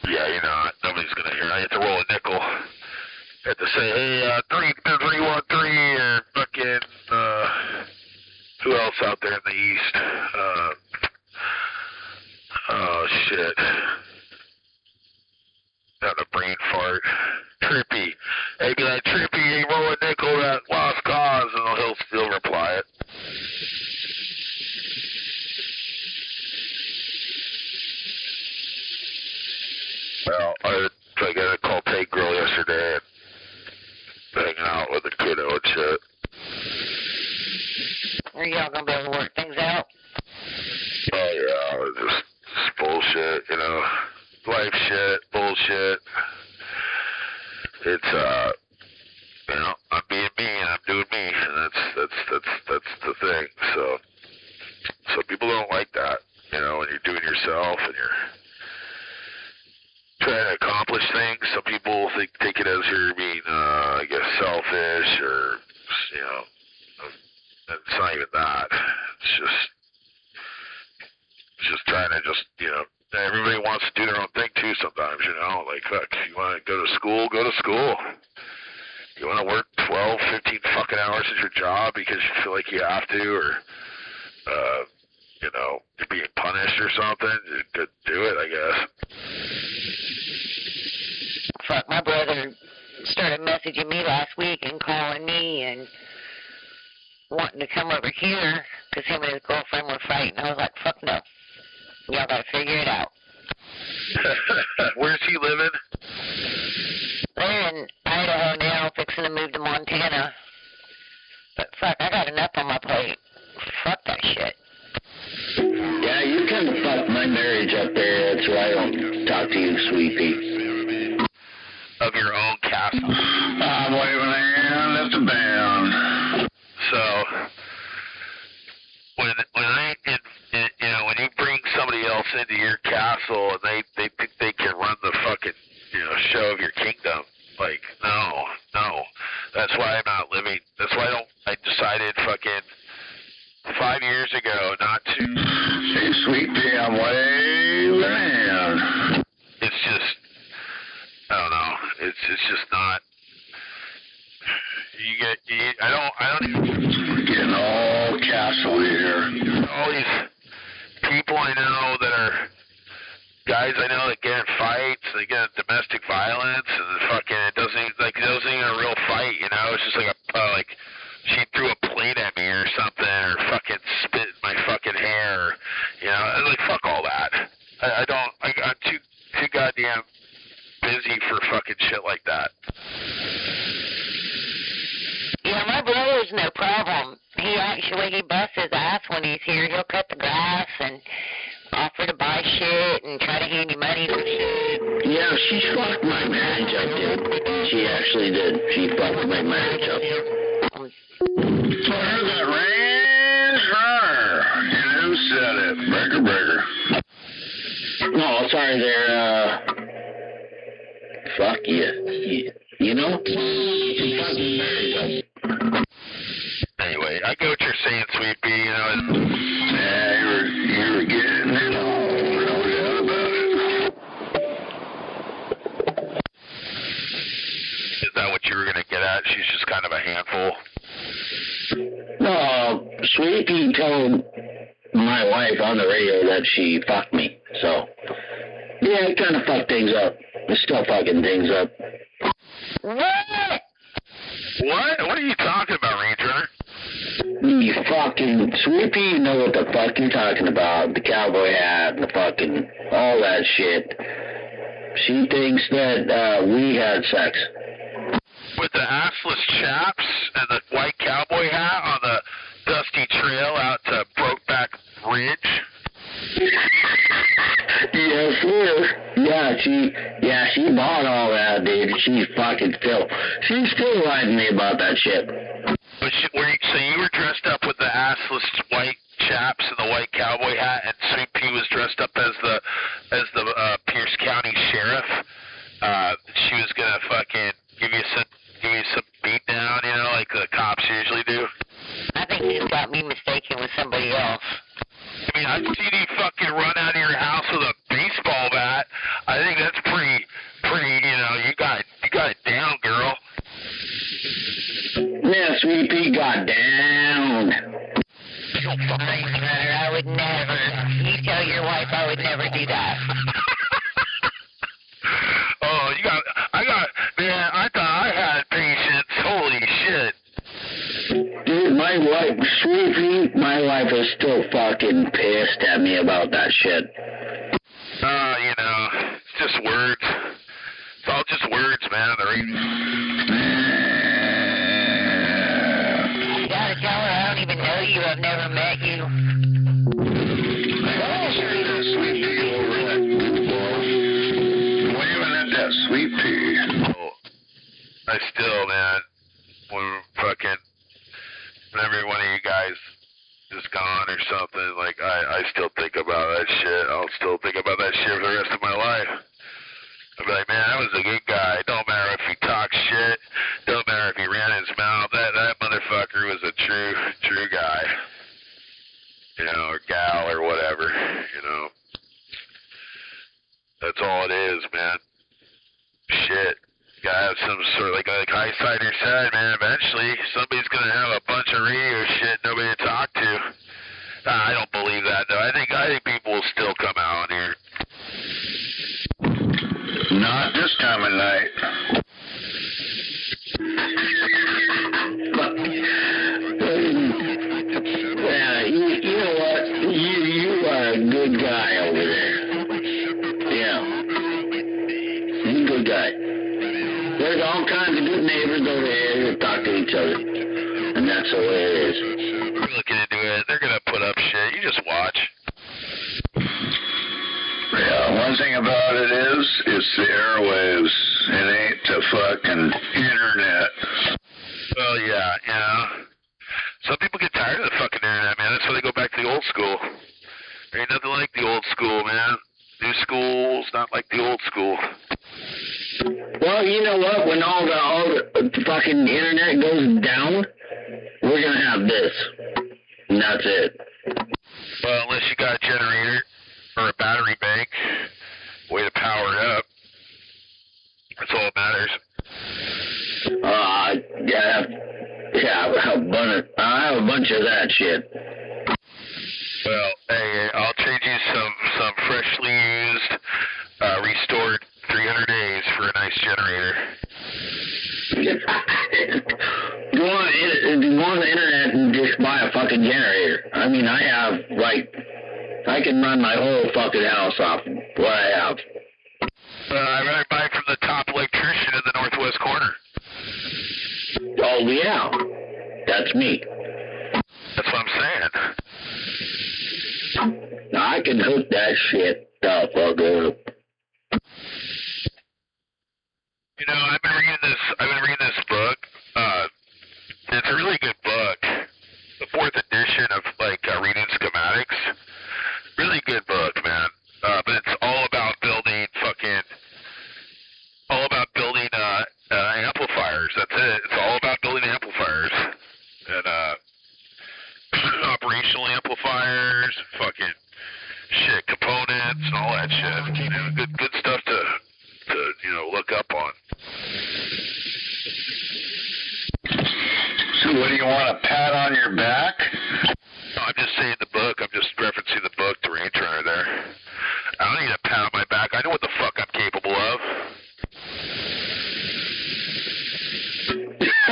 Yeah, you're not. Nobody's going to hear. I have to roll a nickel. I have to say, hey, 313, or fucking, who else out there in the east? Oh, shit. Got a brain fart. Trippy. Hey, be like, Trippy, hey, roll a nickel, that Lost Cause, and he'll still reply it. Well, I got a call Take Girl yesterday and hanging out with the kiddo and shit. Are y'all gonna be able to work things out? Oh yeah, just bullshit, life shit, bullshit. It's I'm being me and I'm doing me, and that's the thing. So people don't like that, when you're doing yourself and you're trying to accomplish things. Some people take it as you're being, I guess, selfish, or it's not even that. It's just trying to everybody wants to do their own thing too sometimes, like, look, you want to go to school, go to school. You want to work 12, 15 fucking hours at your job because you feel like you have to, or, you're being punished or something, you do it, I guess. Fuck, my brother started messaging me last week and calling me and wanting to come over here because him and his girlfriend were fighting. I was like, fuck no. Y'all gotta figure it out. Where's he living? They're in Idaho now, fixing to move to Montana. But fuck, I got enough on my plate. Fuck that shit. Yeah, you can fuck my marriage up there. That's why I don't talk to you, sweetie. Of your own castle. I'm waving a hand at the band. So, when you bring somebody else into your castle and they think they can run the fucking, show of your kingdom, like, no. That's why I'm not living. That's why I decided fucking 5 years ago not to. Say, sweetie, I'm waving a hand. It's just, I don't know. It's just not. I don't even. We're getting all castle here. All these people I know that are guys I know that get in fights, they get in domestic violence, and it doesn't even a real fight, you know. It's just like like she threw a plate at me or something, or fucking spit in my fucking hair, you know. And like fuck all that. I'm too goddamn busy for fucking shit like that. Yeah, my brother's no problem. He busts his ass when he's here. He'll cut the grass and offer to buy shit and try to hand you money for shit. Yeah, she fucked my marriage up, dude. She actually did. She fucked my marriage up. There's that Range Runner. You said it. Breaker. No, sorry, they're, fuck you. You know? She fucked my marriage up. Anyway, I get what you're saying, Sweet Pea, you know. Yeah, you were getting it all. No doubt about it. Is that what you were going to get at? She's just kind of a handful. No, Sweet Pea told my wife on the radio that she fucked me. So, yeah, it kind of fucked things up. It's still fucking things up. What? What are you talking about, Ranger? You fucking Sweet Pea, you know what the fuck you're talking about. The cowboy hat and the fucking all that shit. She thinks that we had sex. With the assless chaps and the white cowboy hat on the dusty trail out to Brokeback Ridge? Yes, sir. She bought all that, dude. She's still writing me about that shit. But so you were dressed up with the assless white chaps and the white cowboy hat, and Sweet Pea was dressed up as the Pierce County sheriff. She was gonna fucking give you some beat down, you know, like the cops usually do. I think you just got me mistaken with somebody else. I mean, I've seen you fucking run out of your house with a baseball bat. I think that's pretty, you know, you got it down, girl. Yeah, Sweet Pea got down. I would never. You tell your wife I would never do that. Oh, man, I thought I had patience. Holy shit. Dude, my wife, Sweet Pea, my wife is still fucking pissed at me about that shit. You know, it's just words. It's all just words, man. You gotta tell her I don't even know you. I've never met you. Waving at that Sweet Pea. Oh, I still, man, whenever one of you guys is gone or something, like, I still think about that shit. I'll still think about that shit for the rest of my life. I'll be like, man, that was a good guy. Don't matter if he talks shit. Don't matter if he ran his mouth. That motherfucker was a true guy. You know, or gal or whatever, you know. That's all it is, man. Shit. You gotta have some sort of, like Highsider said, man, eventually somebody's gonna have a bunch of radio shit nobody to talk to. I don't believe that, though. I think people will still come out here. Not this time of night. Yeah, you know what? You are a good guy over there. Yeah. You're a good guy. There's all kinds of good neighbors over here that talk to each other. And that's the way it is. We're looking into it. They're going to put up shit. You just watch. Yeah, one thing about it is, it's the airwaves. It ain't the fucking internet. Well, yeah, you know. Some people get tired of the fucking internet, man. That's why they go back to the old school. There ain't nothing like the old school, man. New school's not like the old school. Well, you know what? When all the fucking internet goes down, we're gonna have this. And that's it. Well, unless you got a generator or a battery bank, way to power it up. That's all that matters. Yeah. Yeah, I have a bunch of that shit. Well, hey, I'll trade you some freshly used, restored 300 days for a nice generator. Go on the internet and just buy a fucking generator. I mean, I have, I can run my whole fucking house off what I have. I'd rather buy from the top electrician in the northwest corner. Oh, yeah. That's me. That's what I'm saying. I can hook that shit up, I'll go. You know, I've been reading this book. It's a really good book. The 4th edition of reading schematics. Really good book, man. But it's all about building amplifiers. That's it. It's all about building amplifiers. And operational amplifiers, fucking shit, components and all that shit. You know, good stuff to look up on. So what do you want, a pat on your back? No, I'm just saying the book. I'm just referencing the book, The Range Runner there. I don't need a pat on my back. I know what the fuck I'm capable of.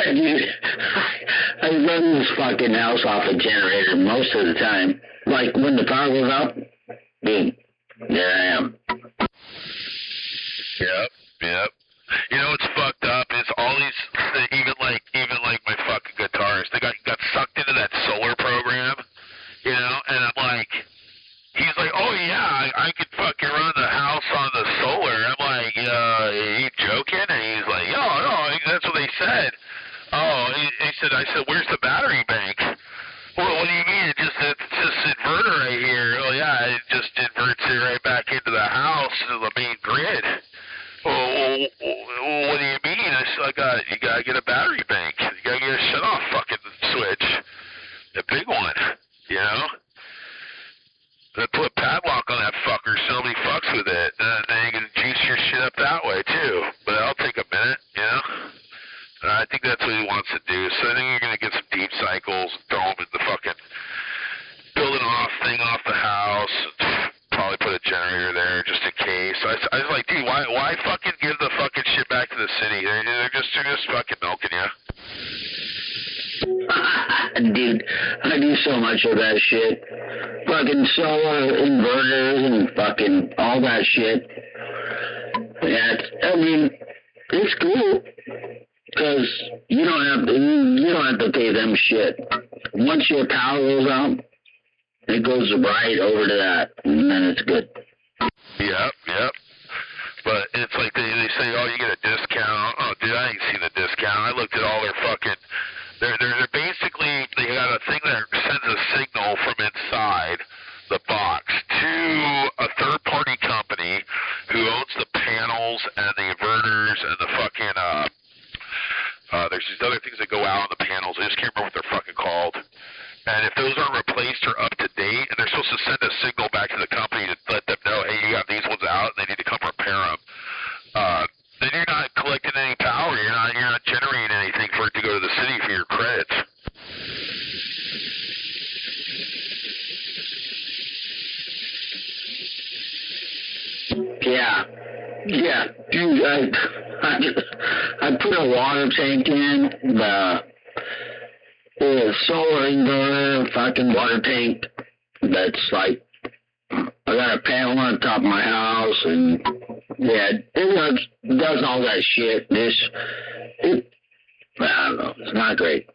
Dude, I run this fucking house off a generator most of the time. Like when the power goes out, boom, there I am. Yep. You know what's fucked up is all these, even like my fucking guitarist, they got sucked into that solar program, you know, and I'm like, he's like, oh yeah, I could fucking run the house on the solar. I'm like, are you joking? And he's like, oh no, that's what they said. Oh, I said, where's the battery bank? Well, what do you mean? It's just inverter right here. Oh yeah, it just inverts it right back into the house, to the main grid. Well, what do you mean? I said, you gotta get a battery bank. You gotta get a shut-off fucking switch. A big one, you know? Then put a padlock on that fucker so nobody fucks with it. And then you can juice your shit up that way, too. But that'll take a minute, you know? I think that's what he wants to do. So I think you're going to get some deep cycles, throw them in the fucking building thing off the house, probably put a generator there just in case. I was like, dude, why fucking give the fucking shit back to the city? They're just fucking milking you. Dude, I do so much of that shit. Fucking solar inverters and fucking all that shit. Yeah, it's cool. Because you don't have to pay them shit. Once your power goes out, it goes right over to that, and then it's good. Yep. But it's like they say, oh, you get a discount. Oh, dude, I ain't seen a discount. I looked at all their fucking. They're basically, they got a thing that sends a signal from inside the box to a third-party company who owns the panels and the inverters and the fucking there's these other things that go out on the panels. I just can't remember what they're fucking called. And if those aren't replaced or up to date, and they're supposed to send a signal back to the company to let them know, hey, you got these ones out, and they need to come repair them. Then you're not collecting any power. You're not generating anything for it to go to the city for your credits. Yeah, dude, I put a water tank in, the solar inverter, fucking water tank, that's like, I got a panel on top of my house, and yeah, it does all that shit. I don't know, it's not great.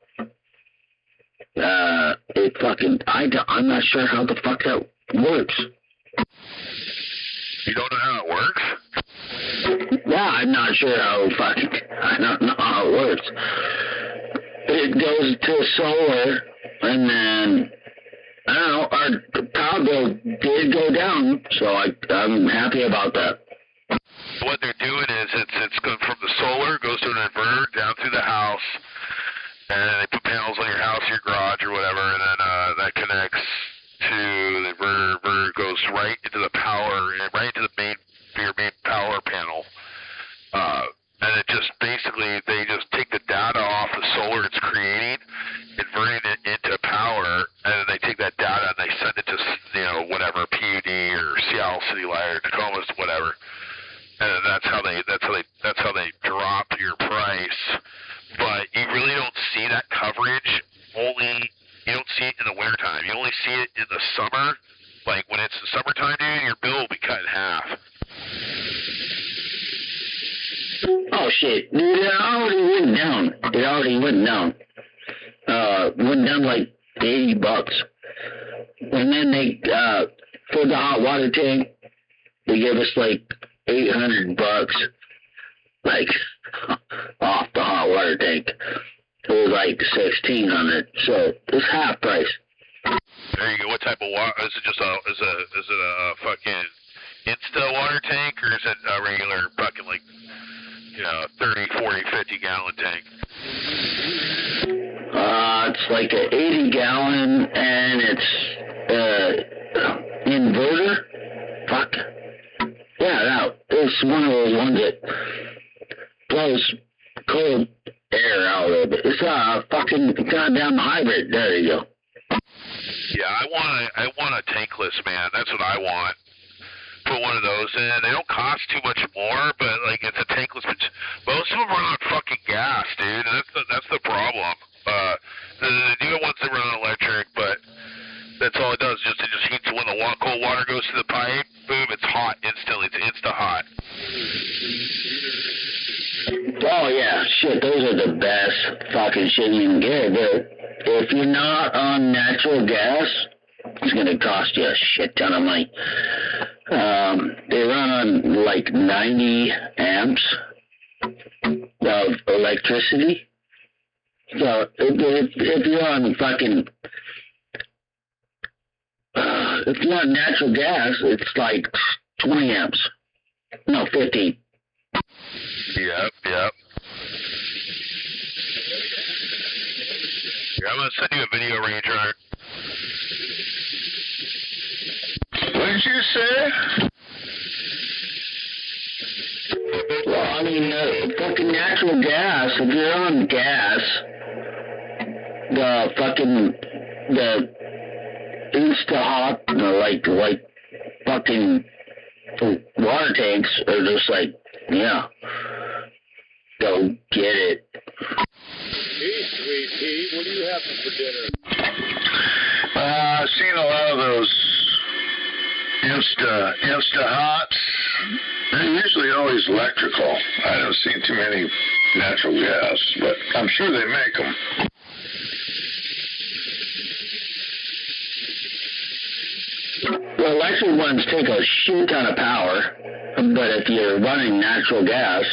I'm not sure how the fuck that works. You don't know how it works? Yeah, I'm not sure I don't know how it works. It goes to solar, and then, I don't know, our power bill did go down, so I'm happy about that. What they're doing is it's going from the solar, goes to an inverter, down through the house, and they put panels on your house, your garage, or whatever, and then that connects to the inverter. Inverter goes right into the power, right into your main power panel. And it just basically, they just take the data off the solar it's creating, City Light or Tacomas, whatever. And that's how they drop your price. But you really don't see that coverage. You don't see it in the wintertime. You only see it in the summer. Like when it's the summertime, dude, your bill will be cut in half. Oh shit, dude, it already went down. Went down like $80. And then they, for the hot water tank, they gave us like $800, like, off the hot water tank. It was like $1,600, so it's half price. There you go. What type of water? Is it just is it a fucking Insta water tank, or is it a regular fucking, like, 30, 40, 50 gallon tank? It's like an 80 gallon, and it's inverter. Fuck. Yeah, it's one of those ones that blows cold air out of it. It's a fucking goddamn hybrid. There you go. Yeah, I want a tankless, man. That's what I want. Put one of those in. They don't cost too much more, but like it's a tankless. Most of them run on fucking gas, dude. That's the problem. The new ones that run on electric, but that's all it does. It just heats when the cold water goes to the pipe. Boom, it's hot instantly. It's insta hot. Oh yeah, shit. Those are the best fucking shit you can get. But if you're not on natural gas, it's gonna cost you a shit ton of money. They run on like 90 amps of electricity. So if you're on fucking, if you're on natural gas, it's like 20 amps. No, 15. Yep. Yeah, I'm gonna send you a video, Ranger. What did you say? Well, I mean, fucking natural gas, if you're on gas, the Insta-Hot, like fucking water tanks are just like, yeah, go get it. Hey, Sweet Pea, what are you having for dinner? I've seen a lot of those Insta-Hots. They're usually always electrical. I haven't seen too many natural gas, but I'm sure they make them. Well, electric ones take a shit ton of power, but if you're running natural gas,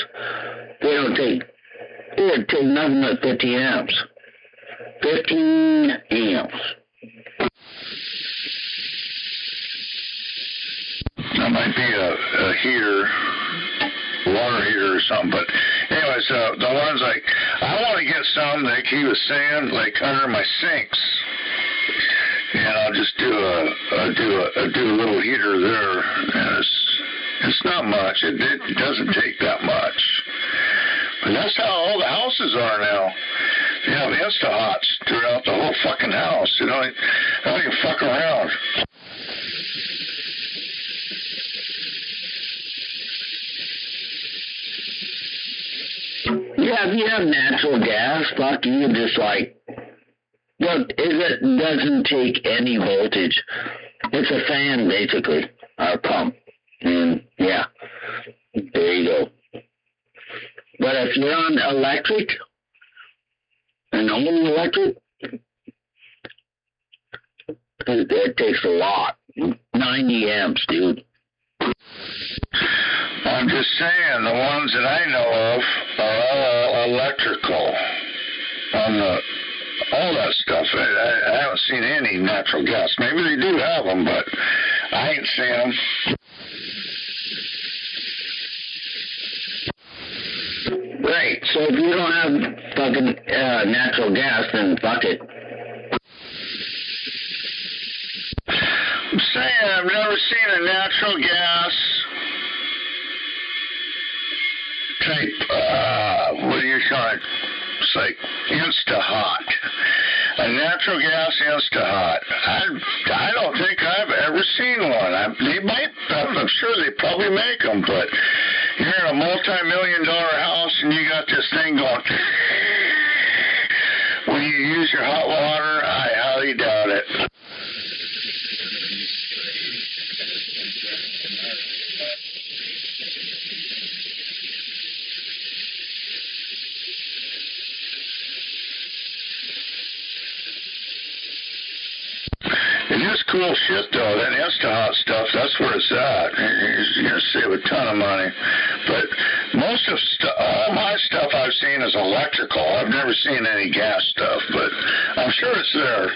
they take nothing but 50 amps. 15 amps. That might be a heater, water heater or something. But anyways, the ones like, I want to get some, like he was saying, like under my sinks. And I'll just do a little heater there. And it's not much. It doesn't take that much. But that's how all the houses are now. You have Insta-Hots throughout the whole fucking house. You don't even fuck around. Yeah, if you have natural gas, fuck, you can just like, look, it doesn't take any voltage. It's a fan, basically, or a pump. And, yeah, there you go. But if you're on electric, and only electric, it takes a lot. 90 amps, dude. I'm just saying, the ones that I know of are all electrical. All that stuff. I haven't seen any natural gas. Maybe they do have them, but I ain't seen them. Right. So if you don't have fucking natural gas, then fuck it. I'm saying I've never seen a natural gas type, what are you calling it? It's like Insta-Hot. A natural gas Instahot. I don't think I've ever seen one. I'm sure they probably make them, but you're in a multi-million-dollar house and you got this thing going. When you use your hot water, I highly doubt it. It is cool shit, though. That Instahot stuff, that's where it's at. You're going to save a ton of money. But most of all my stuff I've seen is electrical. I've never seen any gas stuff, but I'm sure it's there.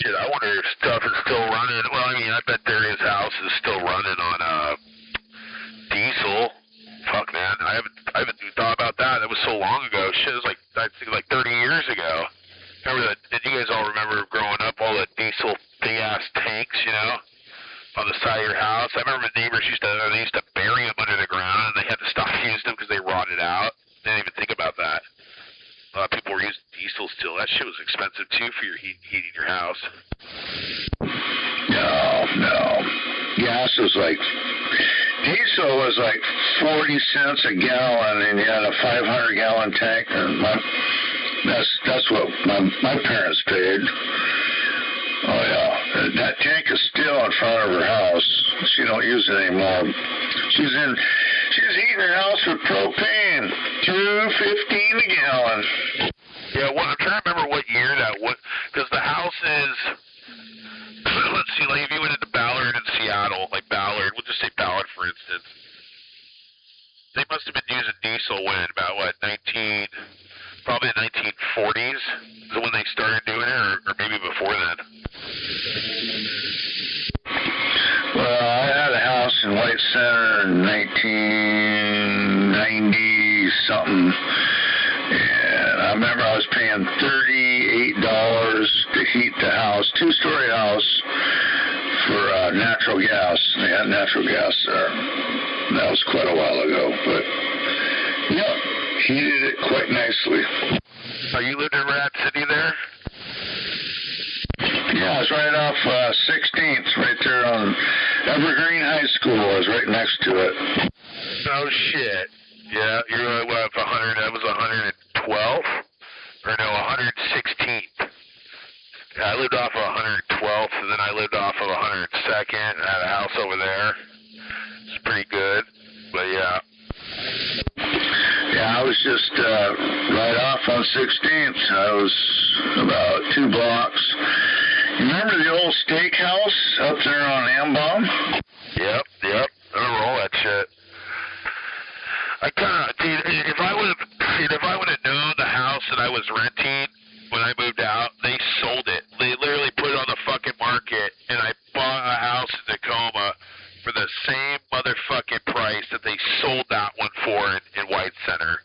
Shit, I wonder if stuff is still running. Well, I mean, I bet Darius' house is still running on diesel. Fuck, man, I haven't thought about that. That was so long ago. Shit, it was like, I think like 30 years ago. Remember that? Did you guys all remember growing up all the diesel big ass tanks, you know, on the side of your house? I remember neighbors used to bury them under the ground, and they had to stop using them because they rotted out. They didn't even think about that. A lot of people were using diesel still. That shit was expensive too for your heating your house. No. Gas was like, diesel was like 40 cents a gallon, and you had a 500-gallon tank, and that's what my parents paid. Oh yeah, that tank is still in front of her house. She don't use it anymore. She's heating her house with propane, $2.15 a gallon. Yeah, well, I'm trying to remember what year that was, because the house is. Let's see, like if you went into Ballard in Seattle, like Ballard, we'll just say Ballard for instance. They must have been using diesel when about what probably the 1940s is when they started doing it, or maybe before then. Well, I had a house in White Center in 1990 something, and I remember I was paying $38 to heat the house, two-story house, for natural gas. They had natural gas there. That was quite a while ago, but yeah, heated it quite nicely. Oh, you lived in Rat City there? Yeah, I was right off 16th, right there on Evergreen High School. I was right next to it. Oh shit. Yeah, you're what, 100? That was 112, or no, 116th. Yeah, I lived off of 112th, and then I lived off of 102nd, and I had a house over there. It's pretty good, but yeah. Yeah, I was just right off on 16th. I was about 2 blocks. You remember the old steakhouse up there on Ambom? Yep. I remember all that shit. I kind of, if I would have known the house that I was renting when I moved out, they sold it. They literally put it on the fucking market, and I bought a house in Tacoma for the same motherfucking price that they sold that one for in White Center.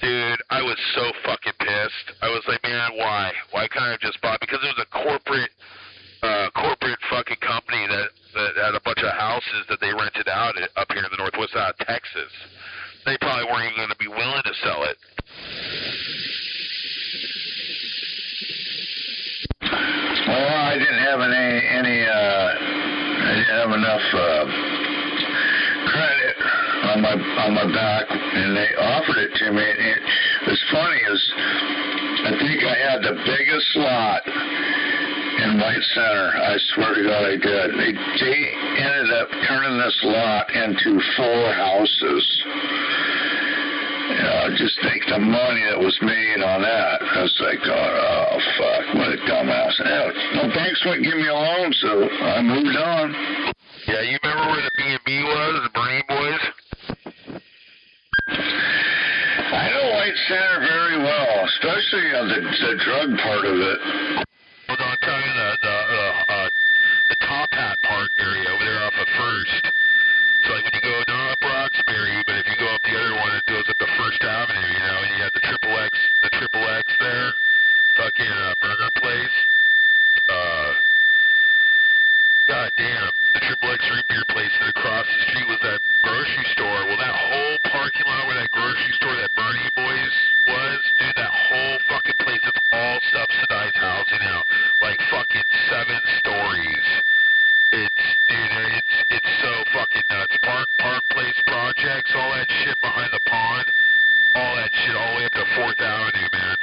Dude, I was so fucking pissed. I was like, man, why? Why can't I just buy? Because it was a corporate fucking company that had a bunch of houses that they rented out up here in the northwest side of Texas. They probably weren't even going to be willing to sell it. Well, I didn't have I didn't have enough credit on my back, and they offered it to me. And it was funny is I think I had the biggest lot in White Center. I swear to God I did. They ended up turning this lot into 4 houses. Just think the money that was made on that. I was like, oh fuck, what a dumbass. No, banks wouldn't give me a loan, so I moved on. Yeah, you remember where the B&B was, the Marine Boys? I know White Center very well, especially the drug part of it. Well, no, I'm talking the Top Hat Park area over there off of First. So like when you go not up Roxbury, but if you go up the other one, it goes up to First Avenue, you know, and you have the Triple X there, fucking burger place. God damn, the Triple X root beer place, and across the street was that grocery store. Well, that whole parking lot where that grocery store, that Bernie Boys was, dude, that whole fucking place, it's all subsidized housing now. Like fucking 7 stories. It's so fucking nuts. Park Place projects, all that shit behind the pond, all that shit all the way up to 4th Avenue, man.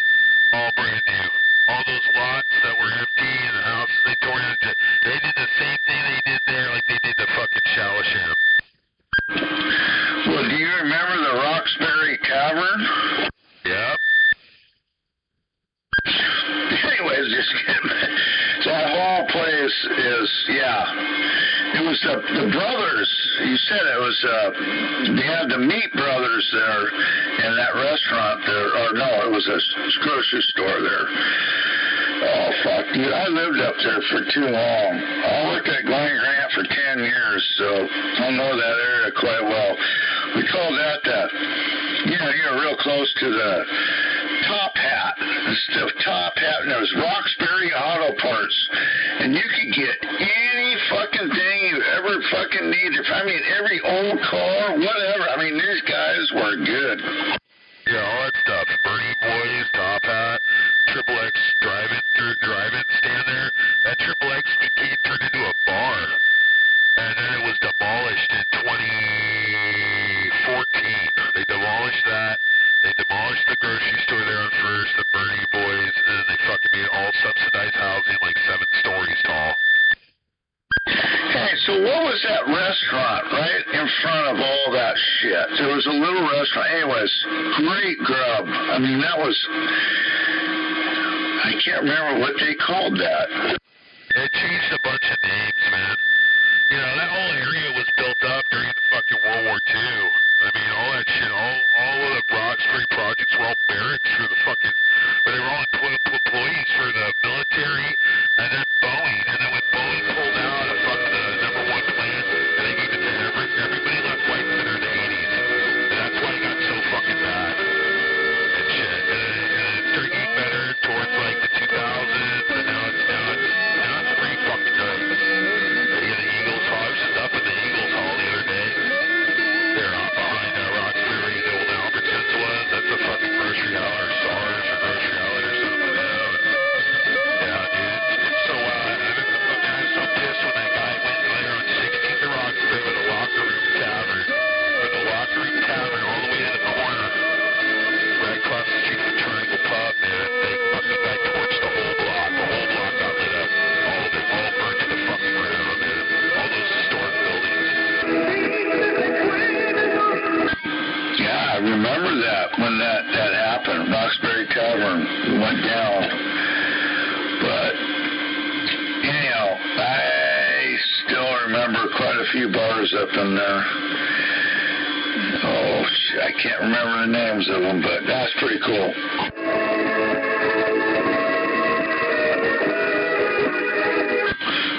All brand new. All those lots that were empty and the houses they tore into, they did the same thing they did there like they did the fucking Shawasham. Well, do you remember the Roxbury Tavern? Yep. Anyways, just that whole place is, it was the brothers. You said it was, they had the Meat Brothers there in that restaurant there, or no, it was a grocery store there. Oh, fuck, dude, I lived up there for too long. I worked at Glen Grant for 10 years, so I know that area quite well. We called that you're real close to the Top Hat. The Top Hat, and there was Roxbury Auto Parts, and you could get any fucking thing you ever fucking needed. I mean, every old car, whatever. I mean, these guys were good. Yeah, all that stuff. Bernie Boys, Top Hat, Triple X, drive it, stand there. That Triple X key turned into a bar, and then it was demolished in 2014. They demolished that. They demolished the grocery store there on First, the Bernie Boys, and then they fucking made all subsidized housing like 7 stories tall. Hey, so what was that restaurant right in front of all that shit? There was a little restaurant. Anyways, great grub. I mean, that was, I can't remember what they called that. It changed a bunch of names, man. You know, that whole area was built up during the fucking World War II. I mean, all that shit, all of the Roxbury projects were all barracks for the fucking, but they were all employees for the military, and then Boeing, and then when Boeing pulled out of fucking the number 1 plant, and they gave it to everybody left White Center in the 80s, and that's why it got so fucking bad, and shit, and it started getting better towards like the 2000s, and now it's pretty fucking nice. Yeah, the Eagles Hall, I was just up in the Eagles Hall the other day. They're up behind Roxbury, the old Albertsons was. That's a fucking grocery outlet or SARS or grocery outlet or something now. Yeah, dude, it's so I was so pissed when that guy went there on 16th and Roxbury with the Locker Room Tavern. With the Locker Room Tavern all the way to the corner, right across the street from Triangle Pub, man. They fucking guy torched the whole block. The whole block got lit up. All burned to the fucking ground, man. All those historic buildings. Yeah, I remember that when that happened. Roxbury Tavern went down. But, anyhow, I still remember quite a few bars up in there. Oh, I can't remember the names of them, but that's pretty cool.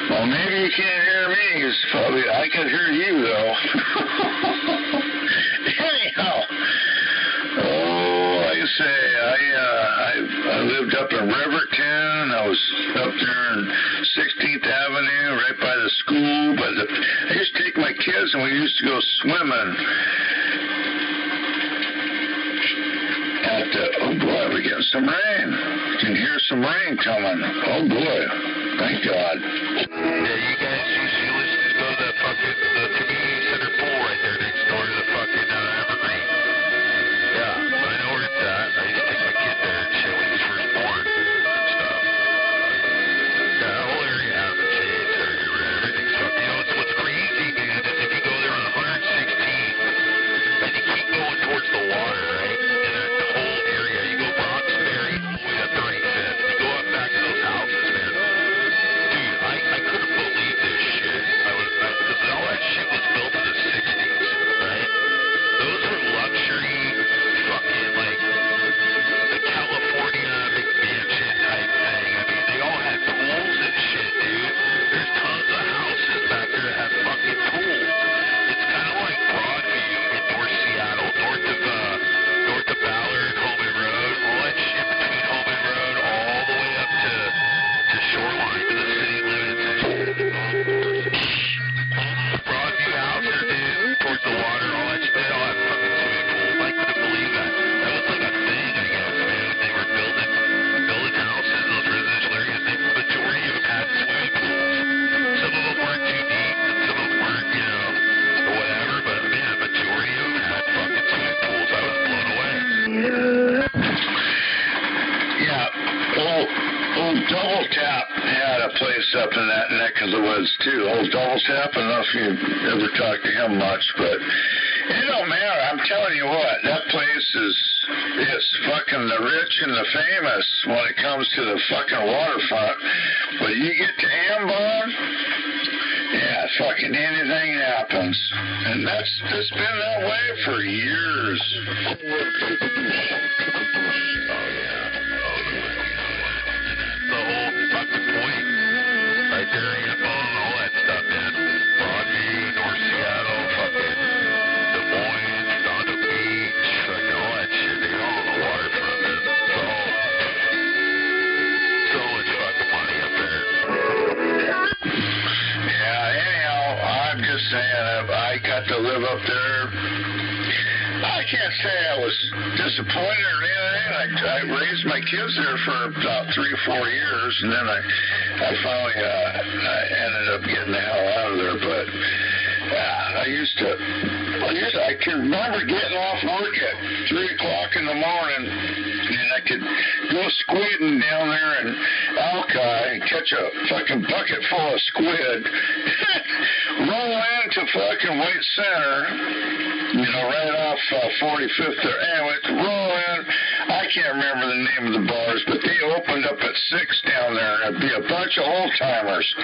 Well, maybe you can't hear me. It's probably, I can hear you, though. Anyhow, like I say, I lived up in Riverton. I was up there on 16th Avenue, right by the school. But I used to take my kids, and we used to go swimming at the, oh boy, we're getting some rain. You can hear some rain coming. Oh boy, thank God. Yeah, you guys used to go to the community center pool right there next door to the fucking Evergreen. Yeah, I know where it's at. I used to take my kid there and shit when he was first born and stuff. Yeah, that whole area hasn't changed. Everything's fucking, what's crazy, man, is if you go there on 116 and you keep going towards the water, right? And the whole area, you go Roxbury all the way to 35th. You go up back to those houses, man. Dude, I Bloods too. Old Double Tap. I don't know if you ever talked to him much, but it don't matter. I'm telling you what, that place is fucking the rich and the famous when it comes to the fucking waterfront. But you get to Ambon, yeah, fucking anything happens. And it's been that way for years. The whole fucking point right there in Ambon, all that stuff, man. Broadview, North Seattle, fucking Des Moines, Redondo Beach, fucking all that shit. They got all on the waterfront, man. So much fucking money up there. Yeah, anyhow, I'm just saying, I got to live up there. I can't say I was disappointed or anything. I raised my kids there for about 3 or 4 years, and then I finally I ended up getting the hell out of there. But I can remember getting off work at 3 o'clock in the morning, and I could go squidding down there in Alki and catch a fucking bucket full of squid, roll into fucking White Center, right off 45th there. Anyway, roll in. I can't remember the name of the bars, but they opened up at 6 down there, and there'd be a bunch of old-timers.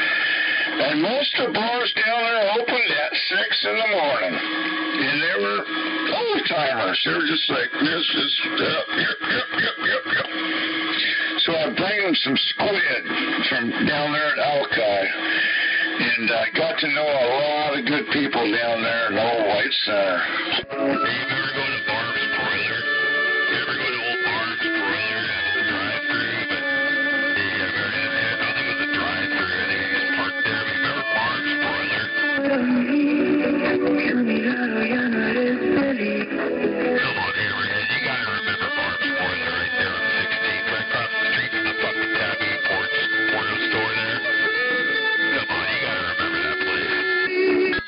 And most of the bars down there opened at 6 in the morning. And they were old-timers. They were just like, this is, yep. So I bring them some squid from down there at Alki. And I got to know a lot of good people down there in the old White Center. You ever go to Barb's Broiler? You ever go to old Barb's Broiler and have the drive-thru? But I don't think it was a drive-thru. I think it was parked there. But you remember Barb's Broiler? Come on, Hammerhead. You gotta remember Barb's Broiler right there on 16th, right across the street from the fucking Tabby Porno store there. Come on, you gotta remember that place.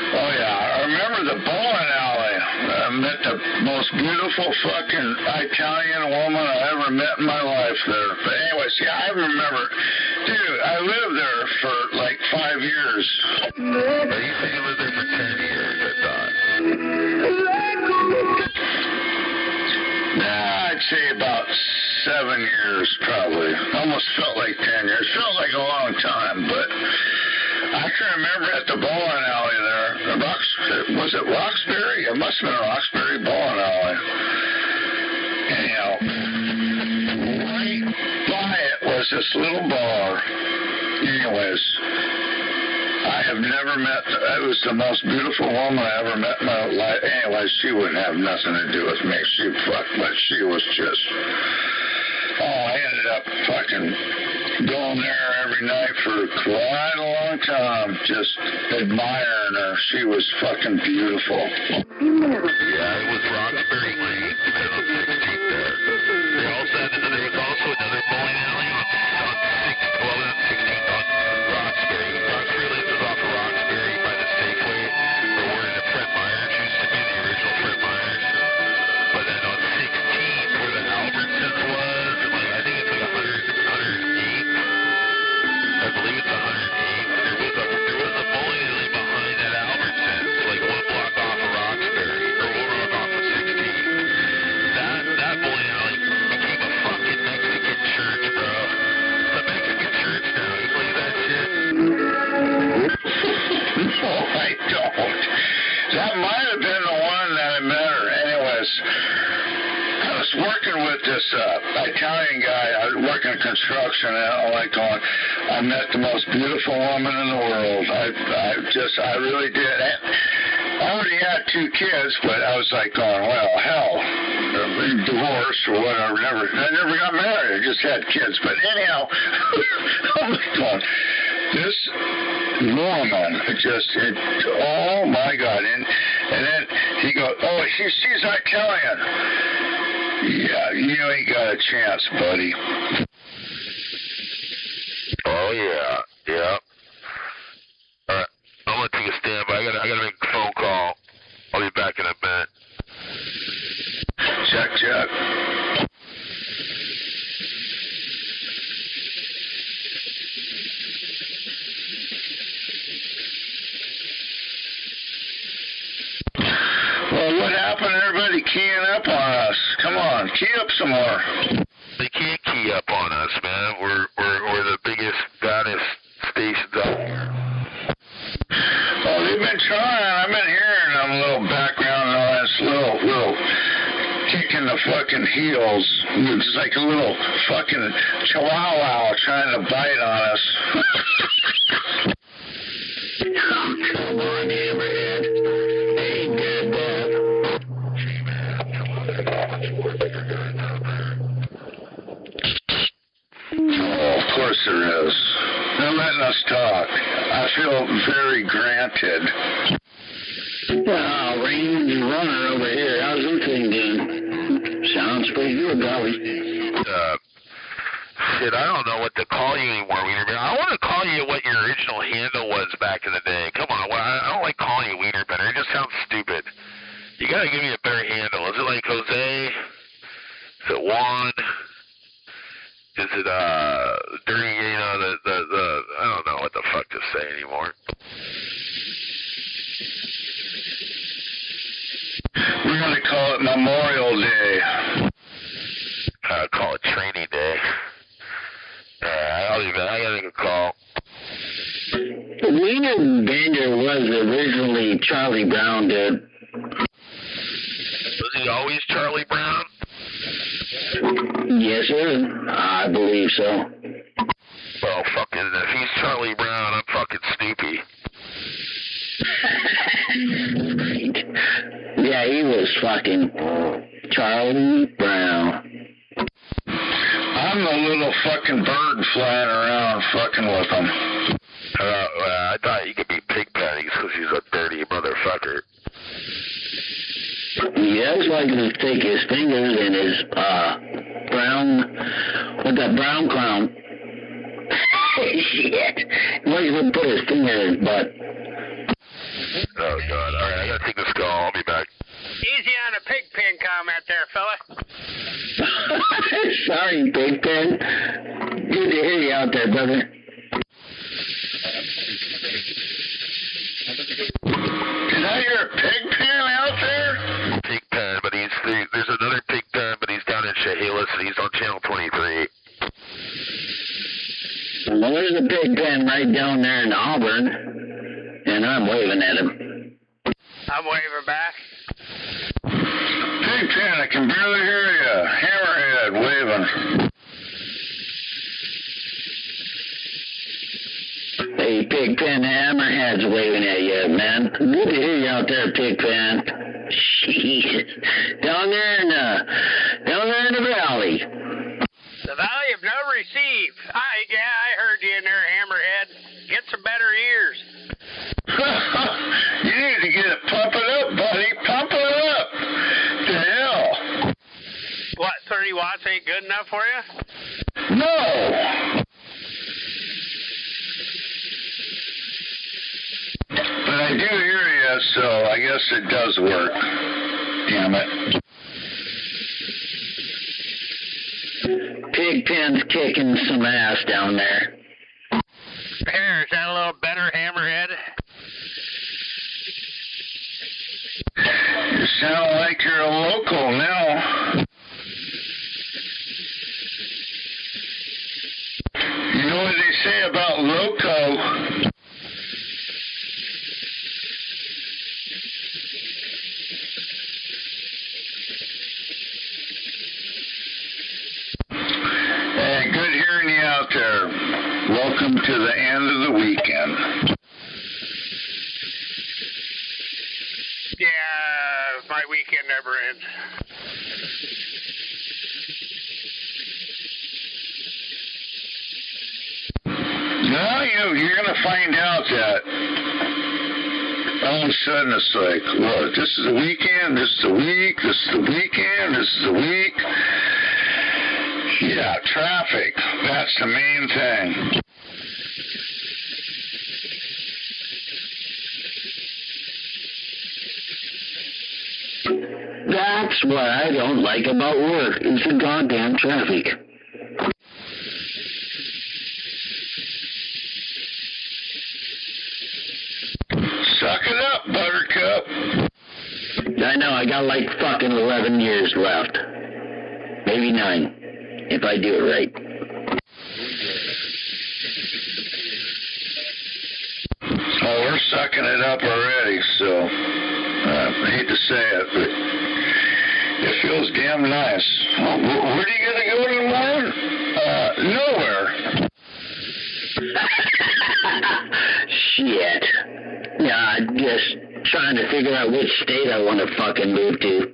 Oh, yeah. I remember the bowling alley. I met the most beautiful fucking Italian woman I ever met in my life there. But anyways, yeah, I remember. Dude, I lived there for like 5 years. But you say you lived there for 10 years, I thought. Nah, I'd say about 7 years, probably. Almost felt like 10 years. Felt like a long time, but I can remember at the bowling alley there. Was it Roxbury? It must have been Roxbury Bowling Alley. Anyhow, right by it was this little bar. Anyways, I have never met, it was the most beautiful woman I ever met in my life. Anyways, she wouldn't have nothing to do with me. She fucked, but she was just, I ended up fucking going there every night for quite a long time, just admiring her. She was fucking beautiful. Yeah, it was Roxbury Lane, and on 16th there. There was also another bowling alley on 16th on Roxbury. Roxbury Lane was off of Roxbury by the Safeway, where the Fred Meyers used to be, the original Fred Meyers. But then on 16th, where the Albertsons was, I think it's like 108th. I believe it's 108th. There was a bowling alley behind that Albertsons, like 1 block off of Roxbury, or 1 block off of 16th. That bowling alley became a fucking Mexican church, bro. It's a Mexican church now. You believe that shit? No, I don't. That might have been the one that I met her. Anyways, I was working with this Italian guy. I was working in construction, and I met the most beautiful woman in the world. I really did. I already had 2 kids, but I was like going, well, hell, divorced or whatever. I never got married. I just had kids. But anyhow, I'm going, this woman oh my God. And then he goes, oh, she's Italian. Yeah, you ain't got a chance, buddy. Oh, yeah. All right, I'm going to take a standby. I gotta make a phone call. I'll be back in a minute. Check. what happened? Everybody keying up on us. Come on, key up some more. They can't key up on us, man. We're the biggest, baddest stations out there. Oh, they've been trying. I've been hearing them little background noise, little kicking the fucking heels. It's like a little fucking chihuahua trying to bite on us. Oh, come on, Hammerhead. Ain't that bad. Oh, of course there is. They're letting us talk. I feel very granted. Oh, Raymond Runner over here. How's your thing doing? Sounds pretty good, golly. Shit, I don't know what to call you anymore, Wiener. I want to call you what your original handle was back in the day. Come on, I don't like calling you Wiener better. It just sounds stupid. You gotta give me a better handle. Is it like Jose? Is it Juan? Is it Dirty? You know, the I don't know what the fuck to say anymore. We're gonna call it Memorial Day. Call it Training Day. I'll leave it. I gotta make a call. Wiener Bender was originally Charlie Brown, dude. Was he always Charlie Brown? Yes, sir. I believe so. Well, fucking, if he's Charlie Brown, I'm fucking Snoopy. Yeah, he was fucking Charlie Brown. I'm the little fucking bird flying around fucking with him. I thought you could be Pigpen because he's a dirty motherfucker. He does like to take his fingers in his with that brown clown. Shit. He likes to put his finger in his butt. Oh, God. All right, I gotta take this call. I'll be back. Easy on the Pigpen comment there, fella. Sorry, Pigpen. Good to hear you out there, brother. Is that your Pigpen out there? Pigpen, but there's another Pigpen, but he's down in Chehalis, and he's on Channel 23. Well, there's a Pigpen right down there in Auburn, and I'm waving at him. I'm waving back. Pigpen, I can barely hear you. Hammerhead waving. Hey, Pigpen, Hammerhead's waving at you, man. Good to hear you out there, Pigpen. Jesus. Down there in the valley. The Valley of No Receive. I heard you in there, Hammerhead. Get some better ears. You need to get it, pump it up, buddy. Pump it up. The hell? What, 30 watts ain't good enough for you? No. But I do hear you, so I guess it does work. Damn it. Pigpen's kicking some ass down there. There, is that a little better, Hammerhead? You sound like you're a local now. You know what they say about loco? Hey, good hearing you out there. Welcome to the end of the weekend. Yeah, my weekend never ends. No, you're going to find out that all of a sudden it's like, look, this is the weekend, this is the week, this is the weekend, this is the week. Yeah, traffic. That's the main thing. That's what I don't like about work, is the goddamn traffic. Suck it up, Buttercup. I know hell, I got like fucking 11 years left. Maybe 9, if I do it right. Oh, we're sucking it up already, so I hate to say it, but it feels damn nice. Where are you going to go anymore? Nowhere. Shit. Yeah, I'm just trying to figure out which state I want to fucking move to.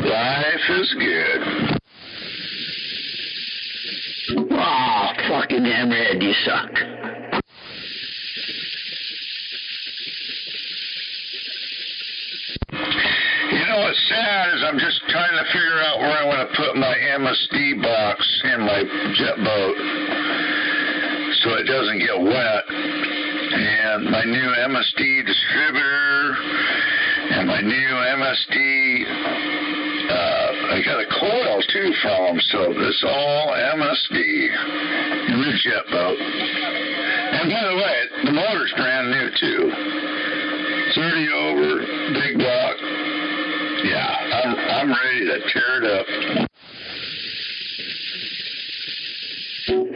Life is good. Oh, fucking Hammerhead, you suck. You know what's sad is I'm just trying to figure out where I want to put my MSD box in my jet boat so it doesn't get wet. And my new MSD distributor and my new MSD, I got a coil too from them, so it's all MSD in the jet boat. And by the way, the motor's brand new too. 30 over, big block. Yeah, I'm ready to tear it up.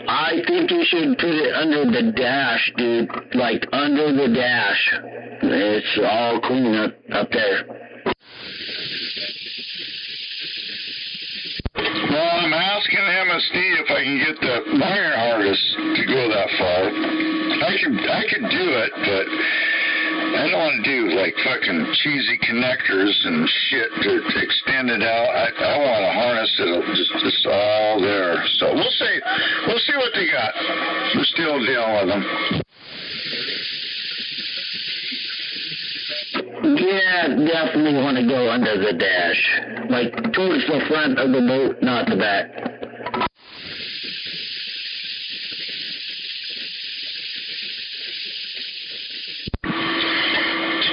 I think you should put it under the dash, dude. Like, under the dash. It's all clean up there. Well, I'm asking MSD if I can get the wire harness to go that far. I could do it, but I don't want to do like fucking cheesy connectors and shit to extend it out. I want a harness that'll just all there. So we'll see what they got. We're still dealing with them. Yeah, definitely want to go under the dash. Like, towards the front of the boat, not the back.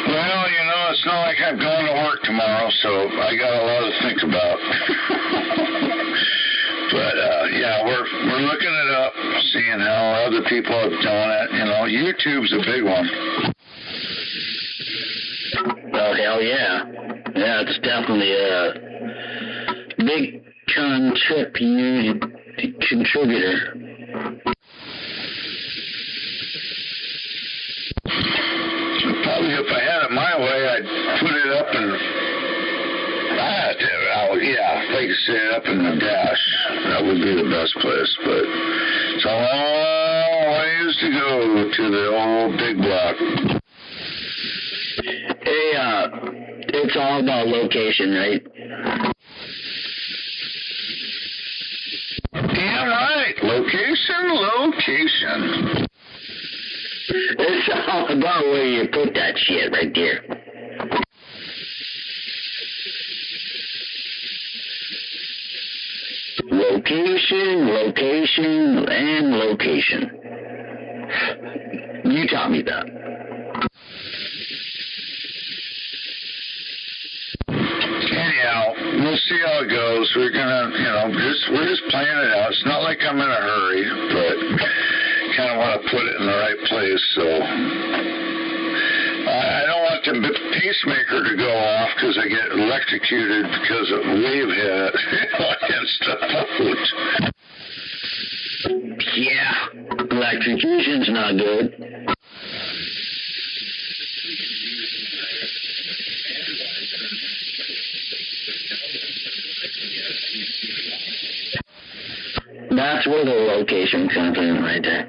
Well, you know, it's not like I'm going to work tomorrow, so I got a lot to think about. But, yeah, we're looking it up, seeing how other people have done it. You know, YouTube's a big one. Oh, hell yeah. Yeah, it's definitely a big contributor. Probably if I had it my way, I'd put it up and, yeah, if I could set it up in the dash, that would be the best place. But it's a long ways to go to the old big block. Hey, it's all about location, right? Damn right. Location. It's all about where you put that shit right there. Location. You taught me that. Anyhow, we'll see how it goes. We're gonna, we're just playing it out. It's not like I'm in a hurry, but kind of want to put it in the right place. So I don't want the pacemaker to go off because I get electrocuted because of wave hit against the boat. Yeah, electrocution's not good. That's where the location comes in right there.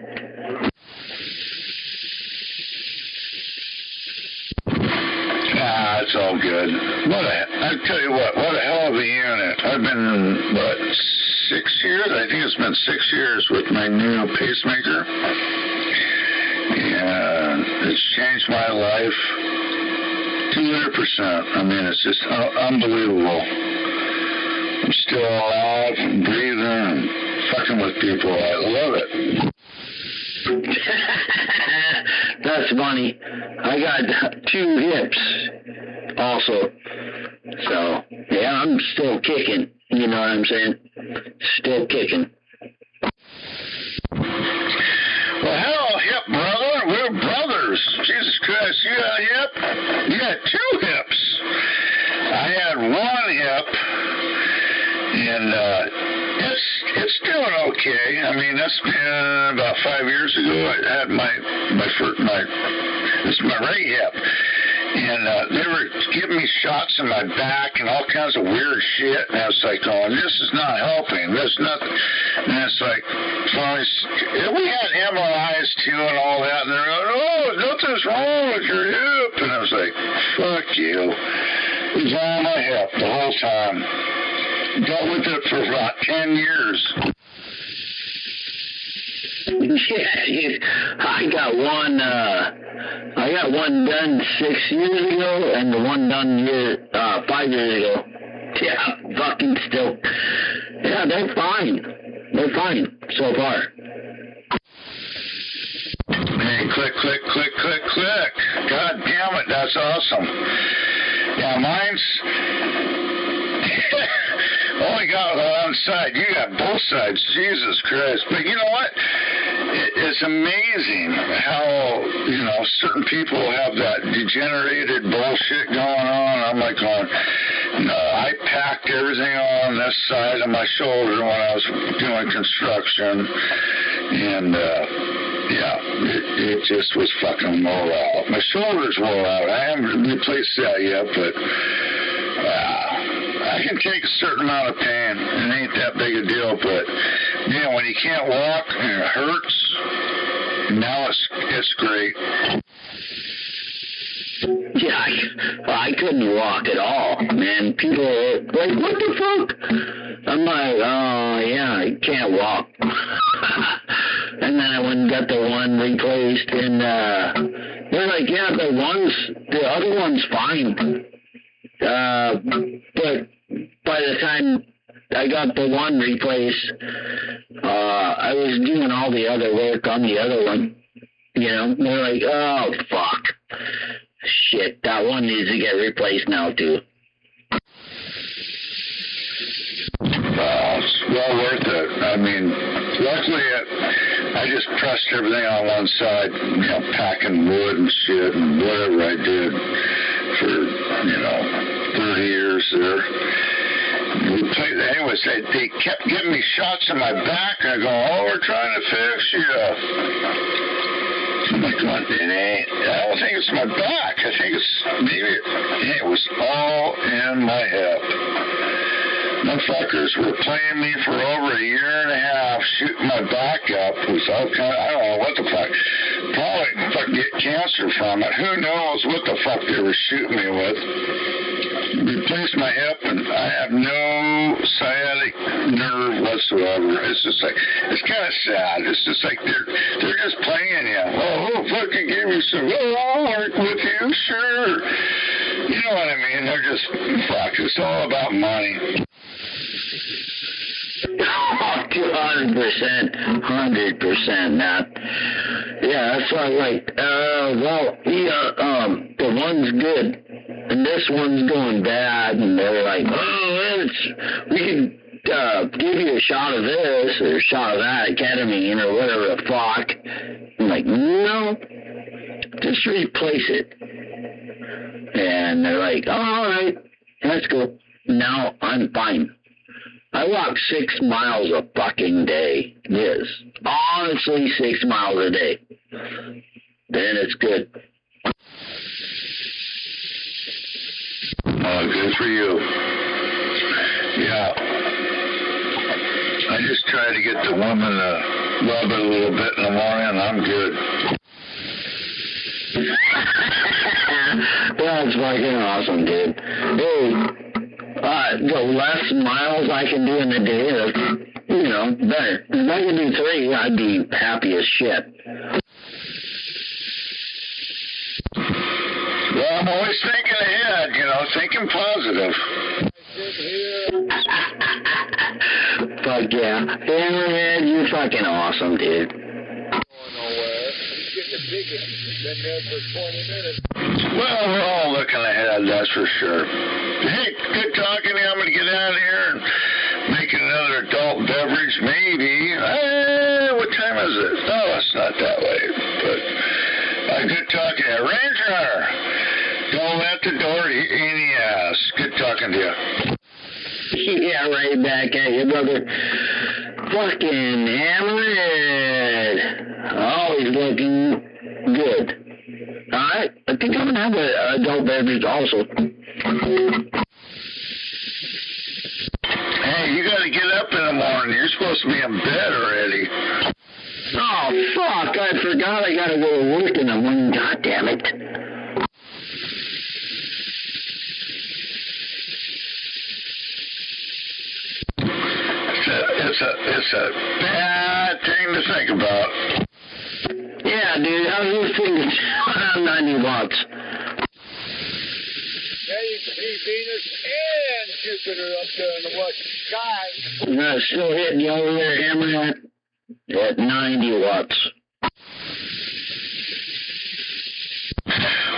It's all good. I tell you what a hell of a unit. I've been, 6 years? I think it's been 6 years with my new pacemaker. And it's changed my life 200%. I mean, it's just unbelievable. I'm still alive and breathing and fucking with people. I love it. That's funny. I got 2 hips also. So, yeah, I'm still kicking. You know what I'm saying? Still kicking. Well, hell, hip Jesus Christ, you got a hip? You got 2 hips. I had 1 hip, and it's doing okay. I mean, that's been about 5 years ago. I had this is my right hip. And they were giving me shots in my back and all kinds of weird shit. And I was like, oh, this is not helping. There's nothing. And it's like, finally, we had MRIs too and all that. And they're like, oh, nothing's wrong with your hip. And I was like, fuck you. It was on my hip the whole time. Dealt with it for about 10 years. Yeah, I got one done 6 years ago, and the one done 5 years ago. Yeah, fucking still. Yeah, they're fine. They're fine so far. Hey, click, click, click, click, click. God damn it, that's awesome. Yeah, mine's only got one side. You got both sides. Jesus Christ. But you know what? It's amazing how, certain people have that degenerated bullshit going on. I'm like going, no, I packed everything on this side of my shoulder when I was doing construction. And, it just was fucking wore out. My shoulders wore out. I haven't replaced that yet, but I can take a certain amount of pain. It ain't that big a deal, but when you can't walk and it hurts, now it's great. Yeah, I couldn't walk at all, man. People are like, what the fuck? I'm like, oh, yeah, I can't walk. And then I went and got the one replaced, and they're like, yeah, the other one's fine. But by the time I got the one replaced, I was doing all the other work on the other one. They're like, oh, fuck. Shit, that one needs to get replaced now, too. It's well worth it. I mean, luckily, I just pressed everything on one side, packing wood and shit and whatever I did for, 30 years there. Anyways, they kept giving me shots in my back, and I go, oh, we're trying to fix you. I'm like, I don't think it's my back. I think it was all in my hip. Motherfuckers were playing me for over a year and a half, shooting my back up. It was all kind of, I don't know what the fuck. Probably fucking get cancer from it. Who knows what the fuck they were shooting me with. Replaced my hip, and I have no sciatic nerve whatsoever. It's just like, it's kind of sad. It's just like they're just playing you. Oh, fucking give me some. Oh, I'll work with you, sure. You know what I mean? They're just, fuck, it's all about money. 100%, 100%, Matt. Yeah, that's why, the one's good, and this one's going bad, and they're like, oh, we can give you a shot of this, or a shot of that, ketamine, or whatever the fuck. I'm like, no, just replace it. And they're like, oh, all right, that's cool. Now I'm fine. I walk 6 miles a fucking day. Yes. Honestly, 6 miles a day. Then it's good. Oh, good for you. Yeah. I just try to get the woman to rub it a little bit in the morning, and I'm good. That's fucking awesome, dude. Hey, the less miles I can do in a day, the better. If I could do 3, I'd be happy as shit. Well, I'm always thinking ahead, thinking positive. Fuck yeah. Hammerhead, you're fucking awesome, dude. Well, we're all looking ahead, that's for sure. Hey, good talking to you. I'm going to get out of here and make another adult beverage, maybe. What time is it? No, it's not that late. But, Good talking to you. Ranger, don't let the door eat any ass. Good talking to you. Yeah, right back at you, brother. Fucking Hammerhead. Always looking good. Alright, I think I'm gonna have an adult beverage also. Hey, you gotta get up in the morning. You're supposed to be in bed already. Oh, fuck, I forgot I gotta go to work in the morning. God damn it. It's a bad thing to think about. Yeah, dude, how's this thing? 90 watts. Yeah, you can see Venus and Jupiter up there in the western sky. Still hitting you over there, Hammerhead, at 90 watts.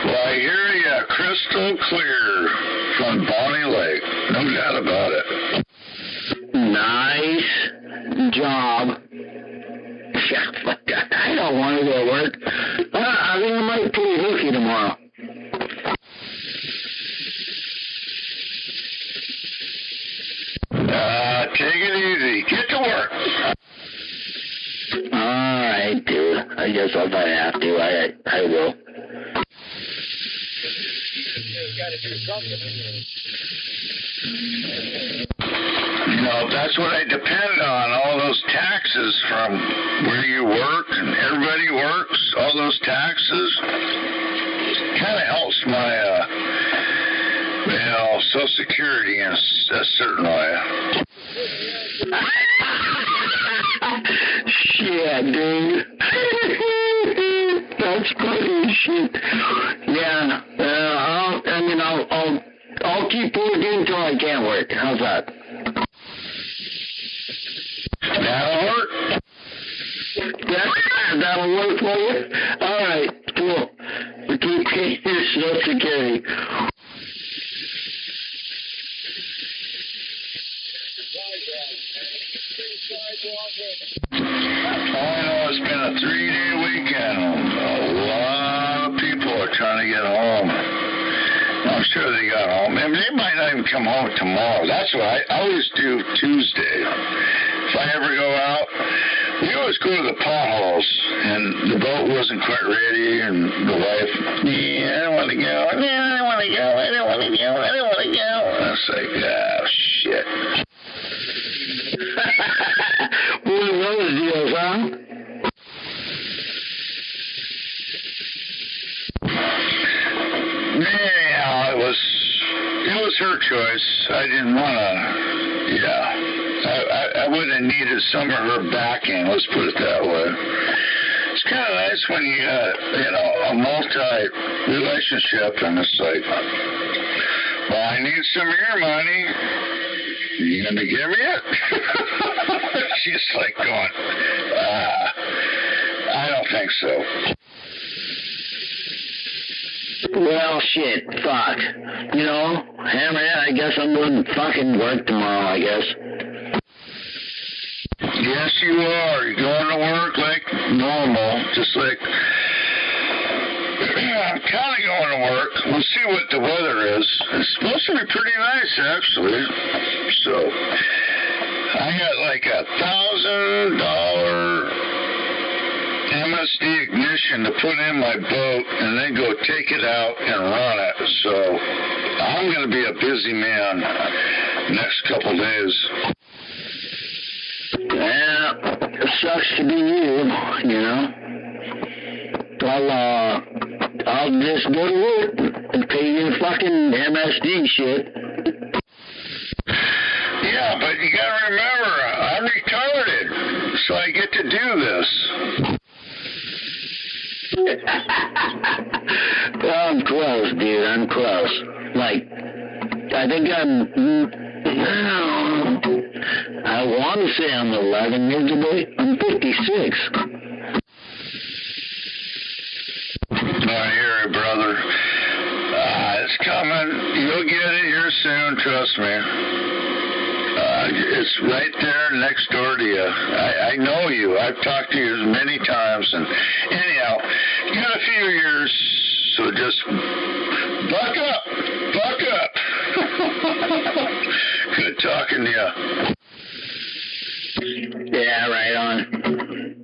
Well, I hear you crystal clear from Bonnie Lake. No doubt about it. Nice job. I don't want to go to work. I think I might play hooky tomorrow. Take it easy. Get to work. Alright, dude. I guess if I have to, I will. Gotta do something. You know, that's what I depend on, all those taxes from where you work and everybody works, all those taxes. Kind of helps my, Social Security in a certain way. Shit, dude. That's funny shit. Yeah, I'll keep working until I can't work. How's that? That'll work. That'll work for you? Alright, cool. We keep paying your Social Security. I know it's been a 3-day weekend. A lot of people are trying to get home. I'm sure they got home. I mean, they might not even come home tomorrow. That's what I always do Tuesday. If I ever go out, we always go to the potholes, and the boat wasn't quite ready, and the wife, I don't want to go. I don't want to go. I don't want to go. I don't want to go. And I was like, shit. One of those deals, huh? Yeah, it was her choice. I didn't want to, I wouldn't have needed some of her backing, let's put it that way. It's kind of nice when you got, a multi-relationship, and it's like, well, I need some of your money. You gonna give me it? She's like going, I don't think so. Well, shit, fuck. Hammerhead, I guess I'm going to fucking work tomorrow, I guess. Yes, you are. You're going to work like normal, just like, I'm kind of going to work. We'll see what the weather is. It's supposed to be pretty nice, actually. So, I got like $1,000 MSD ignition to put in my boat and then go take it out and run it. So, I'm going to be a busy man next couple days. Yeah, it sucks to be you, I'll just go to work and pay your fucking MSD shit. Yeah, but you gotta remember, I'm retarded, so I get to do this. I'm close, dude. I'm close. Like, I think I want to say I'm 11 years away. I'm 56. I hear it, brother. It's coming. You'll get it here soon, trust me. It's right there next door to you. I know you. I've talked to you as many times. And anyhow, you got a few years, so just buck up. Buck up. Good talking to you. Yeah, right on.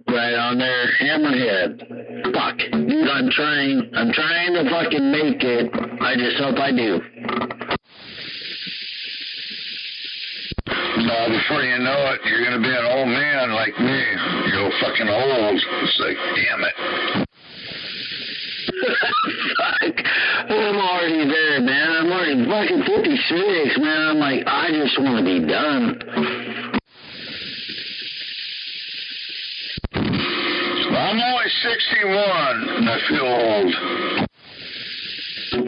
Right on there, Hammerhead. Fuck. Dude, I'm trying to fucking make it. I just hope I do. Before you know it, you're going to be an old man like me. You're fucking old. It's like, damn it. Fuck. I'm already there, man. I'm already fucking 56, man. I'm like, I just want to be done. I'm only 61, and I feel old.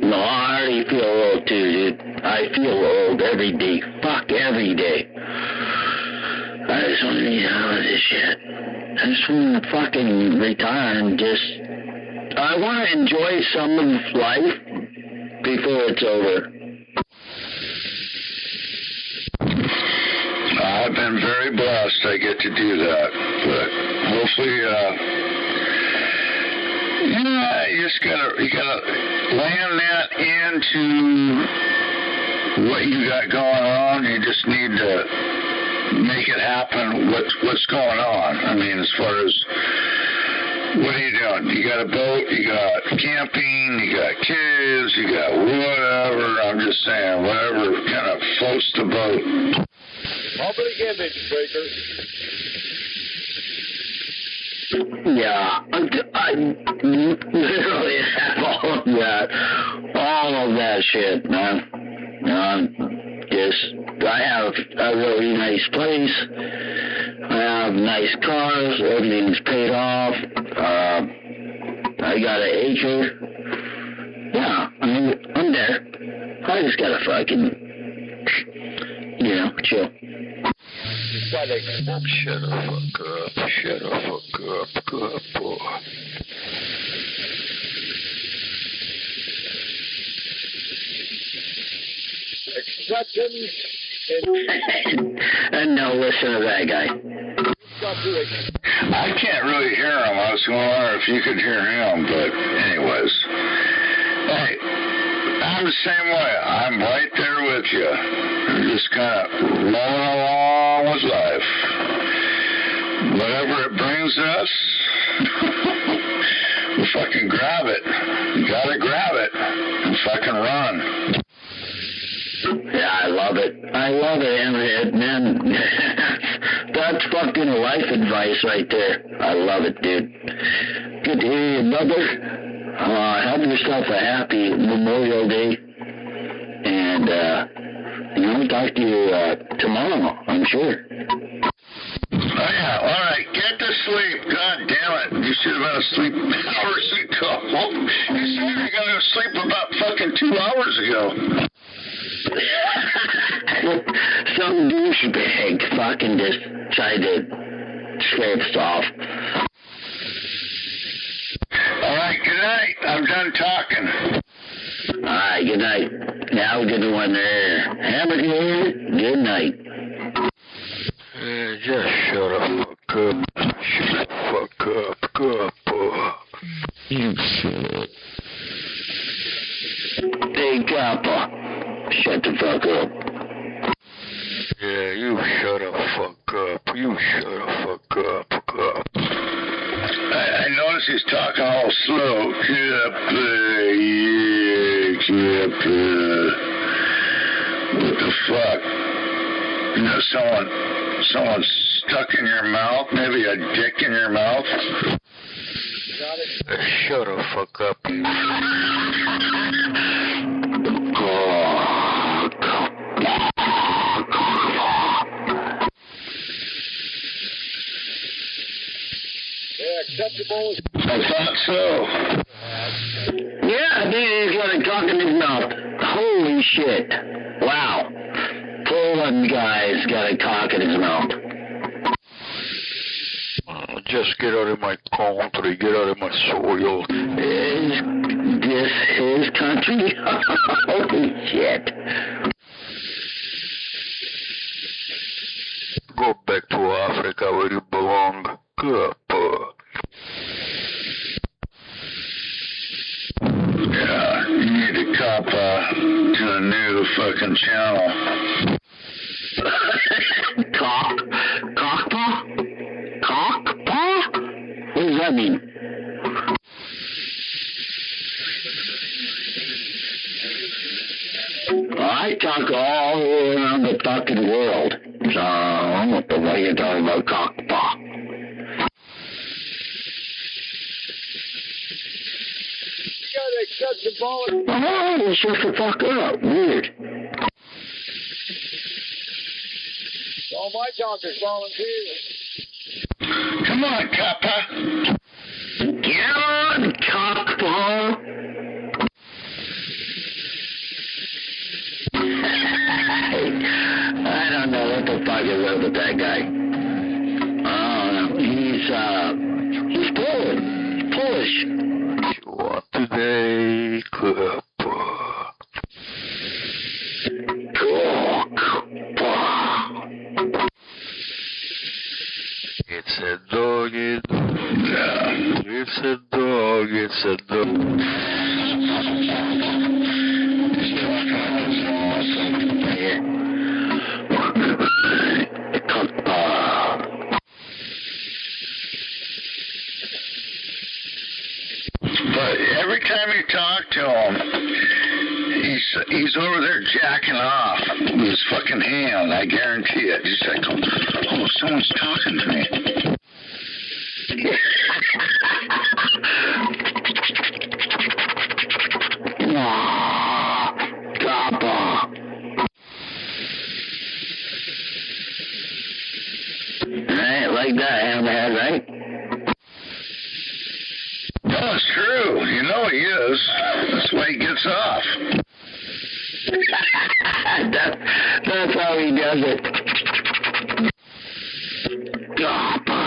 No, I already feel old too, dude. I feel old every day. Fuck, every day. I just want to be done with this shit. I just want to fucking retire and just... I want to enjoy some of life before it's over. I've been very blessed I get to do that, but hopefully, you just gotta land that into what you got going on. You just need to make it happen. What's going on? I mean, as far as what are you doing? You got a boat, you got camping, you got kids, you got whatever. I'm just saying, whatever kind of floats the boat. Public image, Breaker. Yeah, I literally have all of that. All of that shit, man. I have a really nice place. I have nice cars. Everything's paid off. I got an acre. Yeah, I'm there. I just gotta fucking, chill. Shut the fuck up. Shut the fuck up. Good boy. Acceptance and no, listen to that guy. I can't really hear him. I was going to wonder if you could hear him, but anyways. Hey, I'm the same way. I'm right there with you. I'm just kind of rolling along with life. Whatever it brings us, we'll fucking grab it. You gotta grab it and fucking run. Yeah, I love it. I love it, Hammerhead, man. That's fucking life advice right there. I love it, dude. Good to hear you, brother. Have yourself a happy Memorial Day. And, talk to you tomorrow, I'm sure. Oh, yeah, all right. Get to sleep. God damn it. You should have been asleep hours ago. You said you got to sleep about fucking 2 hours ago. Some douchebag fucking just tried to scrape us off. All right, good night. I'm done talking. All right, good night. Have a good one there. Hammerhead, good night. Just shut the fuck up. Shut the fuck up. Good boy. You shut. Hey, Kappa. Shut the fuck up. Yeah, you shut the fuck up. You shut the fuck up. I notice he's talking all slow. What the fuck? Someone stuck in your mouth? Maybe a dick in your mouth? Shut the fuck up. Acceptable. I thought so. Yeah, dude, he's got a cock in his mouth. Holy shit. Wow. Poland guy's got a cock in his mouth. Just get out of my country. Get out of my soil. Is this his country? Holy shit. back to Africa where you belong. Kappa. Yeah, you need to cop to a new fucking channel. Cockpaw? Cockpaw? What does that mean? I talk all around the fucking world. So, I don't know what you're talking about, cockpaw. You gotta accept the ball. Oh, shut the fuck up. Weird. All my talkers volunteers. Come on, Kappa. Get on, cockpaw. I don't know what the fuck is up with that guy. He's Polish. What today, Kappa? It's a dog, it's a dog, it's a dog. But every time you talk to him, he's over there jacking off with his fucking hand. I guarantee it. He's like, oh, someone's talking to me. Kappa. Right, like that, hammerhead, right? No, it's true. You know he is. That's why he gets off. That's how he does it. Kappa.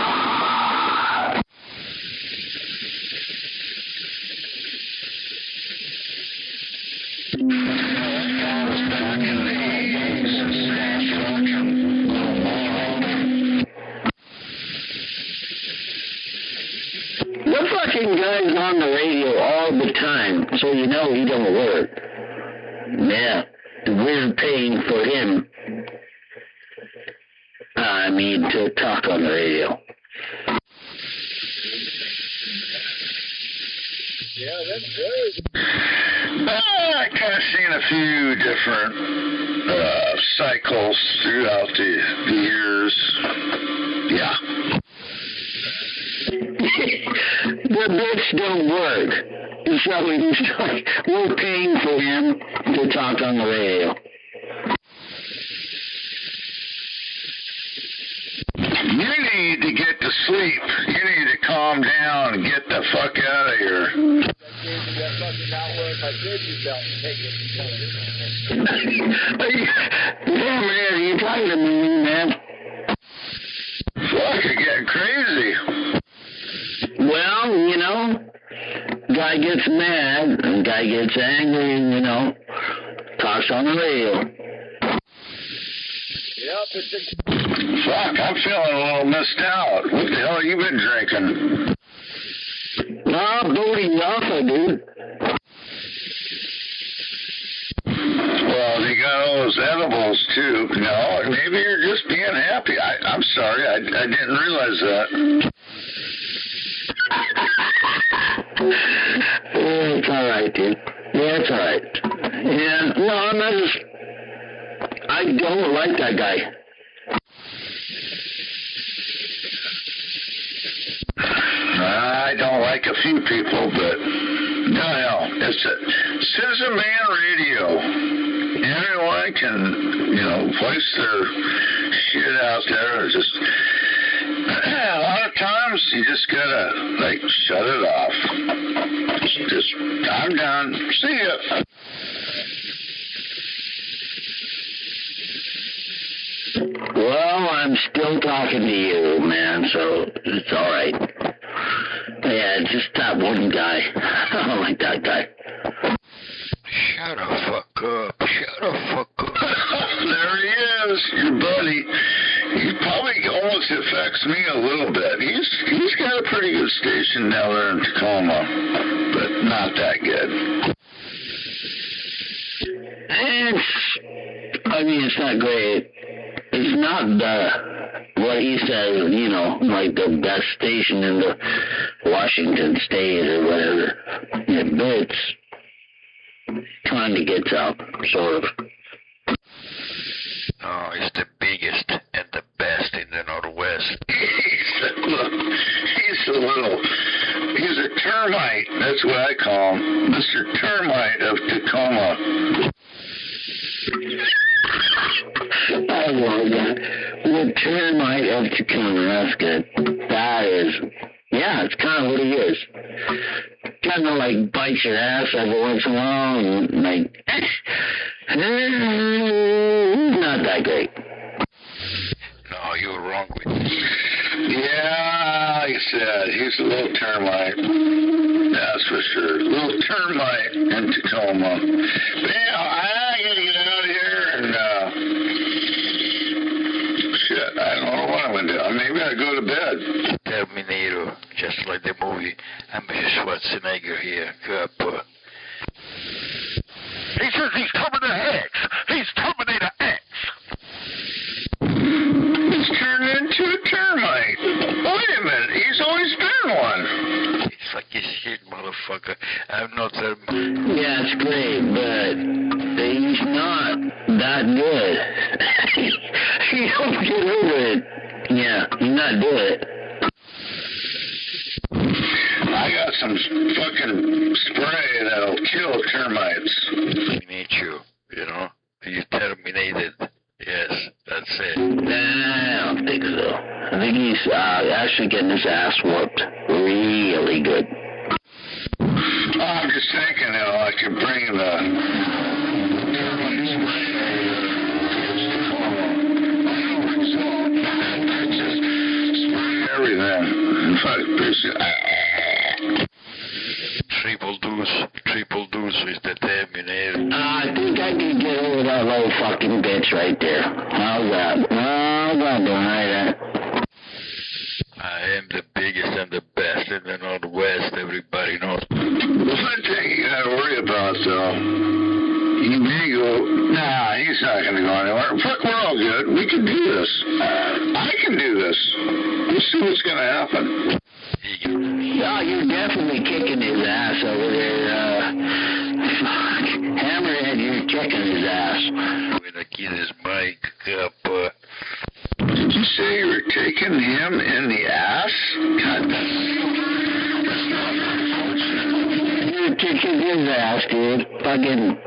The fucking guy's on the radio all the time, so you know he don't work. Yeah, we're paying for him. To talk on the radio. Yeah, that's good. I kind of seen a few different cycles throughout the years. Yeah. The bitch don't work. So he's like, we're paying for him to talk on the radio. You need to get to sleep. You need to calm down and get the fuck out of here. Yeah, man, are you talking to me, man? Fuck, you're getting crazy. Well, you know, guy gets mad, and guy gets angry, and, you know, talks on the radio. Yep, Fuck, I'm feeling a little missed out. What the hell have you been drinking? Booty Alpha, dude. Well, they got all those edibles, too. No, maybe you're just being happy. I'm sorry, I didn't realize that. It's all right, dude. Yeah, it's all right. Yeah, no, I'm not just... I don't like that guy. I don't like a few people, but no, it's a Citizen Man Radio. Everyone can, voice their shit out there. Just a lot of times you just gotta shut it off. Just I'm done. See ya. Well, I'm still talking to you, man, so it's all right. Yeah, just that one guy. I don't like that guy. Shut the fuck up. Shut the fuck up. There he is, your buddy. He's probably which affects me a little bit. He's got a pretty good station down there in Tacoma, but not that good. I mean, it's not great. It's not what he says, you know, like the best station in the Washington State or whatever. Yeah, but it's kind of gets up, sort of. Oh, it's the biggest and the best in the Northwest. He's a termite. That's what I call him. Mr. Termite of Tacoma. I love that. The termite of Tacoma, that's good. That is, yeah, it's kind of what he is. Kind of like bites your ass every once in a while and like, not that great. No, you're wrong with me. Yeah, like I said, he's a little termite. That's for sure. A little termite in Tacoma. But yeah, I gotta get out of here and, shit, I don't know what I'm gonna do. Maybe I go to bed. Terminator, just like the movie. I'm Schwarzenegger here. He says he's Terminator X. He's Terminator X. He's turned into a termite. Wait a minute, he's always been one. Fucking shit, motherfucker. I'm not Terminator. Yeah, it's great, but he's not that good. You don't get over it. Yeah, he's not good. I got some fucking spray that'll kill termites. You know? You terminated. Yes, that's it. I don't think so. I think he's actually getting his ass whooped really good. I'm just thinking, I could bring the everything. Triple deuce is the Terminator. I think I can get over that little fucking bitch right there. How's that? How's that doing right there? I am the biggest and the best in the Northwest, everybody knows. One thing you gotta worry about, though, he may go, nah, he's not gonna go anywhere. Fuck, we're all good. We can do this. I can do this. We'll see what's gonna happen. Oh, you're definitely kicking his ass over there. Fuck. Hammerhead, you're kicking his ass. I'm gonna get his mic up. Did you say you were taking him in the ass? God, you're kicking his ass, dude. Fucking,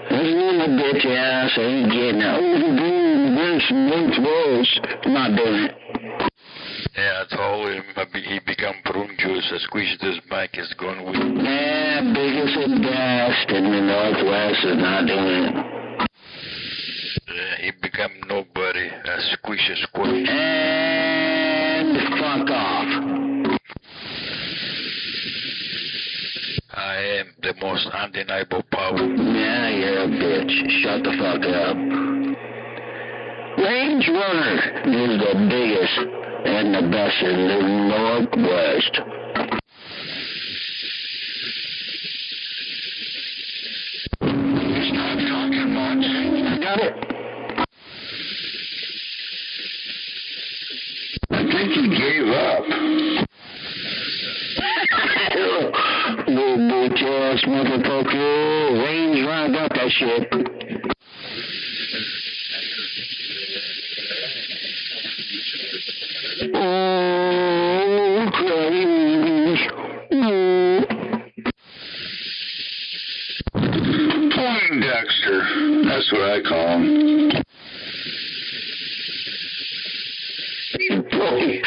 this little bitch ass ain't getting it. This worse. I'm not doing it. Yeah, I told him he become prune juice. I squeezed his mic, is going with. Yeah, biggest and best in the Northwest is not doing it. Yeah, he become nobody. I squish his squish. And fuck off. I am the most undeniable power. Yeah, you're a bitch. Shut the fuck up. Range Runner is the biggest and the best in the Northwest. Stop talking much. Got it? I think he gave up. Little bitch ass motherfucker. Range Runner got that shit. Oh, crazy. Poindexter. That's what I call him. Boy,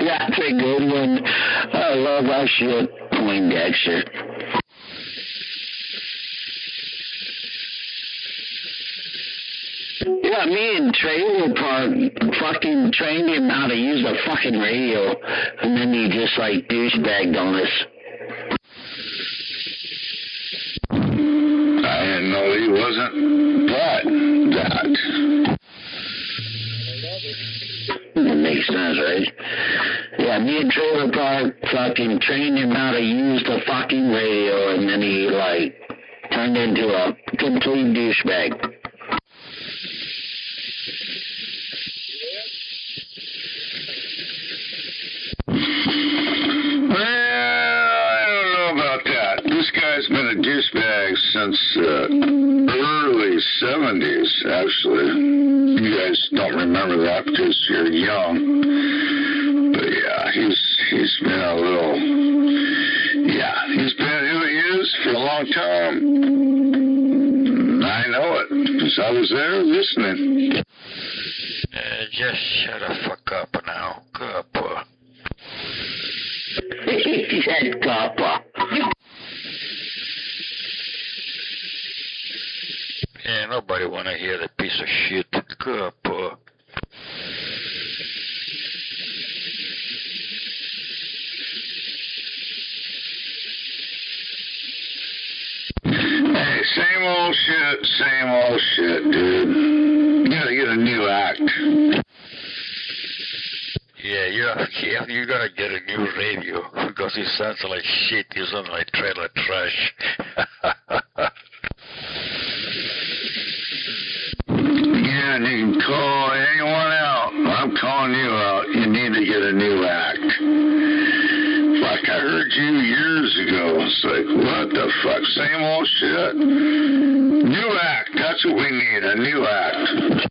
that's a good one. I love that shit. Poindexter. Yeah, me and Trailer Park fucking trained him how to use a fucking radio, and then he just like douchebagged on us. I didn't know he wasn't that. makes sense, right? Yeah, me and Trailer Park fucking trained him how to use the fucking radio, and then he, like, turned into a complete douchebag. This guy's been a douchebag since early 70s, actually. You guys don't remember that because you're young. But yeah, he's been a little... Yeah, he's been who he is for a long time. I know it because I was there listening. Just shut the fuck up now. Copper. He said copper. Yeah, nobody wanna hear the piece of shit. Copper. Hey, same old shit, dude. You gotta get a new act. Yeah, you gotta get a new radio because it sounds like shit. You sound like trailer trash. Yeah, and you can call anyone out. I'm calling you out. You need to get a new act. Like I heard you years ago. It's like, what the fuck? Same old shit. New act. That's what we need. A new act.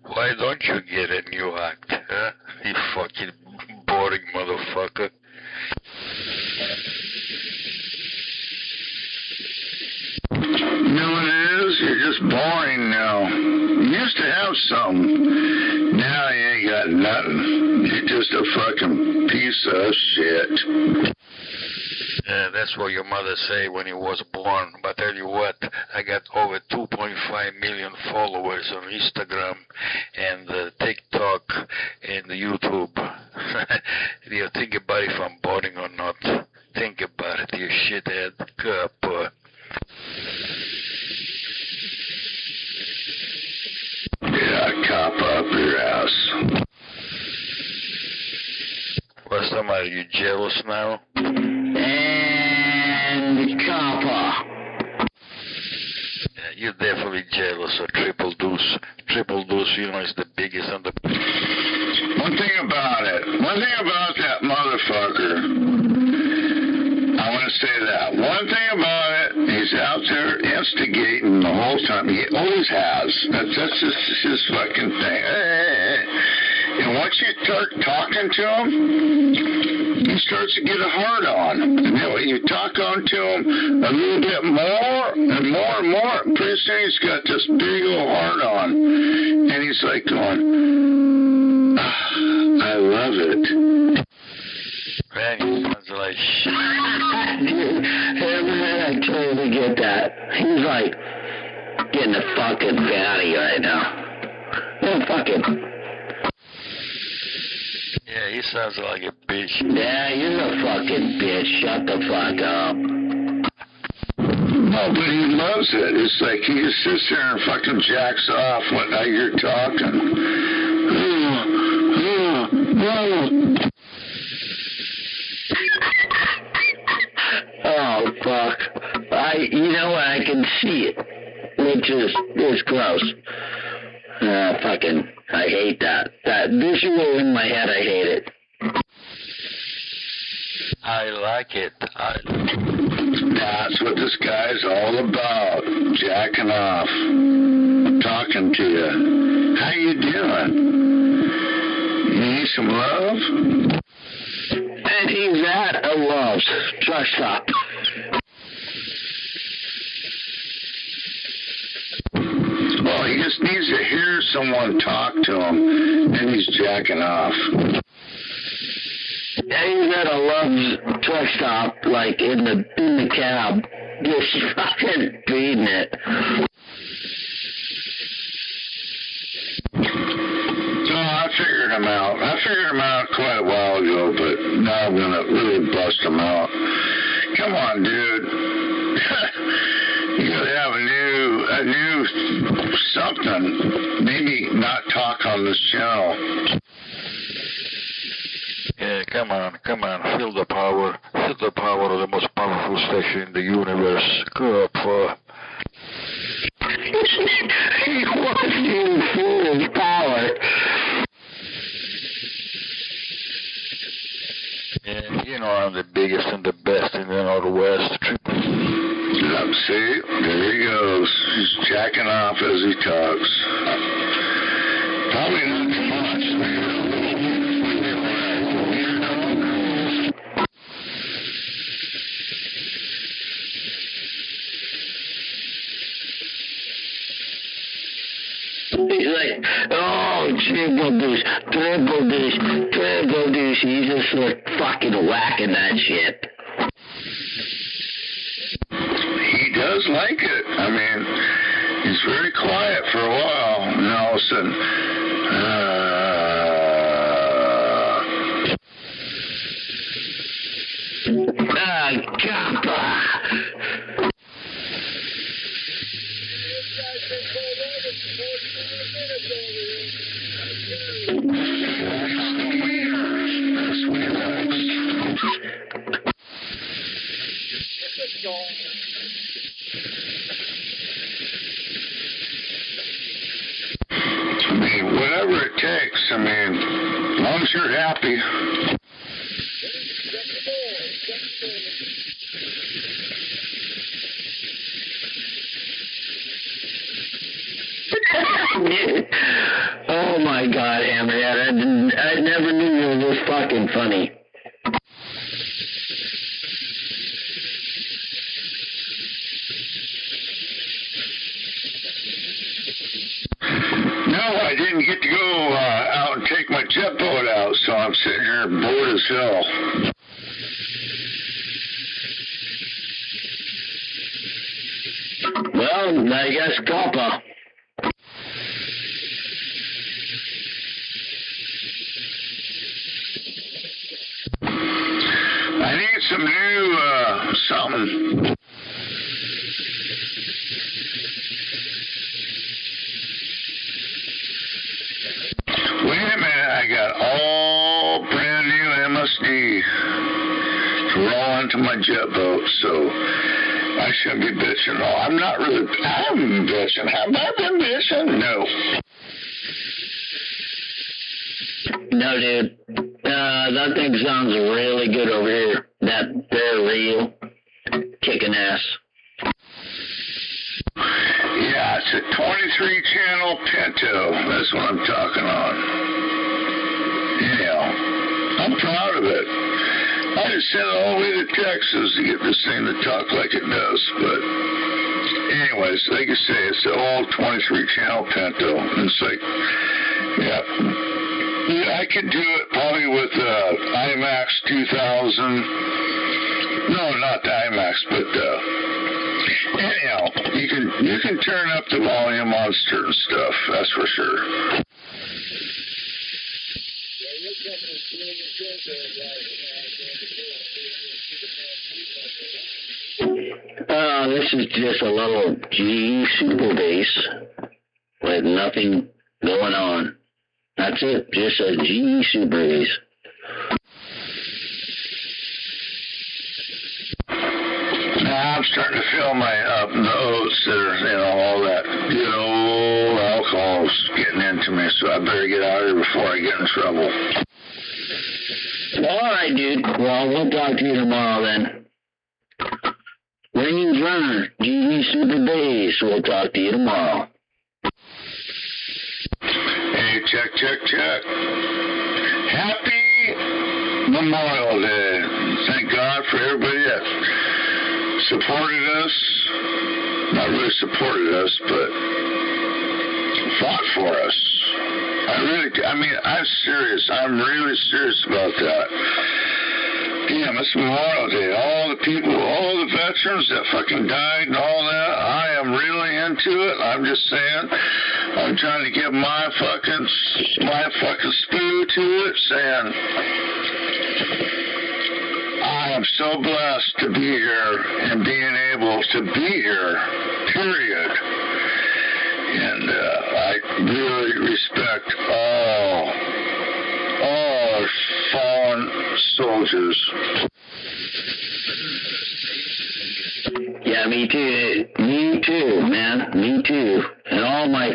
Why don't you get a new act, huh? You fucking boring motherfucker. You know what it is? You're just boring now. You used to have some. Now you ain't got nothing. You're just a fucking piece of shit. Yeah, that's what your mother say when you was born. But tell you what, I got over 2.5 million followers on Instagram and TikTok and YouTube. Do you think about if I'm boring or not? Think about it, you shithead. Copper. Yeah, cop up your ass. What's the matter? You jealous now? And copper. Yeah, you're definitely jealous of Triple Deuce. Triple Deuce, you know, is the biggest on the... One thing about that motherfucker, I want to say that. One thing about it, he's out there instigating the whole time. He always has. That's just his fucking thing. And once you start talking to him, he starts to get a hard on. And then when you talk on to him a little bit more and more and more, pretty soon he's got this big old hard on. And he's like going, I love it. Man, he sounds like shit. I totally get that. He's like getting a fucking fatty right now. Oh, fucking. Yeah, he sounds like a bitch. Yeah, you're a fucking bitch. Shut the fuck up. No, but he loves it. It's like he just sits there and fucking jacks off when you're talking. Oh, fuck. You know what? I can see it, which is gross. Fucking, I hate that. That visual in my head, I hate it. I like it. That's what this guy's all about. Jacking off. Talking to you. How you doing? You need some love? And he's at a Love's truck stop. Well, he just needs to hear someone talk to him, and he's jacking off. Yeah, he's at a Love's truck stop, like in the cab, just fucking beating it. So I figured him out. I figured him out quite a while ago, but now I'm gonna really bust him out. Come on, dude. You gotta have a new something. Maybe not talk on this channel. Come on, feel the power of the most powerful station in the universe. Go up for. He wants you to feel his power. Yeah, you know I'm the biggest and the best in the Northwest. See, there he goes. He's jacking off as he talks. Probably not too much, man. He's like, oh, triple douche. He's just like fucking whacking that shit. He does like it. I mean, he's very quiet for a while, and all of a sudden, Kappa. I mean, whatever it takes. I mean, as long as you're happy. Oh my God, Hammerhead! I never knew you were this fucking funny. No, I didn't get to go out and take my jet boat out, so I'm sitting here bored as hell. Well, I guess Kappa. I need some new, something. Wait a minute, I got all brand new MSD to roll into my jet boat, so I shouldn't be bitching. No, I'm not really, I'm bitching. Have I been bitching? No. No, dude. That thing sounds really good over here. That bear reel. Kicking ass. Yeah, it's a 23-channel Pinto. That's what I'm talking on. Yeah, I'm proud of it. I just sent it all the way to Texas to get this thing to talk like it does. But anyways, like I say, it's an old 23-channel Pinto. It's like, yeah, I could do it probably with IMAX 2000. No, not the IMAX, but anyhow, you can turn up the volume on certain stuff. That's for sure. This is just a little G Super Bass with nothing going on. That's it, just a G Super Bass. Now I'm starting to feel my notes that are, all that good old alcohol's getting into me, so I better get out of here before I get in trouble. All right, dude. Well, we'll talk to you tomorrow then. Range Runner, GV Super Bass. We'll talk to you tomorrow. Hey, check. Happy Memorial Day. Thank God for everybody that supported us. Not really supported us, but fought for us. I'm serious. I'm really serious about that. Damn, it's Memorial Day. All the people, all the veterans that fucking died and all that, I am really into it. I'm just saying, I'm trying to give my fucking spew to it, saying, I am so blessed to be here and being able to be here, period. And I really respect all fallen soldiers. Yeah, me too. Me too, man. Me too. And all my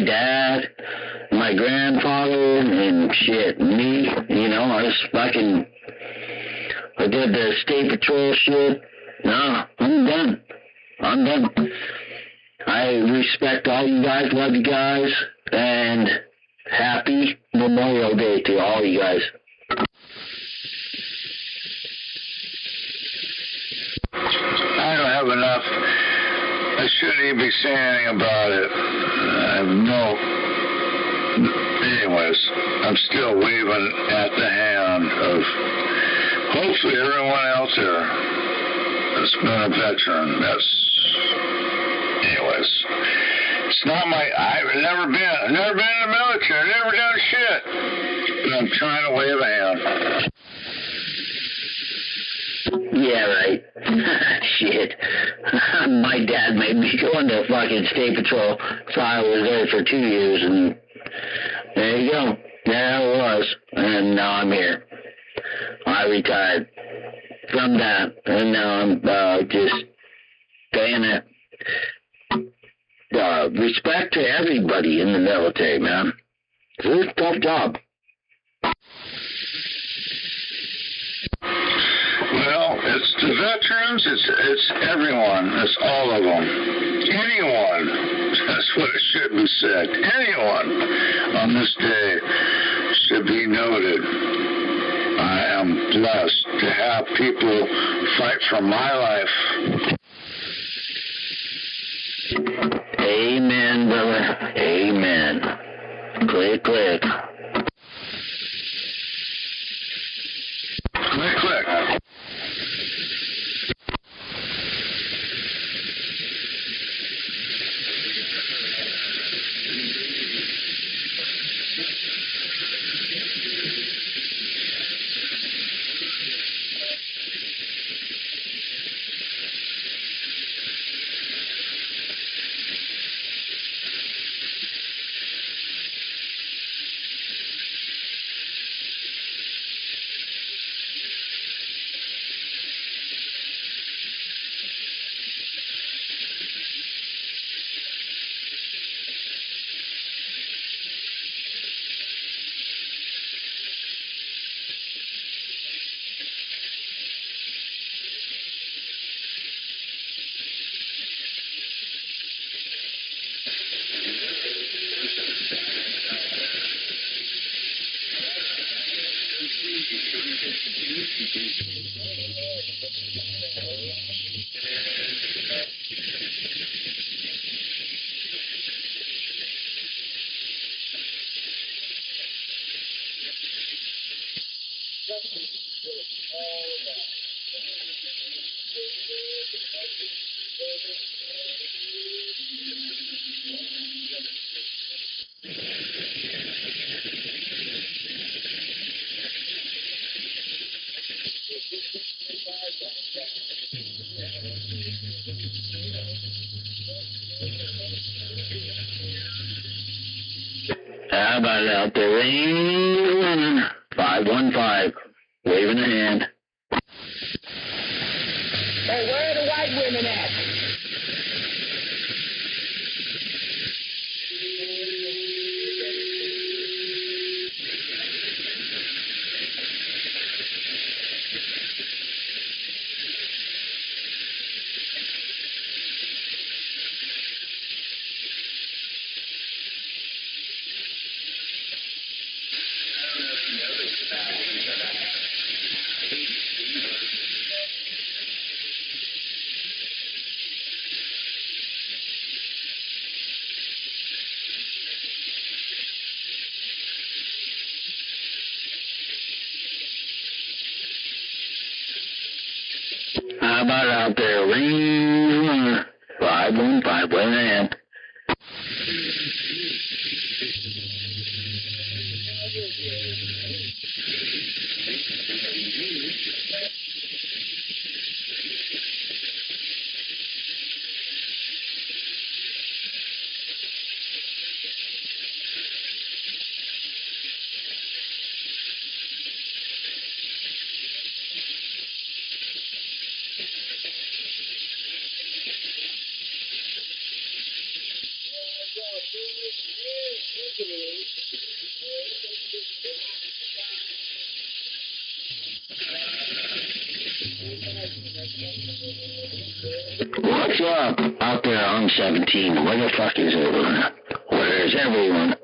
dad, my grandfather, and shit, me, I did the state patrol shit. No, I'm done. I respect all you guys, love you guys, and happy Memorial Day to all you guys. I don't have enough. I shouldn't even be saying anything about it. I have no... Anyways, I'm still waving at the hand of hopefully everyone else here that's been a veteran. Anyways, it's not I've never been in the military, never done shit. But I'm trying to wave a hand. Yeah, right. Shit. My dad made me go into fucking state patrol, so I was there for 2 years, and there you go. There I was, and now I'm here. I retired from that, and now I'm just paying it. Respect to everybody in the military, man. It's a tough job. Well, it's the veterans, it's everyone, it's all of them. Anyone, that's what it should be said. Anyone on this day should be noted. I am blessed to have people fight for my life. Amen, brother. Amen. Click, click. Click, click. How about it out there? Running. 515. Waving a hand. Hey, where are the white women at? How about it out there? Range runner. 515. Waving a hand. What's up out there on 17? Where the fuck is everyone? Where's everyone?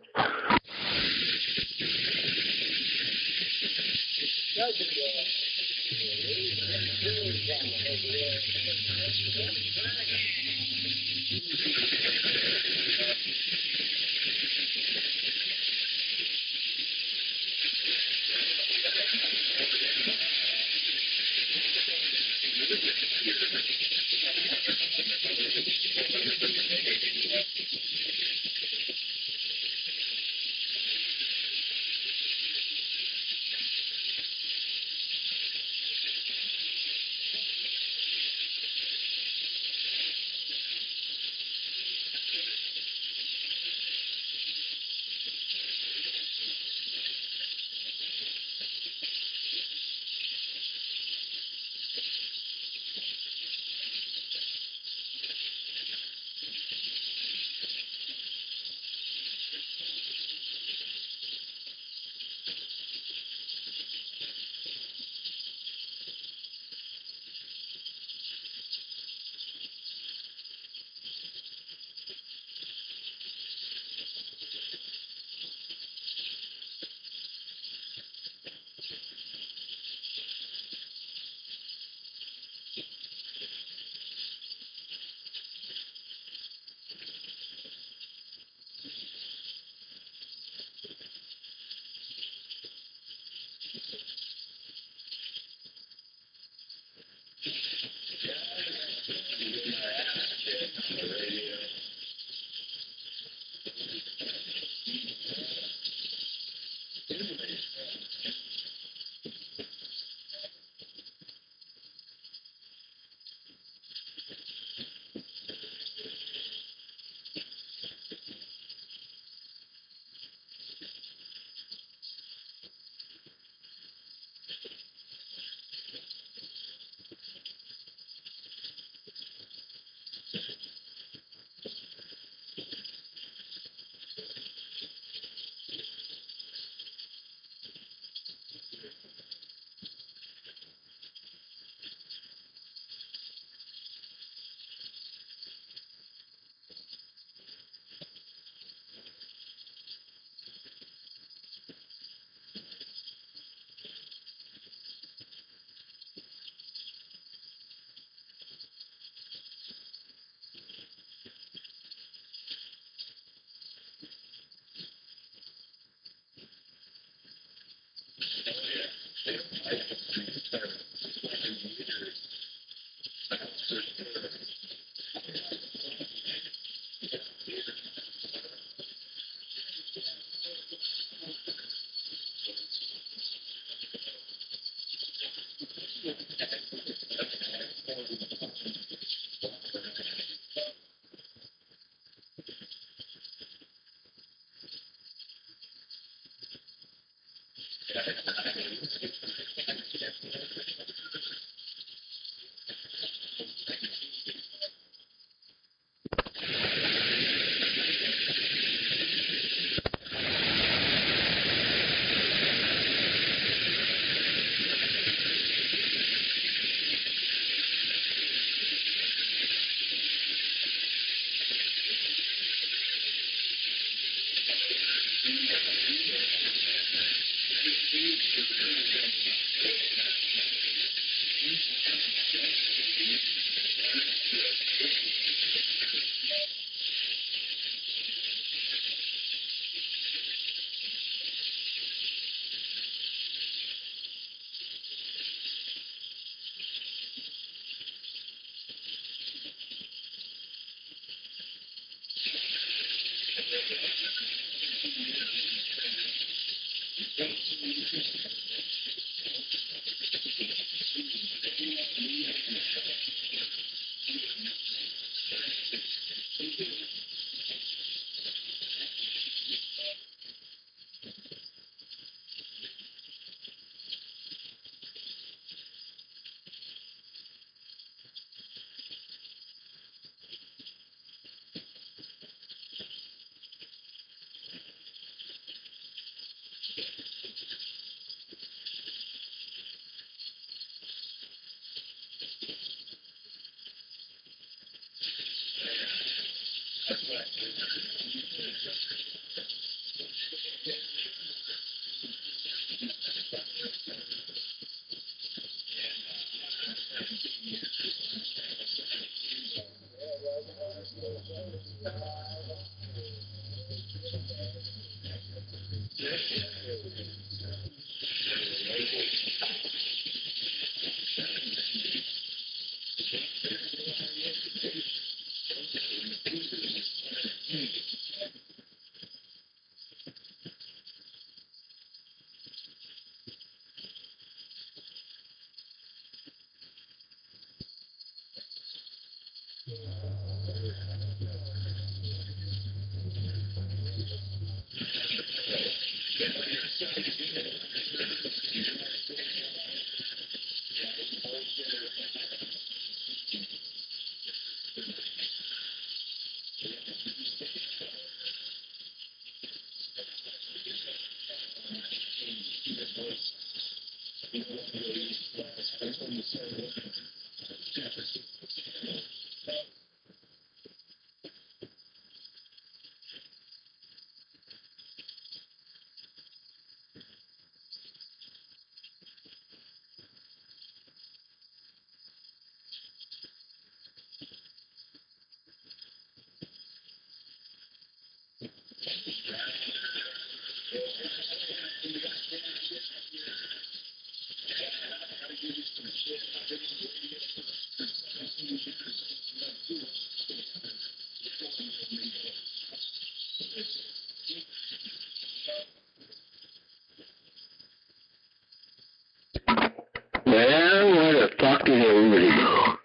Well, where the fuck did everybody go?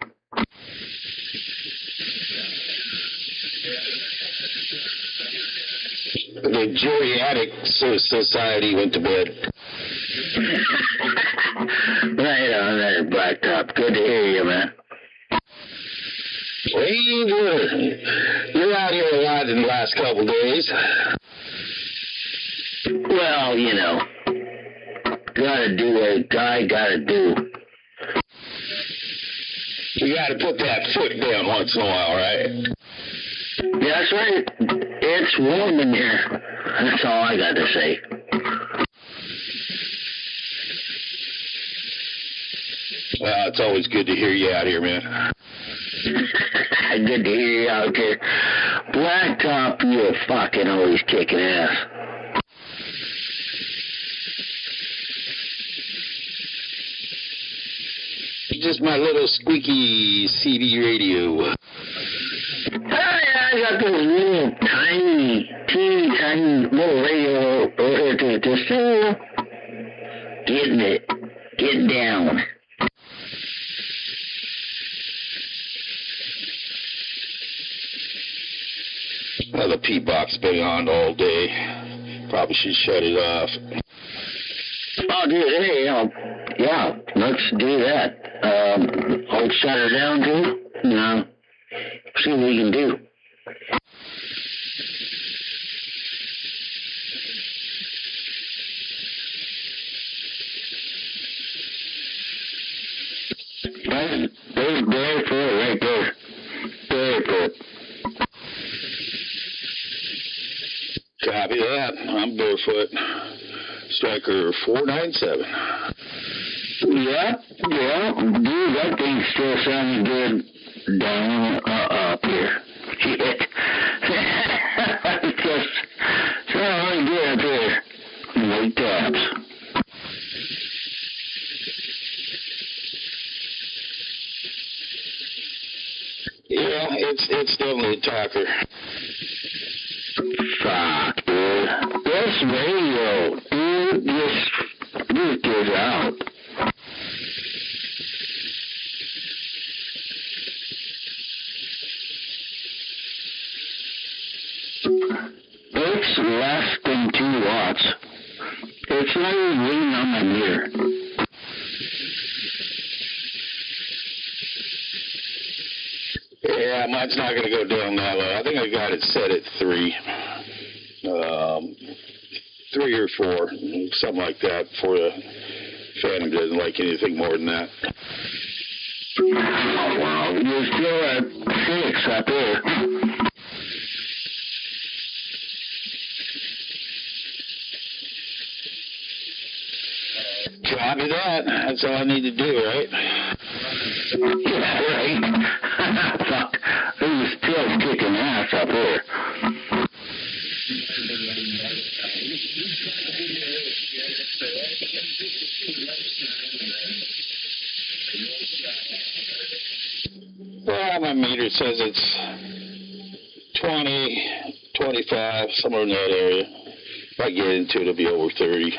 The Geriatric Society went to bed. Right on there, Blacktop. Good to hear you, man. Way good. You're out here a lot in the last couple days. Well, you know, gotta do what a guy gotta do. You gotta put that foot down once in a while, right? Yeah, that's right. It's warm in here. That's all I got to say. Well, it's always good to hear you out here, man. Good to hear you out there. Blacktop, you're fucking always kicking ass. Just my little squeaky CD radio. I got this little tiny, teeny tiny little radio over here to the studio. Get down. Well, the P-Box been on all day. Probably should shut it off. Oh, dude, hey, yeah, let's do that. I'll shut her down, too. No. See what we can do. There's barefoot right there. Barefoot. Copy that. I'm barefoot. Striker 497. Yeah, dude, that thing still sounds good down up here. Shit. Just sounds good up here. White tabs. Yeah, it's definitely a talker. Fuck, dude. This radio, dude, this goes out. It's less than 2 watts. It's not even reading on my meter. Yeah, mine's not going to go down that low. I think I got it set at 3. 3 or 4, something like that, before the Phantom doesn't like anything more than that. Oh, wow. You're still at 6 up there. Copy that. That's all I need to do, right? Yeah, right. Fuck. Who's still kicking ass up here? Well, my meter says it's 20, 25, somewhere in that area. If I get into it, it'll be over 30.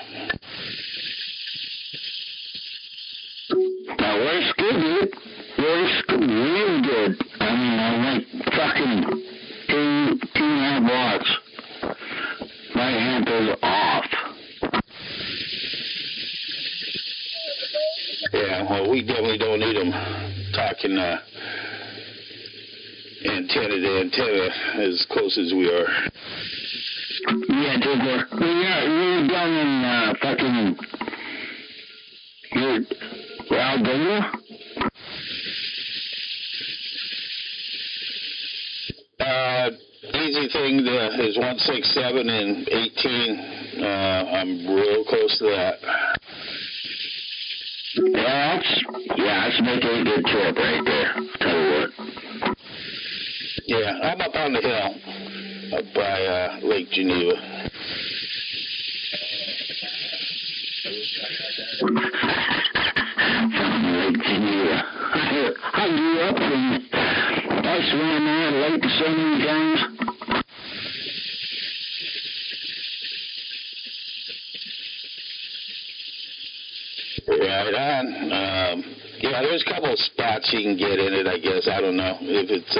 Now, works good, dude. Works real good. I mean, I'm like fucking 2.5 watts. My amp is off. Yeah, well, we definitely don't need them talking antenna to antenna as close as we are. Yeah, dude, you're down in fucking... You're Alberta? Easy thing is 167 and 18. I'm real close to that. That's making a good trip right there. Tell you what. Yeah, I'm up on the hill, up by Lake Geneva. Lake Geneva. I grew up in it. I swam there lake so many times. Right on. Yeah, there's a couple of spots you can get in it, I guess. I don't know if it's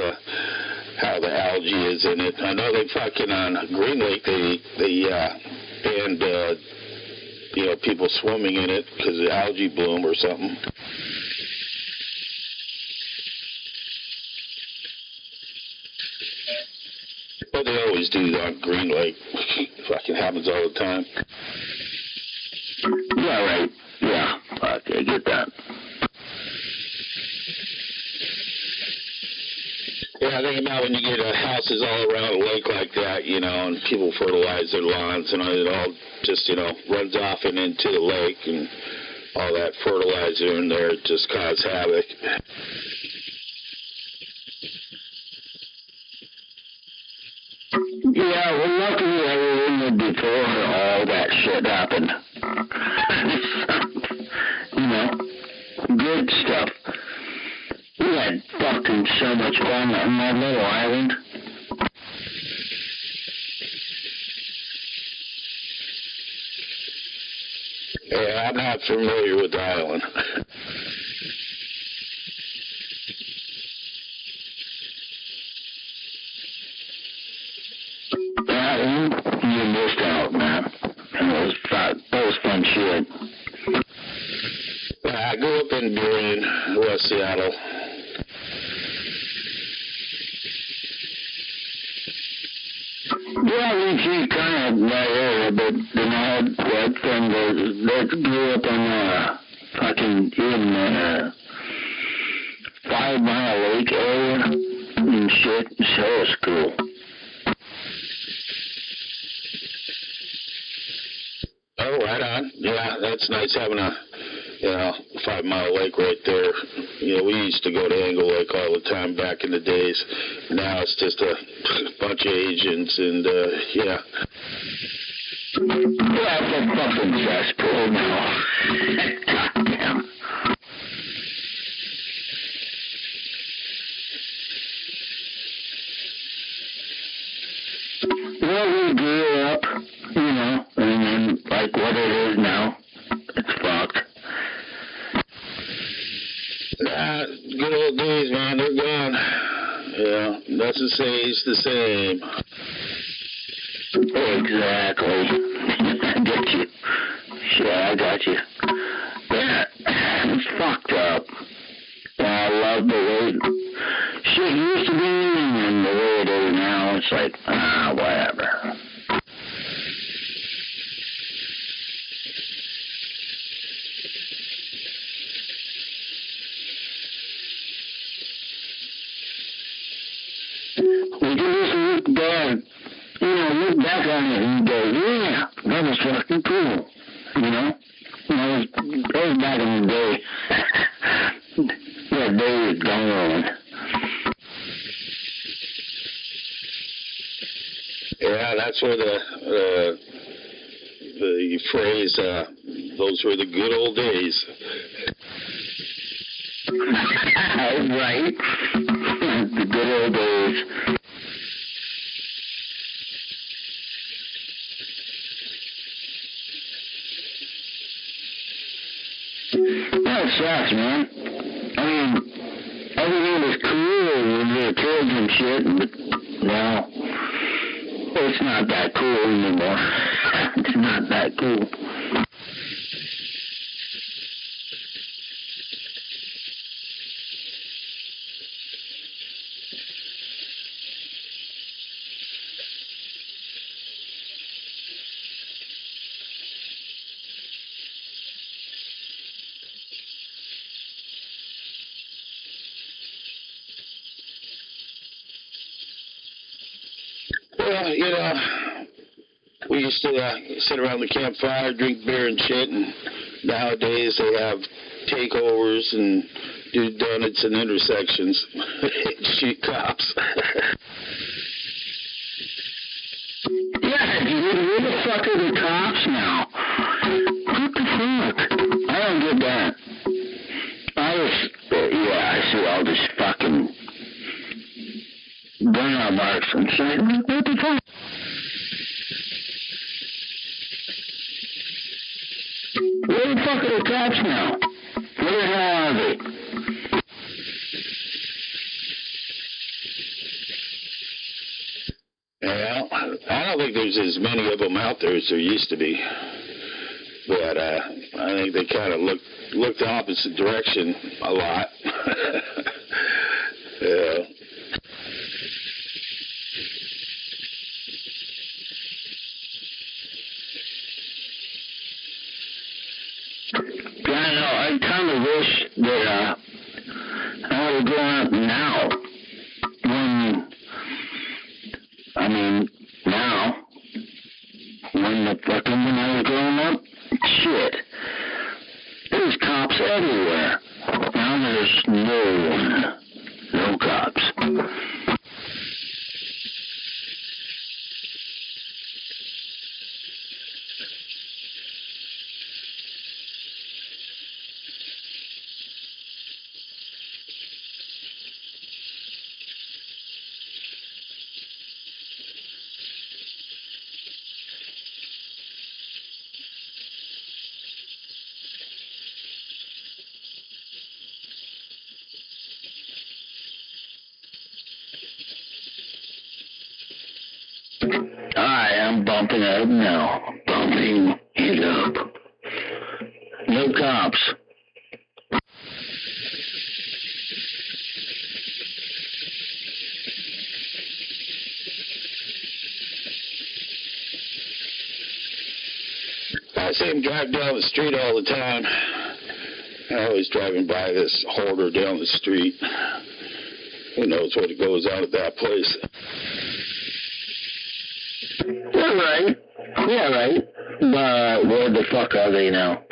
how the algae is in it. I know they fucking on Green Lake, they banned people swimming in it because of algae bloom or something. But they always do that on Green Lake. Fucking happens all the time. Yeah, right. Yeah, fuck, I get that. Yeah, I think about when you get houses all around a lake like that, and people fertilize their lawns and it all just, runs off and into the lake and all that fertilizer in there just cause havoc. Yeah, well, luckily I was in there before all that shit happened. Good stuff. We had fucking so much fun on that little island. Yeah, I'm not familiar with the island. You missed out, man. That was fun shit. I grew up in Burien, West Seattle. Yeah, we see kind of that area, but then I had that friend that grew up in fucking in 5 Mile Lake area and shit. So it's cool. Oh, right on. Yeah, that's nice having a 5 Mile Lake right there. We used to go to Angle Lake all the time back in the days. Now it's just a bunch of Asians and, yeah. Yeah, it's a fucking cesspool now. Goddamn. Well, we grew up, and then, like what it is now, it's fucked. Good old days, man, they're gone. Yeah, nothing stays the same. Exactly. I get you. Yeah, I got you. Yeah, it's fucked up. I love the way shit used to be, and the way it is now, it's like, whatever. We can just look back, look back on it and go, yeah, that was fucking cool, that was back in the day. That day is gone. Yeah, that's where the phrase, those were the good old days. Right. The good old days. That sucks, man. I mean, everything was cool when we were kids and shit, but now it's not that cool anymore. It's not that cool. Well, you know, we used to sit around the campfire, drink beer and shit, and nowadays they have takeovers and do donuts and intersections, shoot cops. Yeah, dude, where the fuck are the cops now? What the fuck? I don't get that. I see all this fucking burnout marks and shit. What the fuck? Where the fuck are the cops now? Where the hell are they? Yeah, I don't think there's as many of them out there as there used to be. But I think they kind of look the opposite direction a lot. Yeah. Yeah, I know. I kind of wish that I would have grown up now. When I was growing up, shit, there's cops everywhere. Now there's no cops. I'm bumping it up now. Bumping it up. No cops. I see him drive down the street all the time. I always driving by this holder down the street. Who knows what goes on at that place? You're right. Yeah, right. But where the fuck are they now?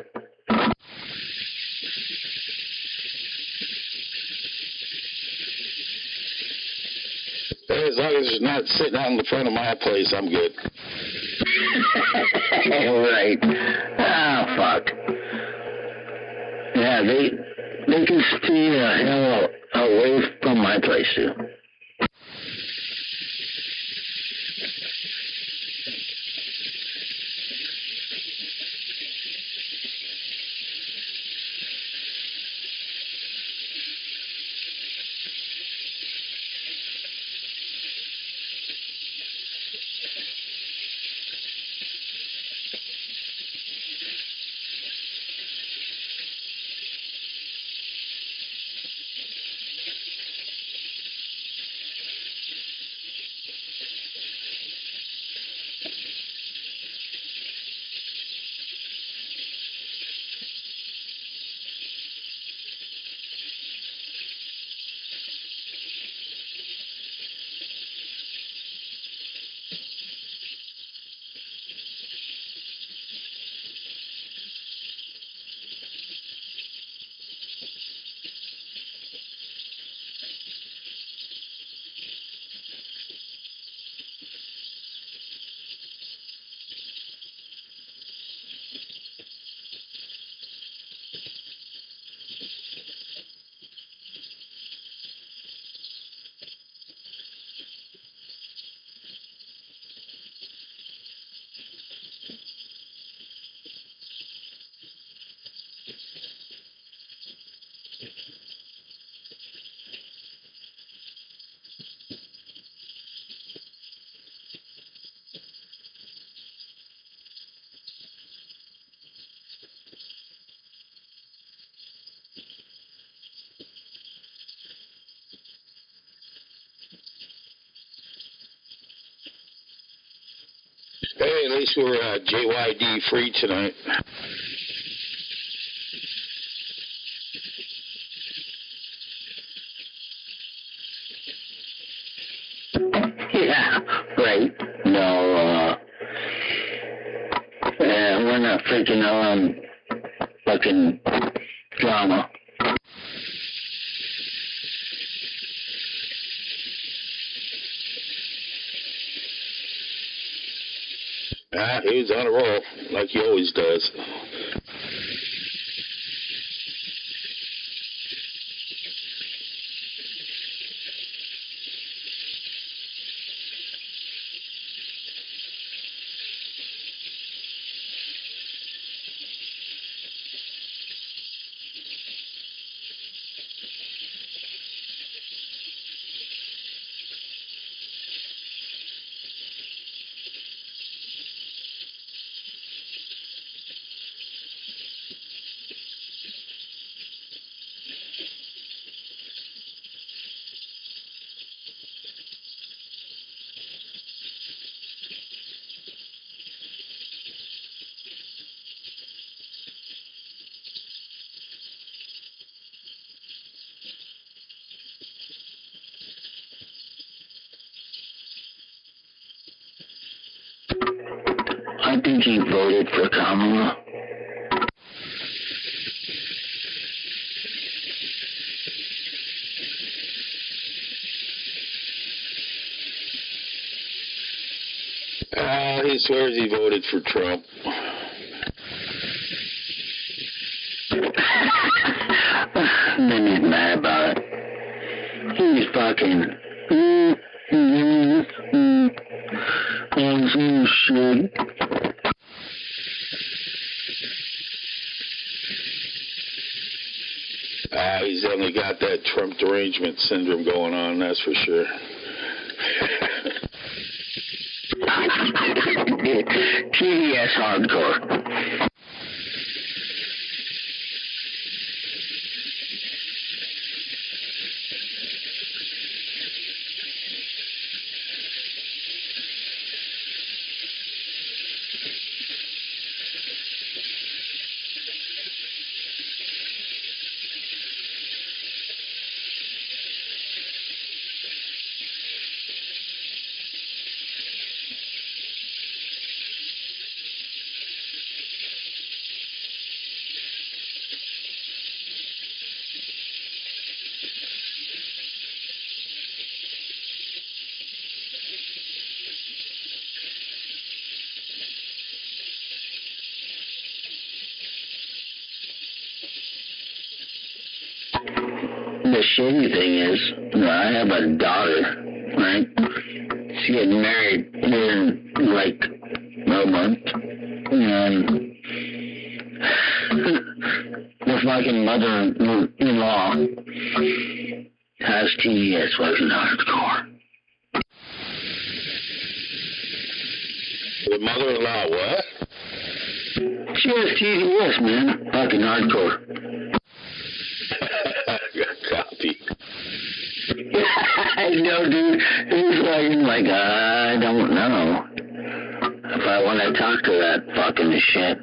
As long as it's not sitting out in the front of my place, I'm good. Right. Ah, fuck. Yeah, they can stay the hell away from my place, too. Hey, at least we're JYD free tonight. Yeah, right. No, we're not freaking on fucking drama. He was on a roll, like he always does. I think he voted for Kamala. He swears he voted for Trump. Then he's mad about it. He's fucking... Oh, shit. He's only got that Trump derangement syndrome going on, that's for sure. TDS hardcore. The shitty thing is, I have a daughter, right? She's getting married here in like a month, and the fucking mother-in-law has TDS fucking hardcore. The mother-in-law what? She has TDS, man. Fucking hardcore. Copy. I know, dude. He's like, I don't know if I want to talk to that fucking shit.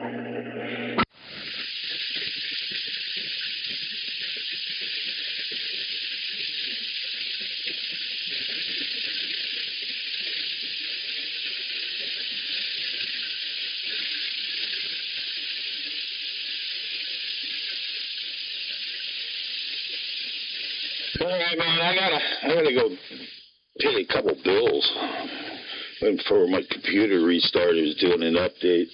All right, man, I gotta go pay a couple bills. Waiting for my computer restart. It was doing an update.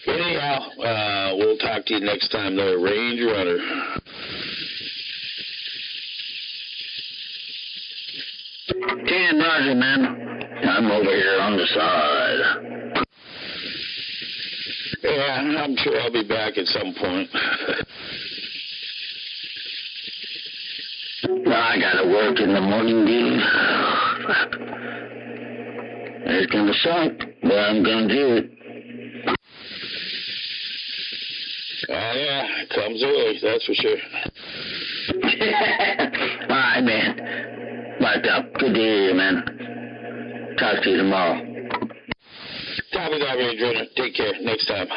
Anyhow, we'll talk to you next time, the Range Runner. Dan Roger, man. I'm over here on the side. Yeah, I'm sure I'll be back at some point. I gotta work in the morning, dude. It's gonna suck, but I'm gonna do it. Yeah, it comes early, that's for sure. Alright, man. Locked up. Good to hear you, man. Talk to you tomorrow. Copy that, Ranger. Take care. Next time.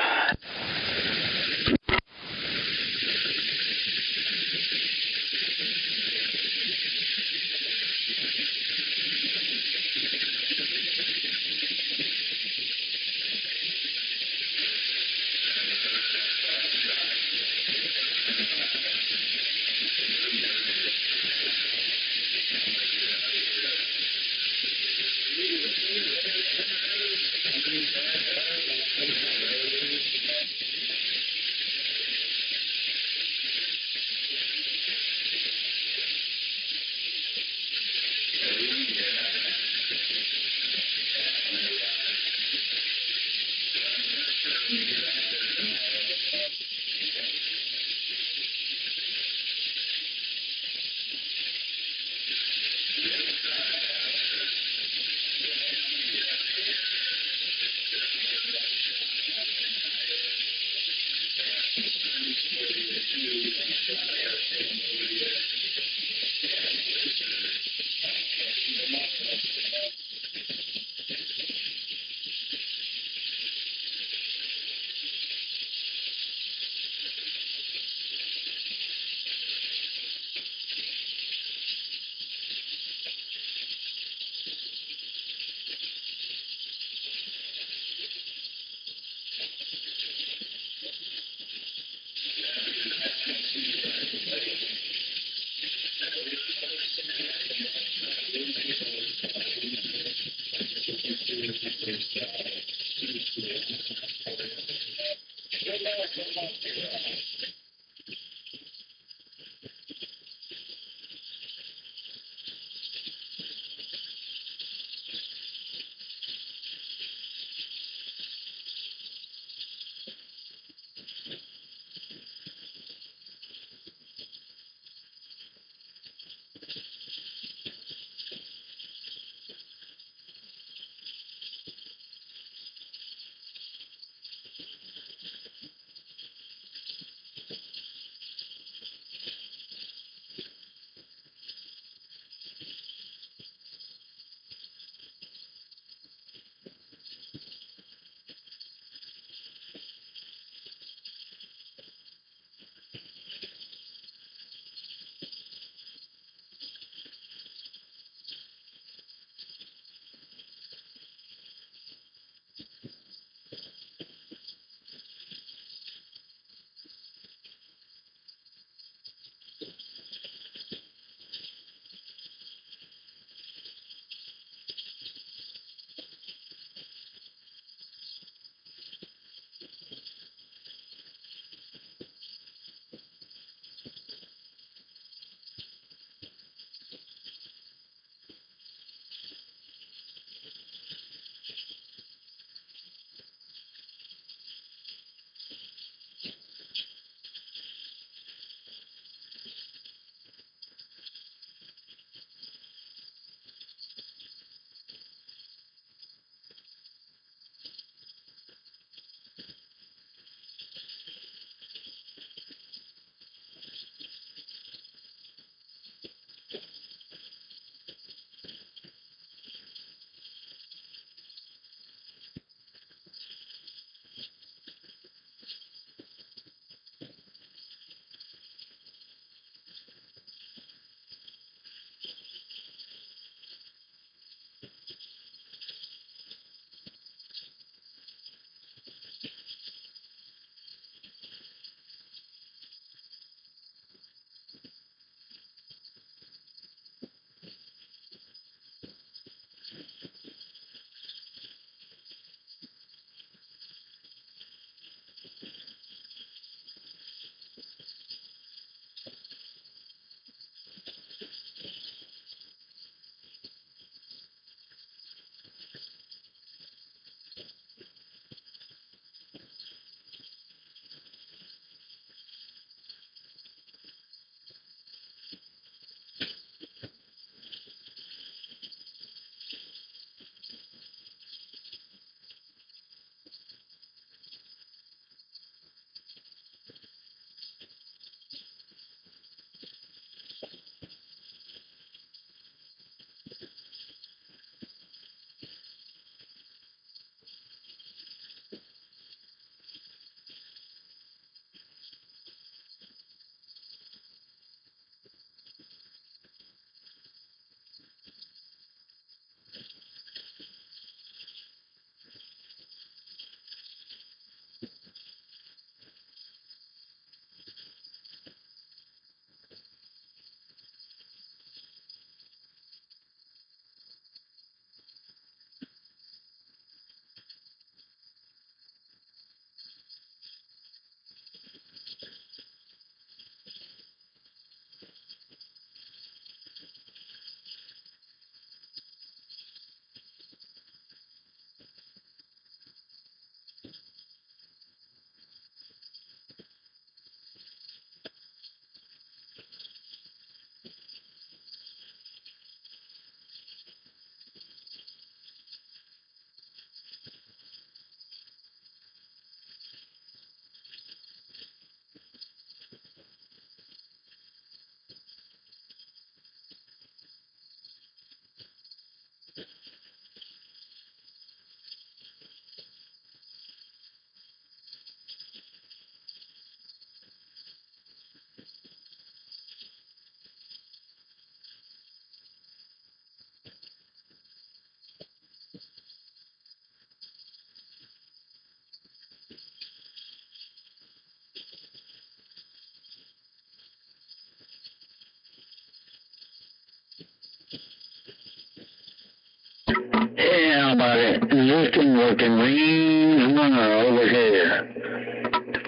about it? Is this thing working? Range runner over here.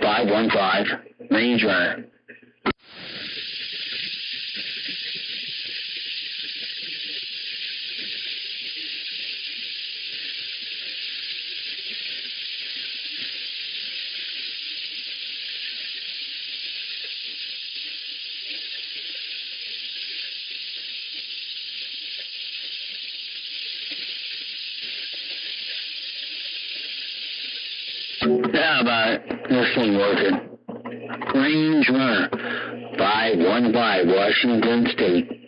515. Range runner. How about this thing working? Range runner, 515, Washington State.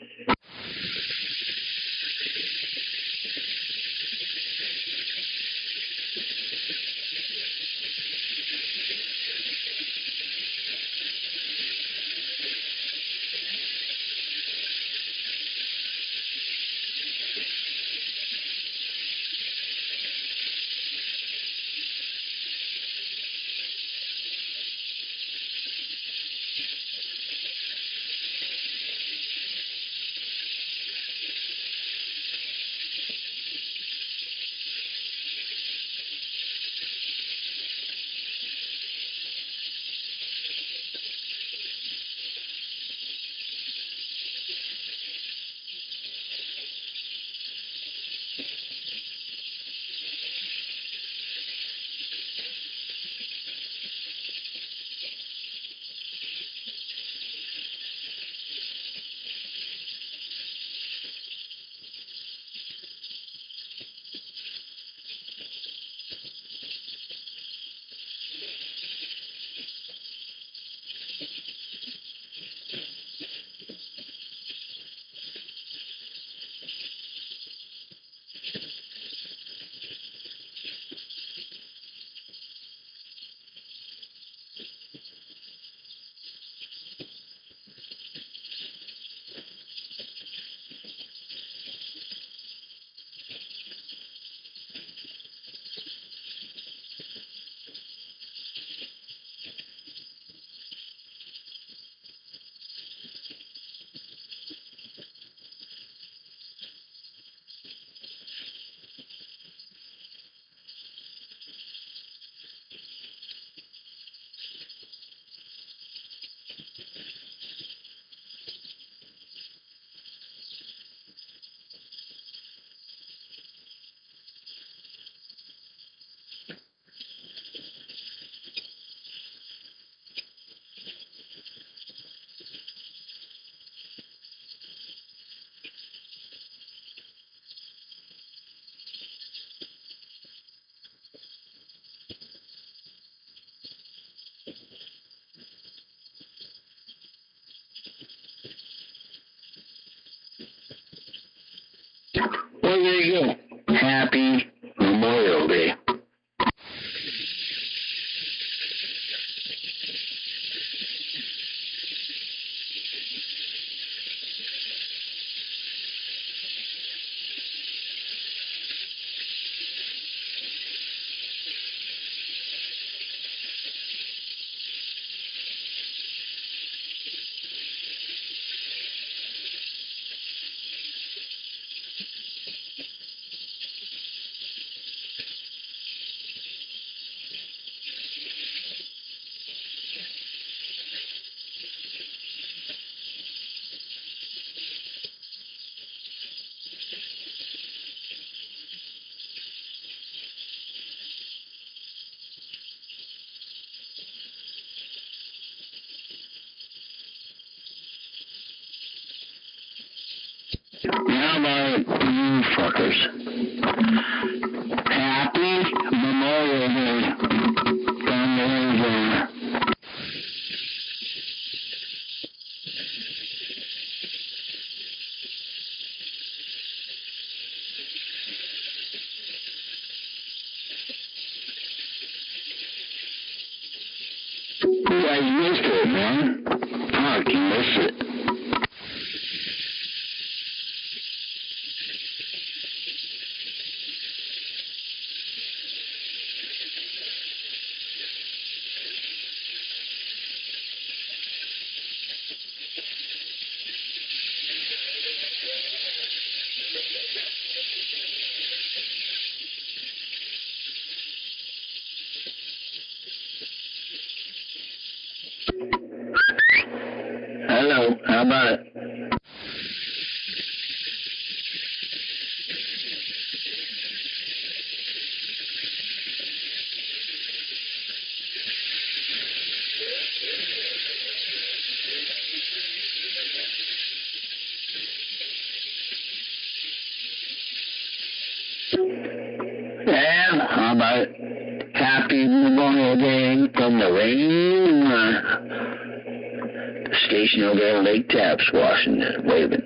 Well, there you go. Happy Memorial Day. How about you fuckers? Happy Memorial Day from Arizona. You guys missed it, man. Fuck, you missed it. Hello, how about it? Yeah, how about it? Happy Memorial Day from the rain. Station over there, Lake Taps, Washington, waving.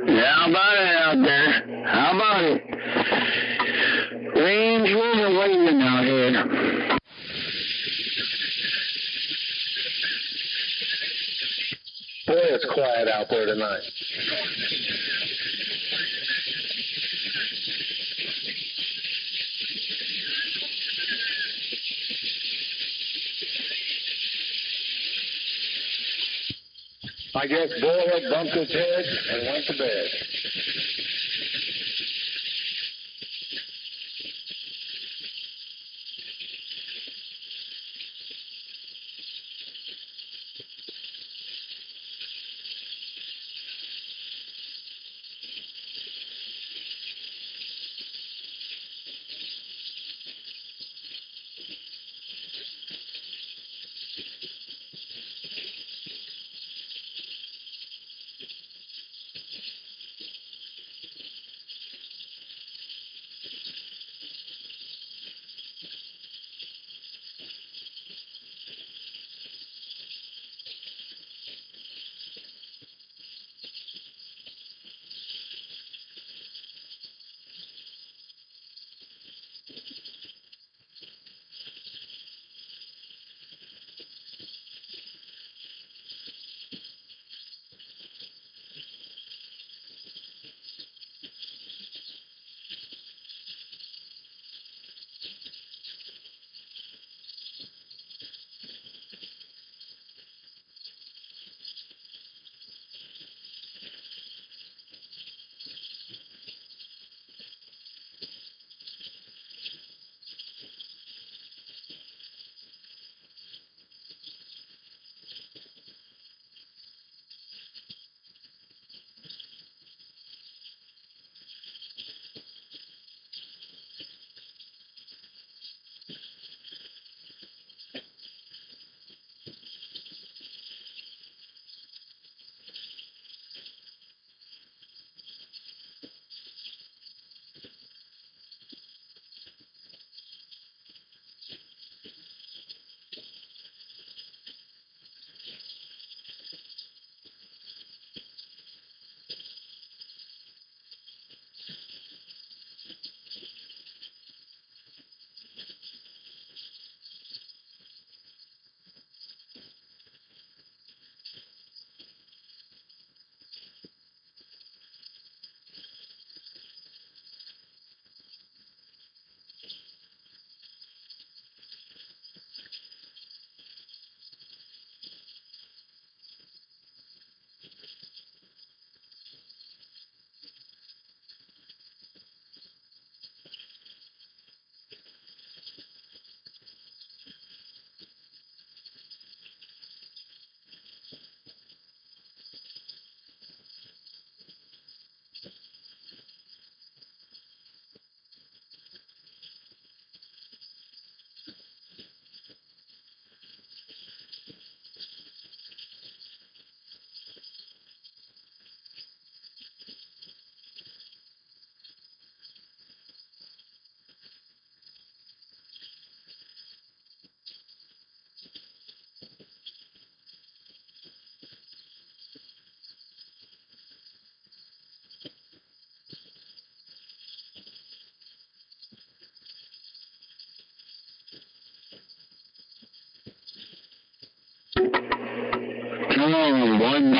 Yeah, how about it out there? How about it? Range Rover waving out here. Boy, it's quiet out there tonight. I guess Bullhead bumped his head and went to bed.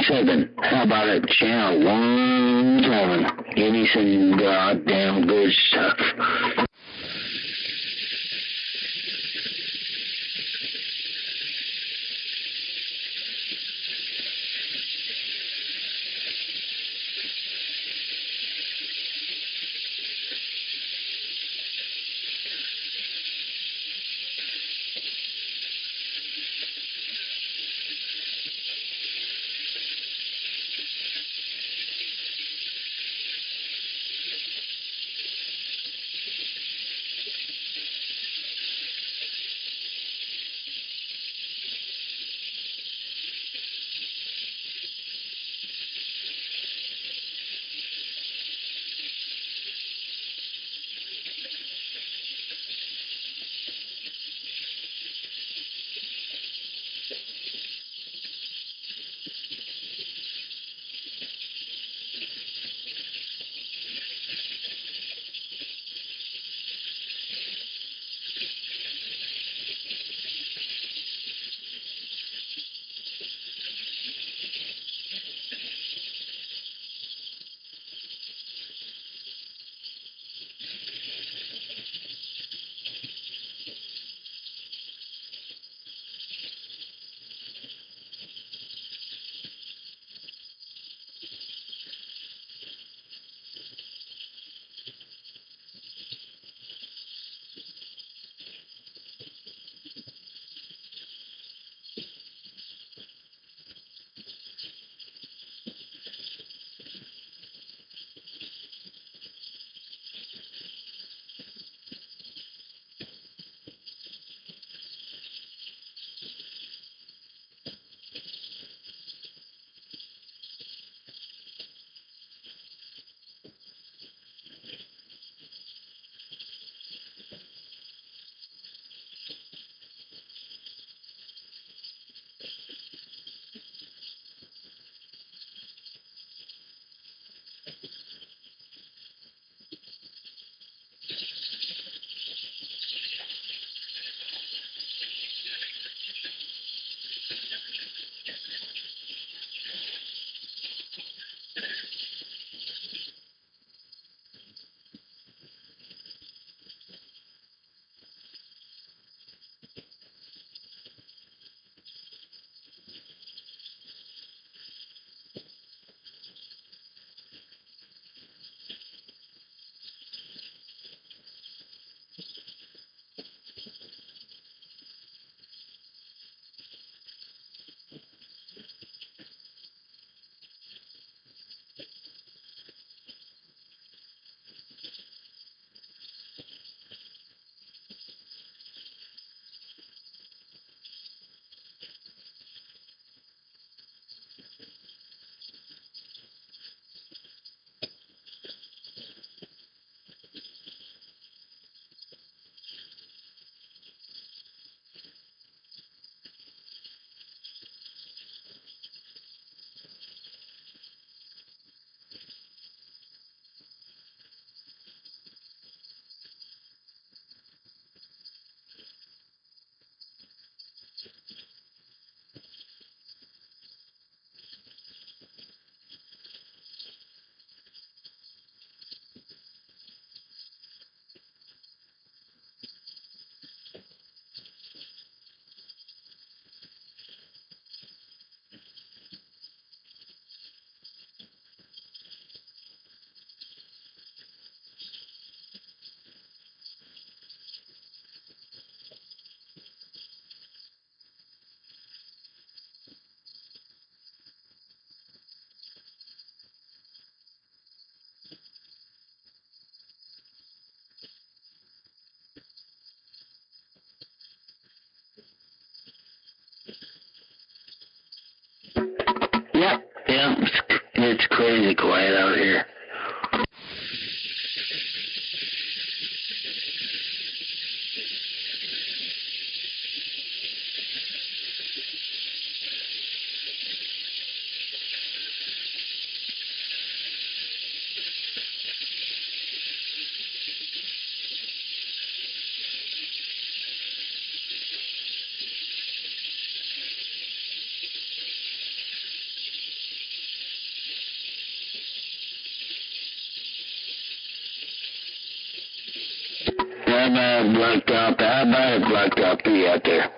107. How about it? Channel 107. Give me some goddamn good stuff. Yeah, it's crazy quiet out here. about a blacktop P out there?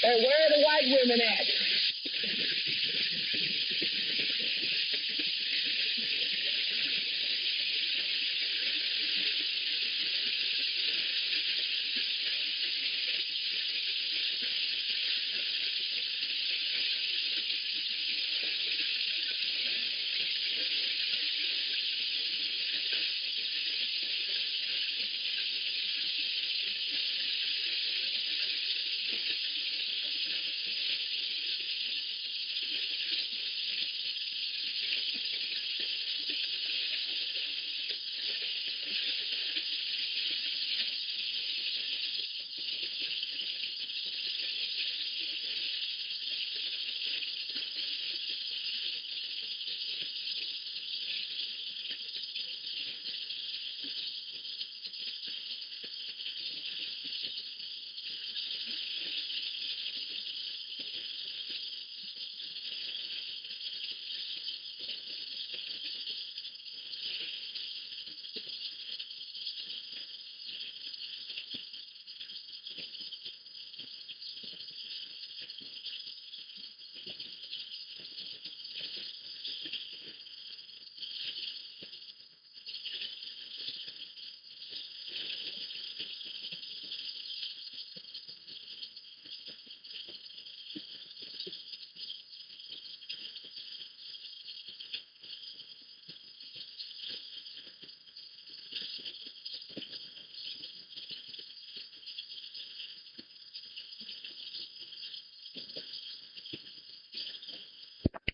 Hey, where are the white women at?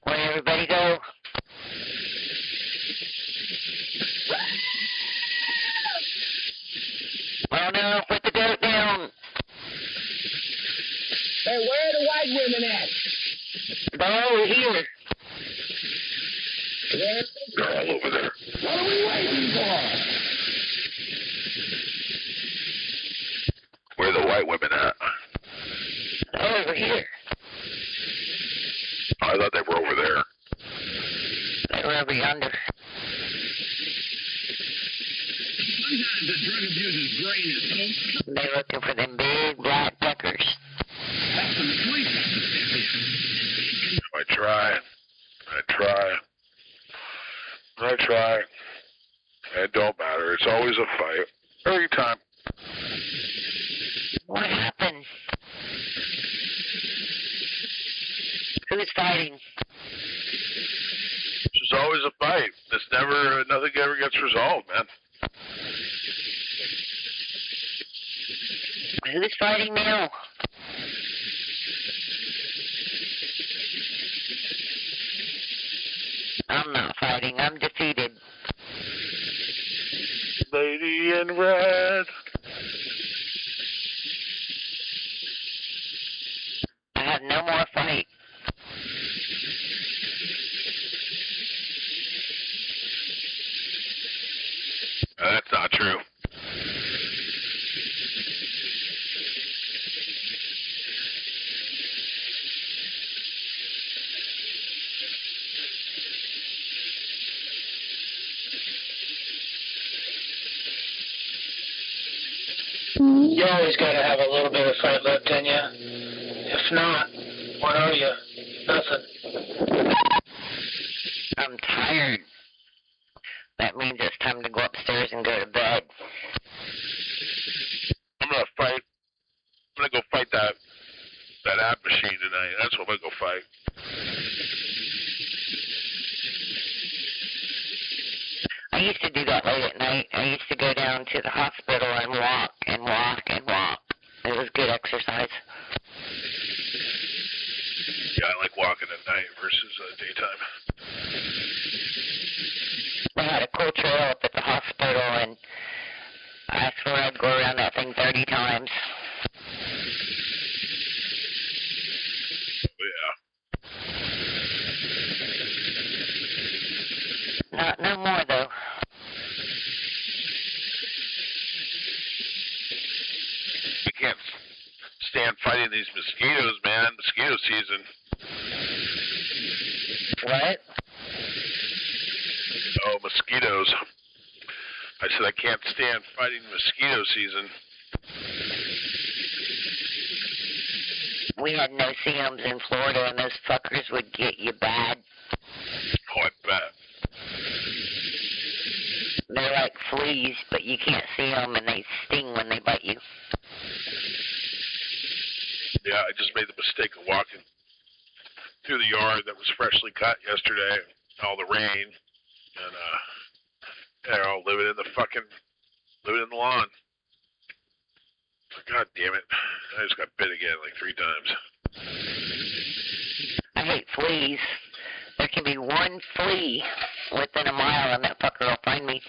Where'd everybody go? Oh no, put the dirt down. Hey, where are the white women at? They're over here. They're all over there. What are we waiting for? Where are the white women at? They're over here. I thought they were over there. They were over yonder. Sometimes the drug abuser's brain is so... They're looking for them big black peckers. That's some sweet. I try. It don't matter. It's always a fight. Every time. What happened? Who's fighting? There's always a fight. Nothing ever gets resolved, man. Who's fighting now? I'm not fighting. I'm defeated. Lady in red. I have no more fight. That's not true. You always got to have a little bit of fight left in you. If not, what are you? Nothing. I'm tired. That means it's time to go upstairs and go to bed. I'm gonna fight. I'm gonna go fight that app machine tonight. That's what I'm gonna go fight. I used to do that late at night. I used to go down to the hospital and walk and walk and walk. It was good exercise. Yeah, I like walking at night versus daytime. They had a cool trail up at the hospital, and I swear I'd go around that thing 30 times. Yeah. No more, though. We can't stand fighting these mosquitoes, man. Mosquito season. What? Oh, mosquitoes. I said I can't stand fighting mosquito season. we had no-see-ums in Florida, and those fuckers would get you bad. Oh, I bet. They're like fleas, but you can't see them, and they sting when they bite you. Yeah, I just made the mistake of walking through the yard that was freshly cut yesterday, all the rain, and they're all living in the lawn. God damn it. I just got bit again like 3 times. I hate fleas. There can be one flea within a mile, and that fucker will find me.